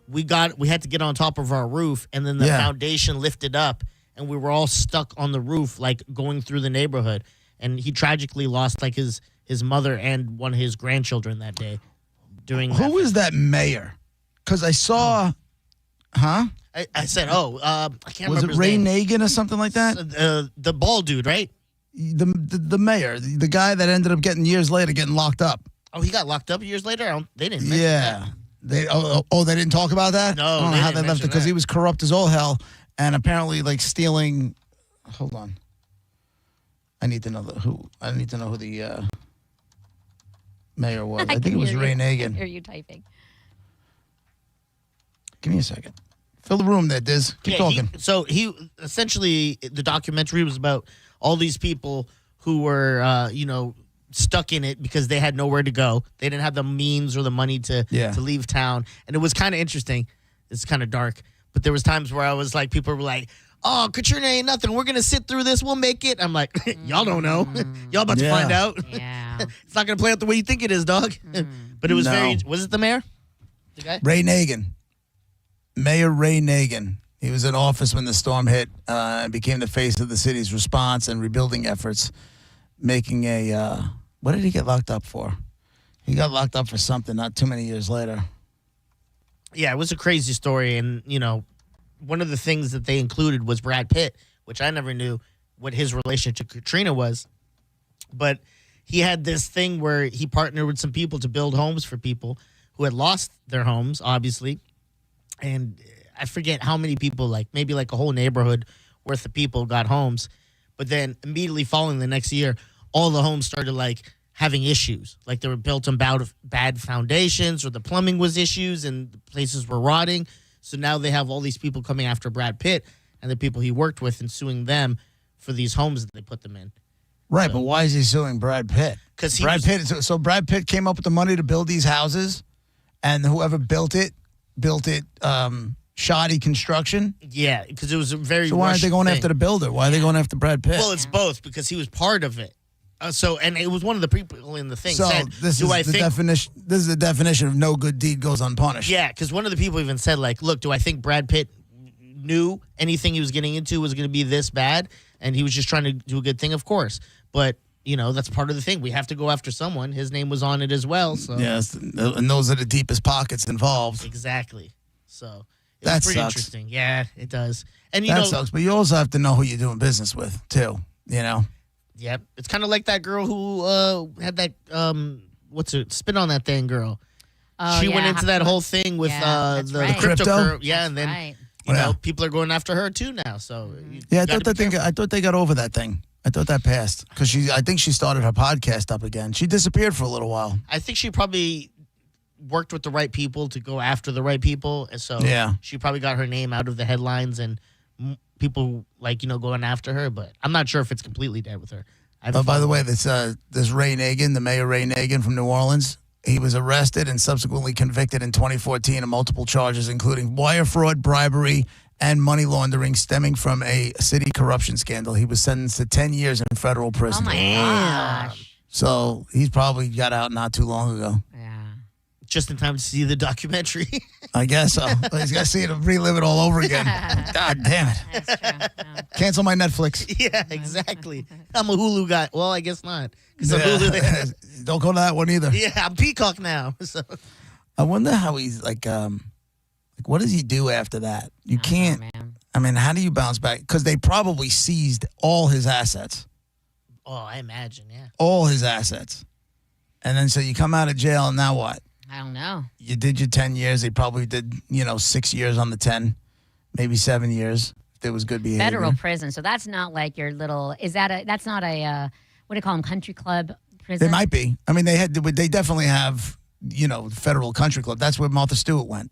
we had to get on top of our roof, and then the foundation lifted up, and we were all stuck on the roof, like going through the neighborhood. And he tragically lost like his mother and one of his grandchildren that day. Who was that mayor? Because I saw, I said, I can't remember. Was it Ray Nagin or something like that? The bald dude, right? The mayor, the guy that ended up years later getting locked up. Oh, he got locked up years later? They didn't mention that. They didn't talk about that? No, I don't know how they left it because he was corrupt as all hell and apparently like stealing. Hold on. I need to know who the mayor was. I think it was Ray Nagin. Are you typing? Give me a second. Fill the room there, Diz. Keep talking. He essentially, the documentary was about all these people who were, stuck in it because they had nowhere to go. They didn't have the means or the money to leave town. And it was kind of interesting. It's kind of dark. But there was times where I was like, people were like, oh, Katrina ain't nothing. We're going to sit through this. We'll make it. I'm like, y'all don't know. Y'all about to find out. Yeah. It's not going to play out the way you think it is, dog. But it was was it the mayor? The guy? Ray Nagin. Mayor Ray Nagin. He was in office when the storm hit and became the face of the city's response and rebuilding efforts, making what did he get locked up for? He got locked up for something not too many years later. Yeah, it was a crazy story. And, one of the things that they included was Brad Pitt, which I never knew what his relationship to Katrina was. But he had this thing where he partnered with some people to build homes for people who had lost their homes, obviously. And I forget how many people, like maybe like a whole neighborhood worth of people got homes. But then immediately following the next year, all the homes started like having issues. Like they were built on bad foundations or the plumbing was issues and the places were rotting. So now they have all these people coming after Brad Pitt and the people he worked with and suing them for these homes that they put them in. Right, but why is he suing Brad Pitt? Because so Brad Pitt came up with the money to build these houses, and whoever built it shoddy construction. Yeah, because it was a very. So why aren't they going after the builder? Why are they going after Brad Pitt? Well, it's both because he was part of it. And it was one of the people in the thing said, this is the definition of no good deed goes unpunished. Yeah, because one of the people even said, like, look, do I think Brad Pitt knew anything he was getting into was going to be this bad? And he was just trying to do a good thing, of course. But, that's part of the thing. We have to go after someone. His name was on it as well. So Yes, and those are the deepest pockets involved. exactly. So it's That pretty sucks. interesting. Yeah, it does. And That sucks, but you also have to know who you're doing business with, too, Yep. It's kind of like that girl who had that spin on that thing girl. Oh, She yeah. went into that whole thing with that's the right. Crypto? crypto. Yeah, and then Right. people are going after her too now. So Yeah, I thought they got over that thing. I thought that passed because I think she started her podcast up again. She disappeared for a little while. I think she probably worked with the right people to go after the right people, and so Yeah. she probably got her name out of the headlines and people going after her. But I'm not sure if it's completely dead with her. But by the way, this Ray Nagin, the mayor Ray Nagin from New Orleans, he was arrested and subsequently convicted in 2014 of multiple charges, including wire fraud, bribery, and money laundering stemming from a city corruption scandal. He was sentenced to 10 years in federal prison. Oh, my gosh. So he's probably got out not too long ago. Just in time to see the documentary. I guess so. He's got to see it, relive it all over again. God damn it. That's true. No. Cancel my Netflix. Yeah, exactly. I'm a Hulu guy. Well, I guess not. 'Cause I'm Hulu. Don't go to that one either. Yeah, I'm Peacock now. So I wonder how he's what does he do after that? You can't. I mean, how do you bounce back? Because they probably seized all his assets. Oh, I imagine, yeah. All his assets. And then so you come out of jail, and now what? I don't know. You did your 10 years. They probably did, 6 years on the 10, maybe 7 years if there was good behavior. Federal prison. So that's not like your little. That's not a what do you call them? Country club prison. It might be. I mean, they definitely have, federal country club. That's where Martha Stewart went.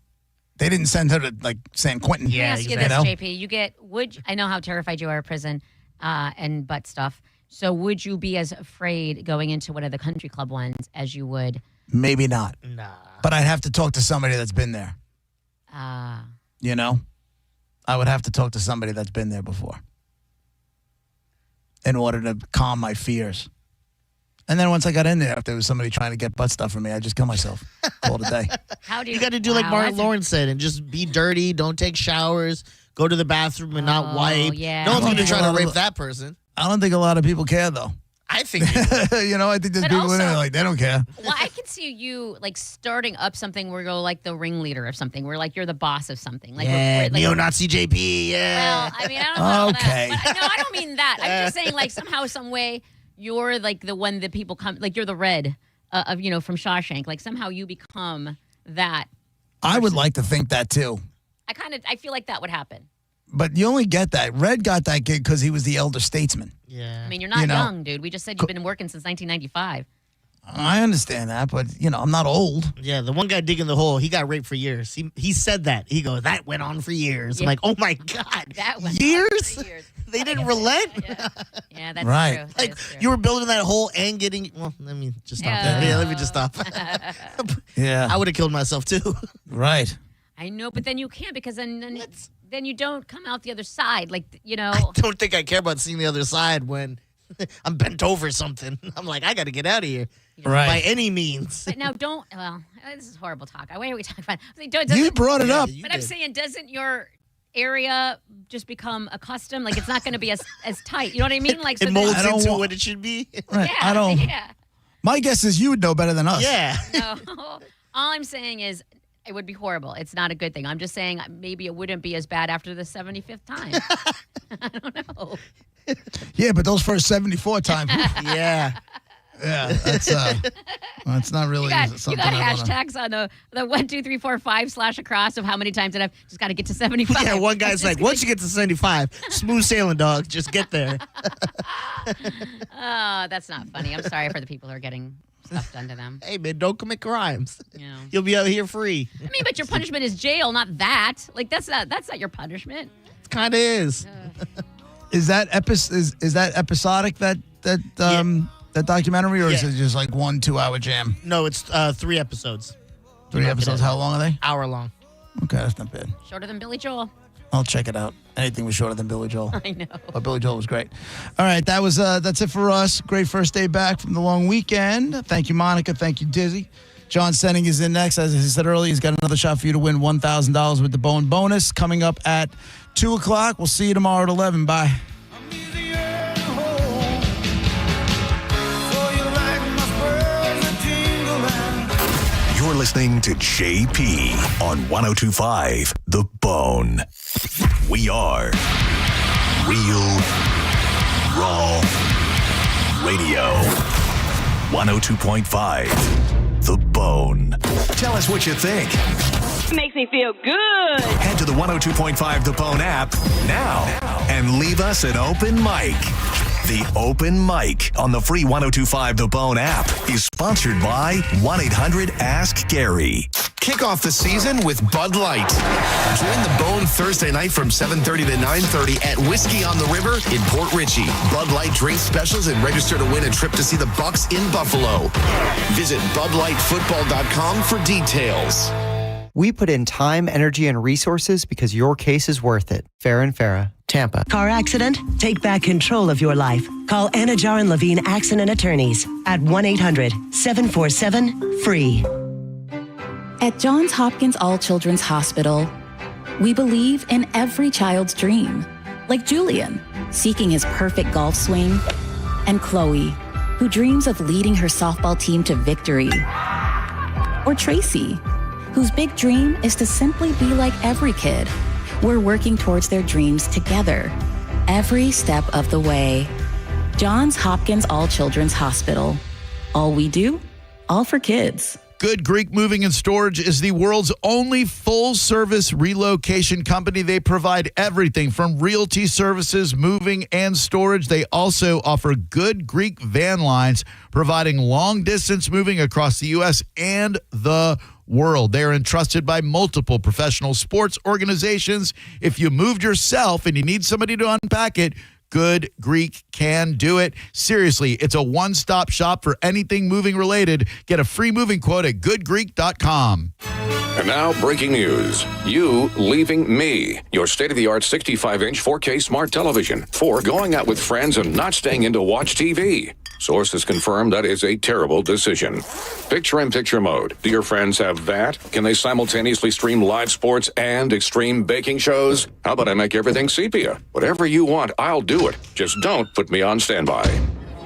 They didn't send her to San Quentin. Let me ask you this, JP. I know how terrified you are of prison and butt stuff. So would you be as afraid going into one of the country club ones as you would? Maybe not. Nah. But I'd have to talk to somebody that's been there. I would have to talk to somebody that's been there before in order to calm my fears. And then once I got in there, if there was somebody trying to get butt stuff from me, I'd just kill myself. Call it a day. How do You got to do like Martin Lawrence said and just be dirty, don't take showers, go to the bathroom and not wipe. yeah. No one's going to Okay. try to rape that person. I don't think a lot of people care, though. I think I think there's But people in there also- they don't care. Well, I can see you starting up something where you're like the ringleader of something, where you're the boss of something. neo-Nazi JP, yeah. Well, I mean, I don't know Okay. that. But, no, I don't mean that. I'm just saying, somehow, some way, you're the one that people come, you're the Red of from Shawshank. Somehow you become that. I would like to think that, too. I feel like that would happen. But you only get that. Red got that gig because he was the elder statesman. Yeah. I mean, you're not young, dude. We just said you've been working since 1995. I understand that, but, I'm not old. Yeah, the one guy digging the hole, he got raped for years. He said that. He goes, that went on for years. I'm like, oh, my God. That went years? on for years. They didn't relent? Yeah, that's Right. true. That Like, is true. you were building that hole and getting... Well, let me just stop Yeah. that. Yeah, let me just stop. Yeah. I would have killed myself, too. Right. I know, but then you can't because then you don't come out the other side. I don't think I care about seeing the other side when I'm bent over something. I'm like, I got to get out of here. Right. By any means. But now don't. Well, this is horrible talk. Why are we talking about? You brought it up. But I'm saying, doesn't your area just become accustomed? Like it's not going to be as tight. You know what I mean? Like so It molds I don't into wa- what it should be. Right. Yeah, I don't. Yeah. My guess is you would know better than us. Yeah. No. All I'm saying is it would be horrible. It's not a good thing. I'm just saying maybe it wouldn't be as bad after the 75th time. I don't know. Yeah, but those first 74 times. Yeah. Yeah, that's not really You got something I wanna- hashtags on the 1, 2, 3, 4, 5 / across of how many times I've just got to get to 75. Yeah, one guy's like, once you get to 75, smooth sailing, dog. Just get there. Oh, that's not funny. I'm sorry for the people who are getting stuff done to them. Hey, man, don't commit crimes. You know. You'll be out here free. I mean, but your punishment is jail, not that. Like that's not your punishment. It kind of is. Is that is that episodic that documentary, or is Yeah. it just like 1-2 hour jam? No, it's 3 episodes. 3 episodes. How long are they? Hour long. Okay, that's not bad. Shorter than Billy Joel. I'll check it out. Anything was shorter than Billy Joel. I know. But Billy Joel was great. All right, that's it for us. Great first day back from the long weekend. Thank you, Monica. Thank you, Dizzy. John Senning is in next. As I said earlier, he's got another shot for you to win $1,000 with the Bone bonus coming up at 2 o'clock. We'll see you tomorrow at 11. Bye. listening to JP on 102.5 The Bone. We are Real Raw Radio. 102.5 The Bone. Tell us what you think. Makes me feel good. Head to the 102.5 The Bone app now and leave us an open mic. The Open Mic on the free 102.5 The Bone app is sponsored by 1-800-ASK-GARY. Kick off the season with Bud Light. Join the Bone Thursday night from 7:30 to 9:30 at Whiskey on the River in Port Richey. Bud Light drink specials and register to win a trip to see the Bucks in Buffalo. Visit BudLightFootball.com for details. We put in time, energy, and resources because your case is worth it. Farah and Farah, Tampa. Car accident? Take back control of your life. Call Anajar and Levine Accident Attorneys at 1-800-747-FREE. At Johns Hopkins All Children's Hospital, we believe in every child's dream. Like Julian, seeking his perfect golf swing, and Chloe, who dreams of leading her softball team to victory. Or Tracy, whose big dream is to simply be like every kid. We're working towards their dreams together, every step of the way. Johns Hopkins All Children's Hospital. All we do, all for kids. Good Greek Moving and Storage is the world's only full-service relocation company. They provide everything from realty services, moving, and storage. They also offer Good Greek van lines, providing long-distance moving across the U.S. and the world. They are entrusted by multiple professional sports organizations. If you moved yourself and you need somebody to unpack it, Good Greek can do it. Seriously, it's a one-stop shop for anything moving related. Get a free moving quote at goodgreek.com. And now, breaking news. You leaving me. Your state-of-the-art 65-inch 4K smart television. For going out with friends and not staying in to watch TV. Sources confirm that is a terrible decision. Picture-in-picture mode. Do your friends have that? Can they simultaneously stream live sports and extreme baking shows? How about I make everything sepia? Whatever you want, I'll do it. Just don't put me on standby.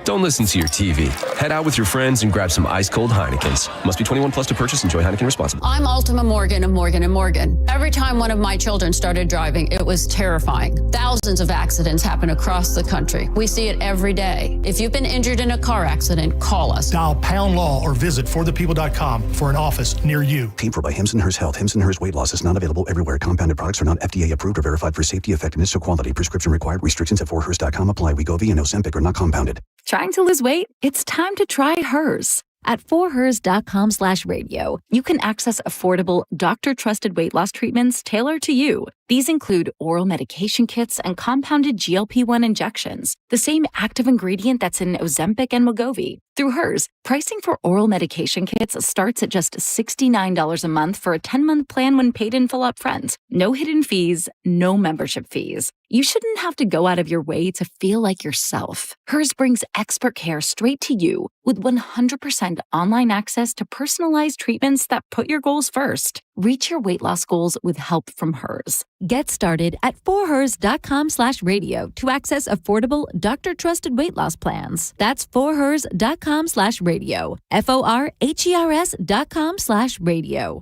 Don't listen to your TV. Head out with your friends and grab some ice-cold Heinekens. Must be 21 plus to purchase. Enjoy Heineken responsibly. I'm Ultima Morgan of Morgan & Morgan. Every time one of my children started driving, it was terrifying. Thousands of accidents happen across the country. We see it every day. If you've been injured in a car accident, call us. Dial pound law or visit forthepeople.com for an office near you. Paid for by Hims & Hers Health. Hims & Hers Weight Loss is not available everywhere. Compounded products are not FDA approved or verified for safety, effectiveness, or quality. Prescription required. Restrictions at forhers.com apply. Wegovy and Ozempic are not compounded. Trying to lose weight? It's time to try Hers. At forhers.com/radio, you can access affordable, doctor-trusted weight loss treatments tailored to you. These include oral medication kits and compounded GLP-1 injections, the same active ingredient that's in Ozempic and Wegovy. Through Hers, pricing for oral medication kits starts at just $69 a month for a 10-month plan when paid in full upfront. No hidden fees, no membership fees. You shouldn't have to go out of your way to feel like yourself. Hers brings expert care straight to you with 100% online access to personalized treatments that put your goals first. Reach your weight loss goals with help from Hers. Get started at forhers.com/radio to access affordable, doctor-trusted weight loss plans. That's forhers.com/radio. forhers.com/radio.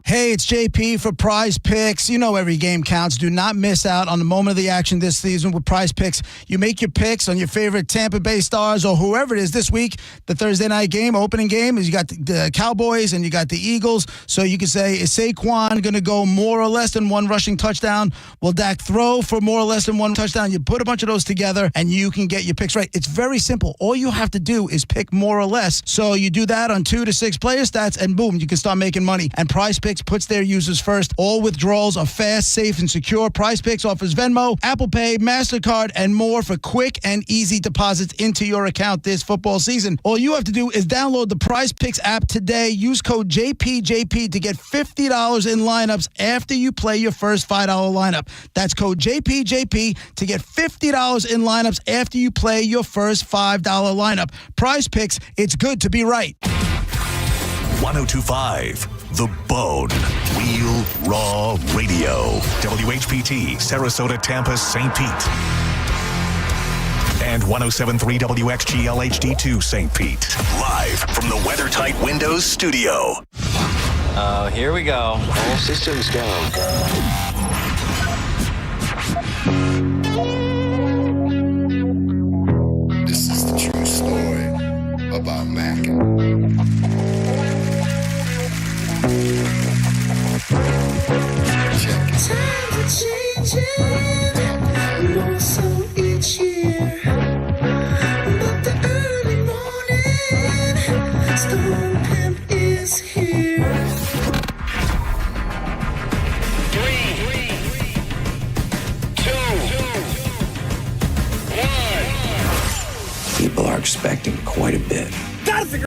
Hey, it's JP for Prize Picks. You know every game counts. Do not miss out on the moment of the action this season with Prize Picks. You make your picks on your favorite Tampa Bay Stars or whoever it is this week. The Thursday night game, opening game, is you got the Cowboys and you got the Eagles. So you can say, is Saquon going to go more or less than one rushing touchdown? Will Dak throw for more or less than one touchdown? You put a bunch of those together and you can get your picks right. It's very simple. All you have to do is pick more or less. So you do that on 2 to 6 player stats and boom, you can start making money. And Prize Picks puts their users first. All withdrawals are fast, safe, and secure. Prize Picks offers Venmo, Apple Pay, MasterCard, and more for quick and easy deposits into your account this football season. All you have to do is download the Prize Picks app today. Use code JPJP to get $50 in lineups after you play your first $5 lineup. That's code JPJP to get $50 in lineups after you play your first $5 lineup. Prize Picks, it's good to be right. 102.5 The Bone. Real Raw Radio. WHPT, Sarasota, Tampa, St. Pete. And 107.3 WXGL HD2 St. Pete. Live from the WeatherTight Windows studio. Oh, here we go. All systems go. This is the true story about Mac. Times are changing, more so each year. But the early morning storm pimp is here. 3, 2, 1. People are expecting quite a bit. Gotta figure